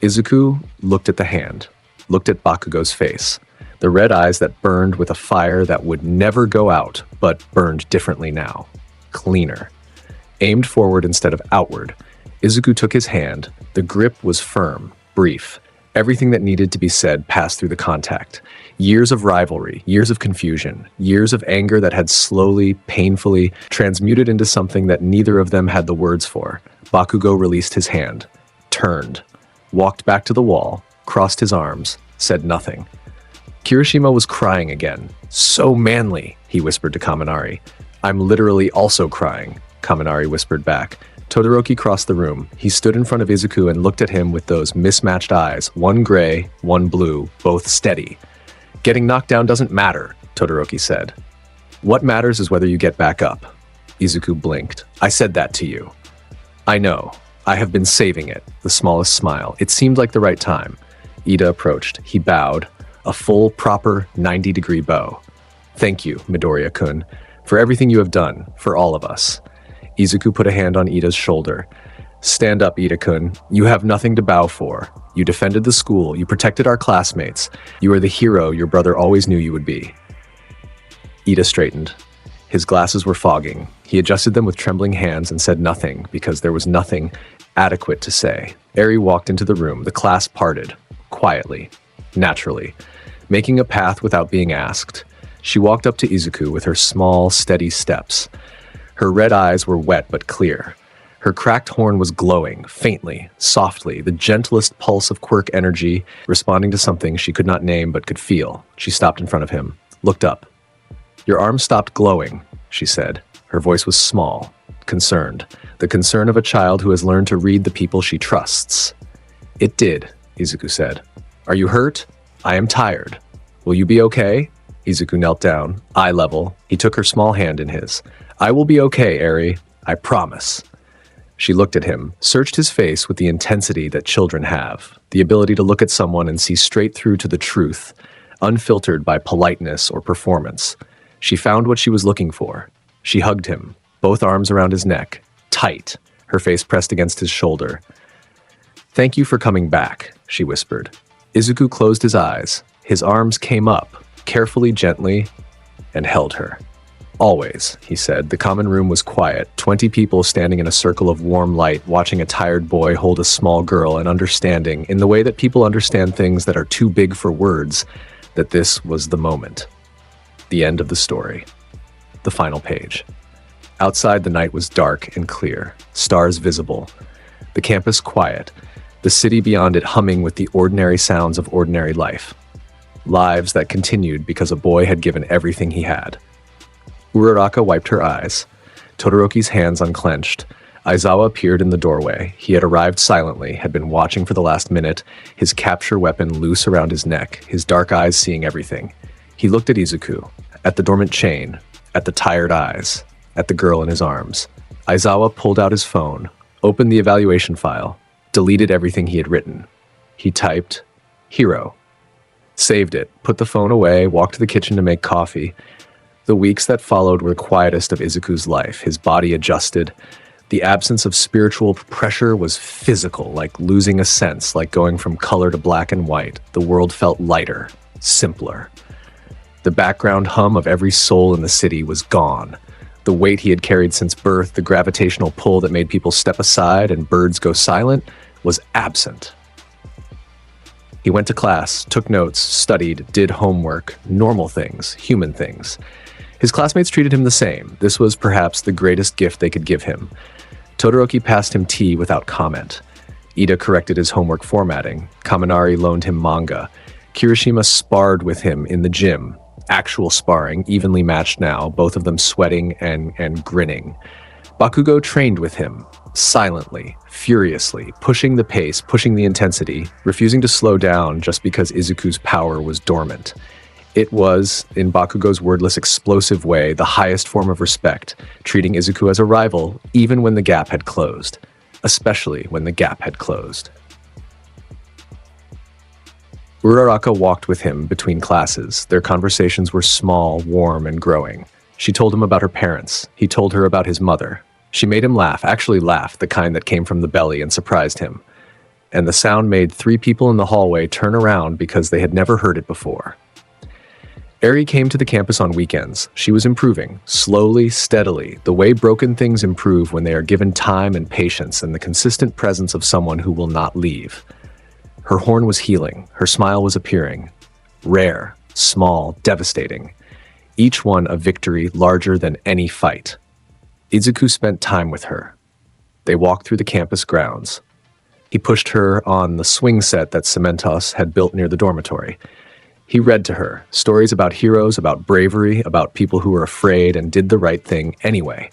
Izuku looked at the hand, looked at Bakugo's face. The red eyes that burned with a fire that would never go out, but burned differently now. Cleaner. Aimed forward instead of outward. Izuku took his hand. The grip was firm, brief. Everything that needed to be said passed through the contact. Years of rivalry, years of confusion, years of anger that had slowly, painfully transmuted into something that neither of them had the words for. Bakugo released his hand, turned, walked back to the wall, crossed his arms, said nothing. Kirishima was crying again. So manly, he whispered to Kaminari. I'm literally also crying, Kaminari whispered back. Todoroki crossed the room. He stood in front of Izuku and looked at him with those mismatched eyes, one gray, one blue, both steady. Getting knocked down doesn't matter, Todoroki said. What matters is whether you get back up. Izuku blinked. I said that to you. I know. I have been saving it, the smallest smile. It seemed like the right time. Ida approached. He bowed. A full, proper 90-degree bow. Thank you, Midoriya-kun, for everything you have done, for all of us. Izuku put a hand on Ida's shoulder. Stand up, Ida-kun. You have nothing to bow for. You defended the school. You protected our classmates. You are the hero your brother always knew you would be. Ida straightened. His glasses were fogging. He adjusted them with trembling hands and said nothing, because there was nothing adequate to say. Eri walked into the room. The class parted. Quietly. Naturally. Making a path without being asked. She walked up to Izuku with her small, steady steps. Her red eyes were wet but clear. Her cracked horn was glowing, faintly, softly, the gentlest pulse of quirk energy, responding to something she could not name but could feel. She stopped in front of him, looked up. Your arm stopped glowing, she said. Her voice was small, concerned, the concern of a child who has learned to read the people she trusts. It did, Izuku said. Are you hurt? I am tired. Will you be okay? Izuku knelt down, eye level. He took her small hand in his. I will be okay, Eri. I promise. She looked at him, searched his face with the intensity that children have, the ability to look at someone and see straight through to the truth, unfiltered by politeness or performance. She found what she was looking for. She hugged him, both arms around his neck, tight, her face pressed against his shoulder. Thank you for coming back, she whispered. Izuku closed his eyes. His arms came up, carefully, gently, and held her. Always, he said. The common room was quiet, 20 people standing in a circle of warm light, watching a tired boy hold a small girl and understanding, in the way that people understand things that are too big for words, that this was the moment. The end of the story. The final page. Outside, the night was dark and clear, stars visible. The campus quiet, the city beyond it humming with the ordinary sounds of ordinary life. Lives that continued because a boy had given everything he had. Uraraka wiped her eyes. Todoroki's hands unclenched. Aizawa appeared in the doorway. He had arrived silently, had been watching for the last minute, his capture weapon loose around his neck, his dark eyes seeing everything. He looked at Izuku, at the dormant chain, at the tired eyes, at the girl in his arms. Aizawa pulled out his phone, opened the evaluation file, deleted everything he had written. He typed, "Hero." Saved it, put the phone away, walked to the kitchen to make coffee. The weeks that followed were the quietest of Izuku's life. His body adjusted. The absence of spiritual pressure was physical, like losing a sense, like going from color to black and white. The world felt lighter, simpler. The background hum of every soul in the city was gone. The weight he had carried since birth, the gravitational pull that made people step aside and birds go silent, was absent. He went to class, took notes, studied, did homework, normal things, human things. His classmates treated him the same. This was perhaps the greatest gift they could give him. Todoroki passed him tea without comment. Ida corrected his homework formatting. Kaminari loaned him manga. Kirishima sparred with him in the gym. Actual sparring, evenly matched now, both of them sweating and grinning. Bakugo trained with him, silently, furiously, pushing the pace, pushing the intensity, refusing to slow down just because Izuku's power was dormant. It was, in Bakugo's wordless, explosive way, the highest form of respect, treating Izuku as a rival, even when the gap had closed. Especially when the gap had closed. Uraraka walked with him between classes. Their conversations were small, warm, and growing. She told him about her parents. He told her about his mother. She made him laugh, actually laugh, the kind that came from the belly and surprised him. And the sound made 3 people in the hallway turn around because they had never heard it before. Eri came to the campus on weekends. She was improving, slowly, steadily, the way broken things improve when they are given time and patience and the consistent presence of someone who will not leave. Her horn was healing, her smile was appearing. Rare, small, devastating. Each one a victory larger than any fight. Izuku spent time with her. They walked through the campus grounds. He pushed her on the swing set that Cementos had built near the dormitory. He read to her stories about heroes, about bravery, about people who were afraid and did the right thing anyway.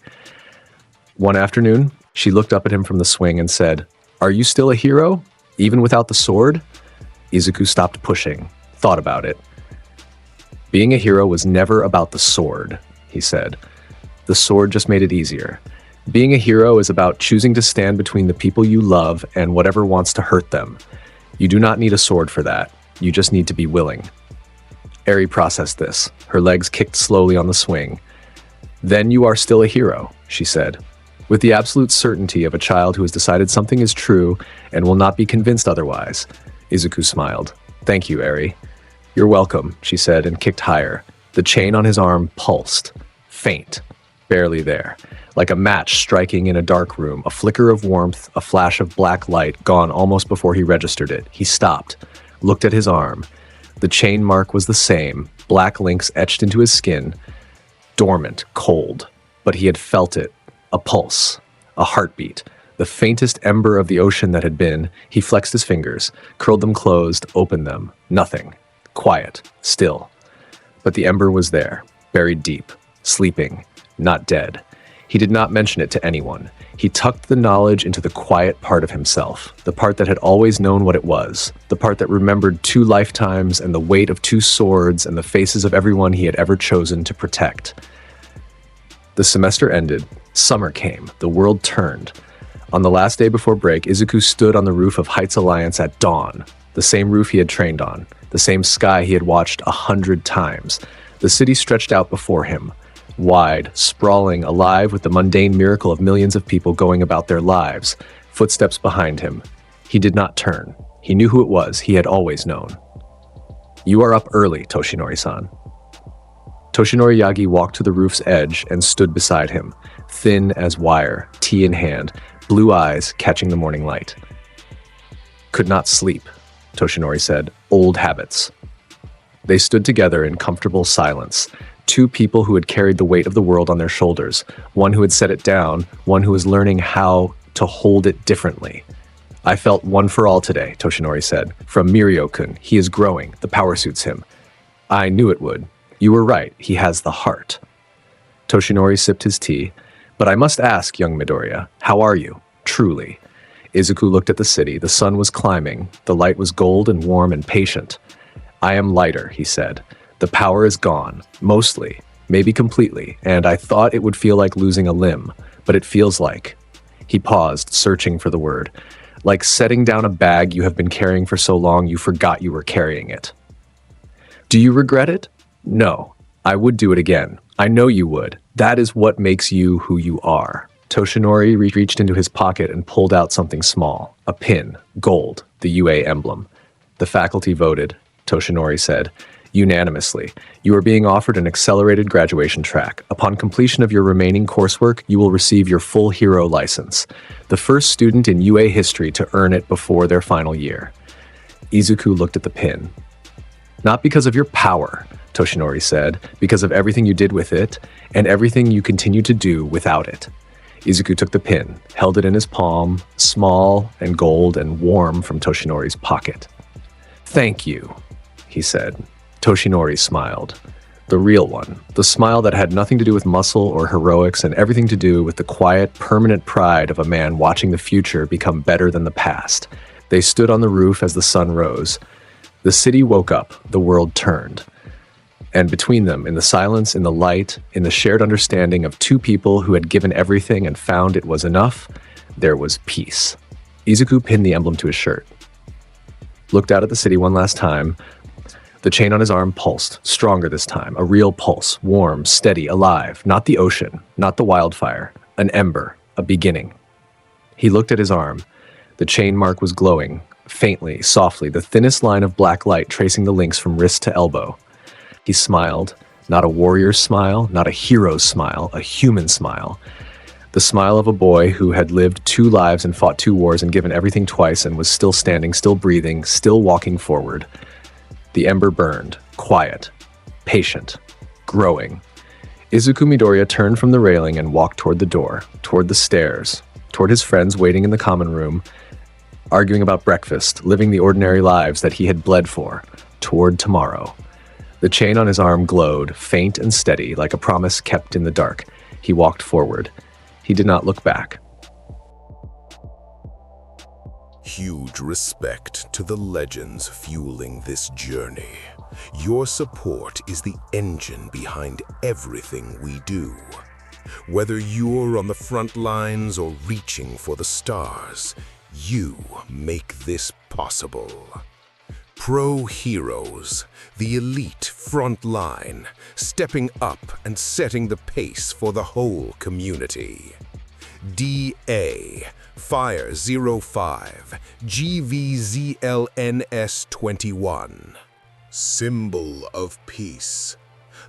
One afternoon, she looked up at him from the swing and said, "Are you still a hero, even without the sword?" Izuku stopped pushing, thought about it. "Being a hero was never about the sword," he said. "The sword just made it easier. Being a hero is about choosing to stand between the people you love and whatever wants to hurt them. You do not need a sword for that. You just need to be willing." Eri processed this. Her legs kicked slowly on the swing. "Then you are still a hero," she said, with the absolute certainty of a child who has decided something is true and will not be convinced otherwise. Izuku smiled. "Thank you, Eri." "You're welcome," she said and kicked higher. The chain on his arm pulsed. Faint. Barely there. Like a match striking in a dark room, a flicker of warmth, a flash of black light, gone almost before he registered it. He stopped, looked at his arm. The chain mark was the same, black links etched into his skin, dormant, cold. But he had felt it. A pulse. A heartbeat. The faintest ember of the ocean that had been. He flexed his fingers, curled them closed, opened them. Nothing. Quiet. Still. But the ember was there, buried deep, sleeping, not dead. He did not mention it to anyone. He tucked the knowledge into the quiet part of himself, the part that had always known what it was, the part that remembered 2 lifetimes and the weight of 2 swords and the faces of everyone he had ever chosen to protect. The semester ended. Summer came. The world turned. On the last day before break, Izuku stood on the roof of Heights Alliance at dawn, the same roof he had trained on, the same sky he had watched 100 times. The city stretched out before him. Wide, sprawling, alive with the mundane miracle of millions of people going about their lives, footsteps behind him. He did not turn. He knew who it was. He had always known. "You are up early, Toshinori-san." Toshinori Yagi walked to the roof's edge and stood beside him, thin as wire, tea in hand, blue eyes catching the morning light. "Could not sleep," Toshinori said. "Old habits." They stood together in comfortable silence. 2 people who had carried the weight of the world on their shoulders, one who had set it down, one who was learning how to hold it differently. "I felt one for all today," Toshinori said. "From Mirio-kun, he is growing, the power suits him." "I knew it would. You were right, he has the heart." Toshinori sipped his tea. "But I must ask, young Midoriya, how are you? Truly." Izuku looked at the city. The sun was climbing. The light was gold and warm and patient. "I am lighter," he said. "The power is gone, mostly, maybe completely, and I thought it would feel like losing a limb, but it feels like..." He paused, searching for the word. "Like setting down a bag you have been carrying for so long you forgot you were carrying it." "Do you regret it?" "No. I would do it again. I know you would. That is what makes you who you are." Toshinori reached into his pocket and pulled out something small. A pin. Gold. The UA emblem. "The faculty voted," Toshinori said. "Unanimously. You are being offered an accelerated graduation track. Upon completion of your remaining coursework, you will receive your full hero license. The first student in UA history to earn it before their final year." Izuku looked at the pin. "Not because of your power," Toshinori said, "because of everything you did with it, and everything you continue to do without it." Izuku took the pin, held it in his palm, small and gold and warm from Toshinori's pocket. "Thank you," he said. Toshinori smiled. The real one. The smile that had nothing to do with muscle or heroics and everything to do with the quiet, permanent pride of a man watching the future become better than the past. They stood on the roof as the sun rose. The city woke up, the world turned. And between them, in the silence, in the light, in the shared understanding of 2 people who had given everything and found it was enough, there was peace. Izuku pinned the emblem to his shirt. Looked out at the city one last time. The chain on his arm pulsed, stronger this time, a real pulse, warm, steady, alive, not the ocean, not the wildfire, an ember, a beginning. He looked at his arm. The chain mark was glowing, faintly, softly, the thinnest line of black light tracing the links from wrist to elbow. He smiled, not a warrior's smile, not a hero's smile, a human smile. The smile of a boy who had lived 2 lives and fought 2 wars and given everything twice and was still standing, still breathing, still walking forward. The ember burned, quiet, patient, growing. Izuku Midoriya turned from the railing and walked toward the door, toward the stairs, toward his friends waiting in the common room, arguing about breakfast, living the ordinary lives that he had bled for, toward tomorrow. The chain on his arm glowed, faint and steady, like a promise kept in the dark. He walked forward. He did not look back. Huge respect to the legends fueling this journey. Your support is the engine behind everything we do. Whether you're on the front lines or reaching for the stars, you make this possible. Pro heroes, the elite front line, stepping up and setting the pace for the whole community. DA, Fire 05, GVZLNS21. Symbol of peace.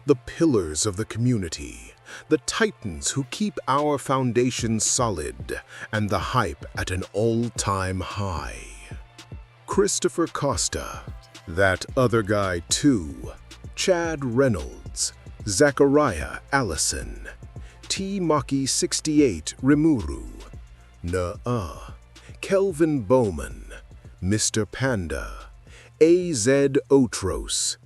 The pillars of the community. The titans who keep our foundation solid and the hype at an all-time high. Christopher Costa, That Other Guy Too, Chad Reynolds, Zachariah Allison, T. Maki 68 Rimuru, Nuh-uh, Kelvin Bowman, Mr. Panda, AZ Otros,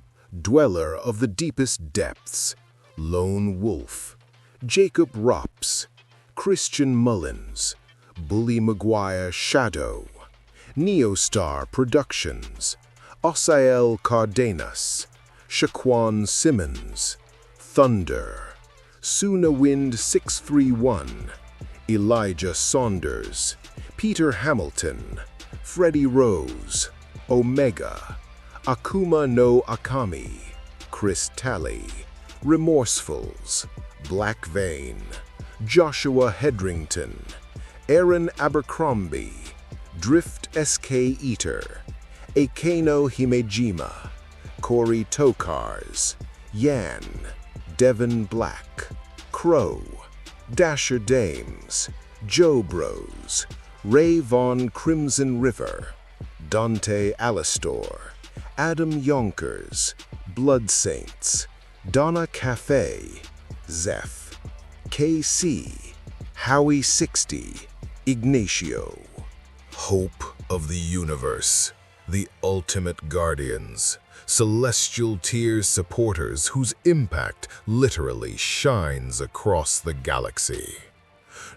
Dweller of the Deepest Depths, Lone Wolf, Jacob Rops, Christian Mullins, Bully Maguire Shadow, Neostar Productions, Osael Cardenas, Shaquan Simmons, Thunder, Suna Wind 631, Elijah Saunders, Peter Hamilton, Freddie Rose, Omega, Akuma no Akami, Chris Talley, Remorsefuls, Black Vein, Joshua Hedrington, Aaron Abercrombie, Drift SK Eater, Akeno Himejima, Corey Tokars, Yan, Devin Black, Crow, Dasher Dames, Joe Bros, Ray Von Crimson River, Dante Alastor, Adam Yonkers, Blood Saints, Donna Cafe, Zeph, KC, Howie 60, Ignacio. Hope of the universe, the ultimate guardians, celestial tier supporters whose impact literally shines across the galaxy.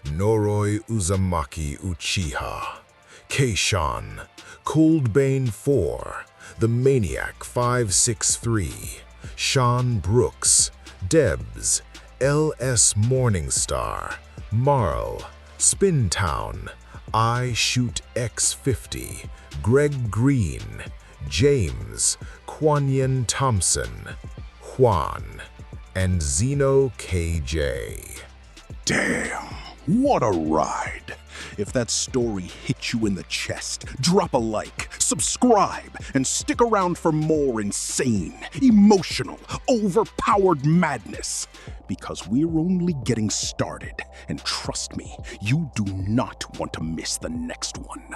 Noroi Uzumaki Uchiha, Keishan, Coldbane 4, The Maniac 563, Sean Brooks, Debs, LS Morningstar, Marl, Spintown, I Shoot X50, Greg Green, James, Quanyan Thompson, Juan, and Zeno KJ. Damn, what a ride. If that story hit you in the chest, drop a like, subscribe, and stick around for more insane, emotional, overpowered madness. Because we're only getting started, and trust me, you do not want to miss the next one.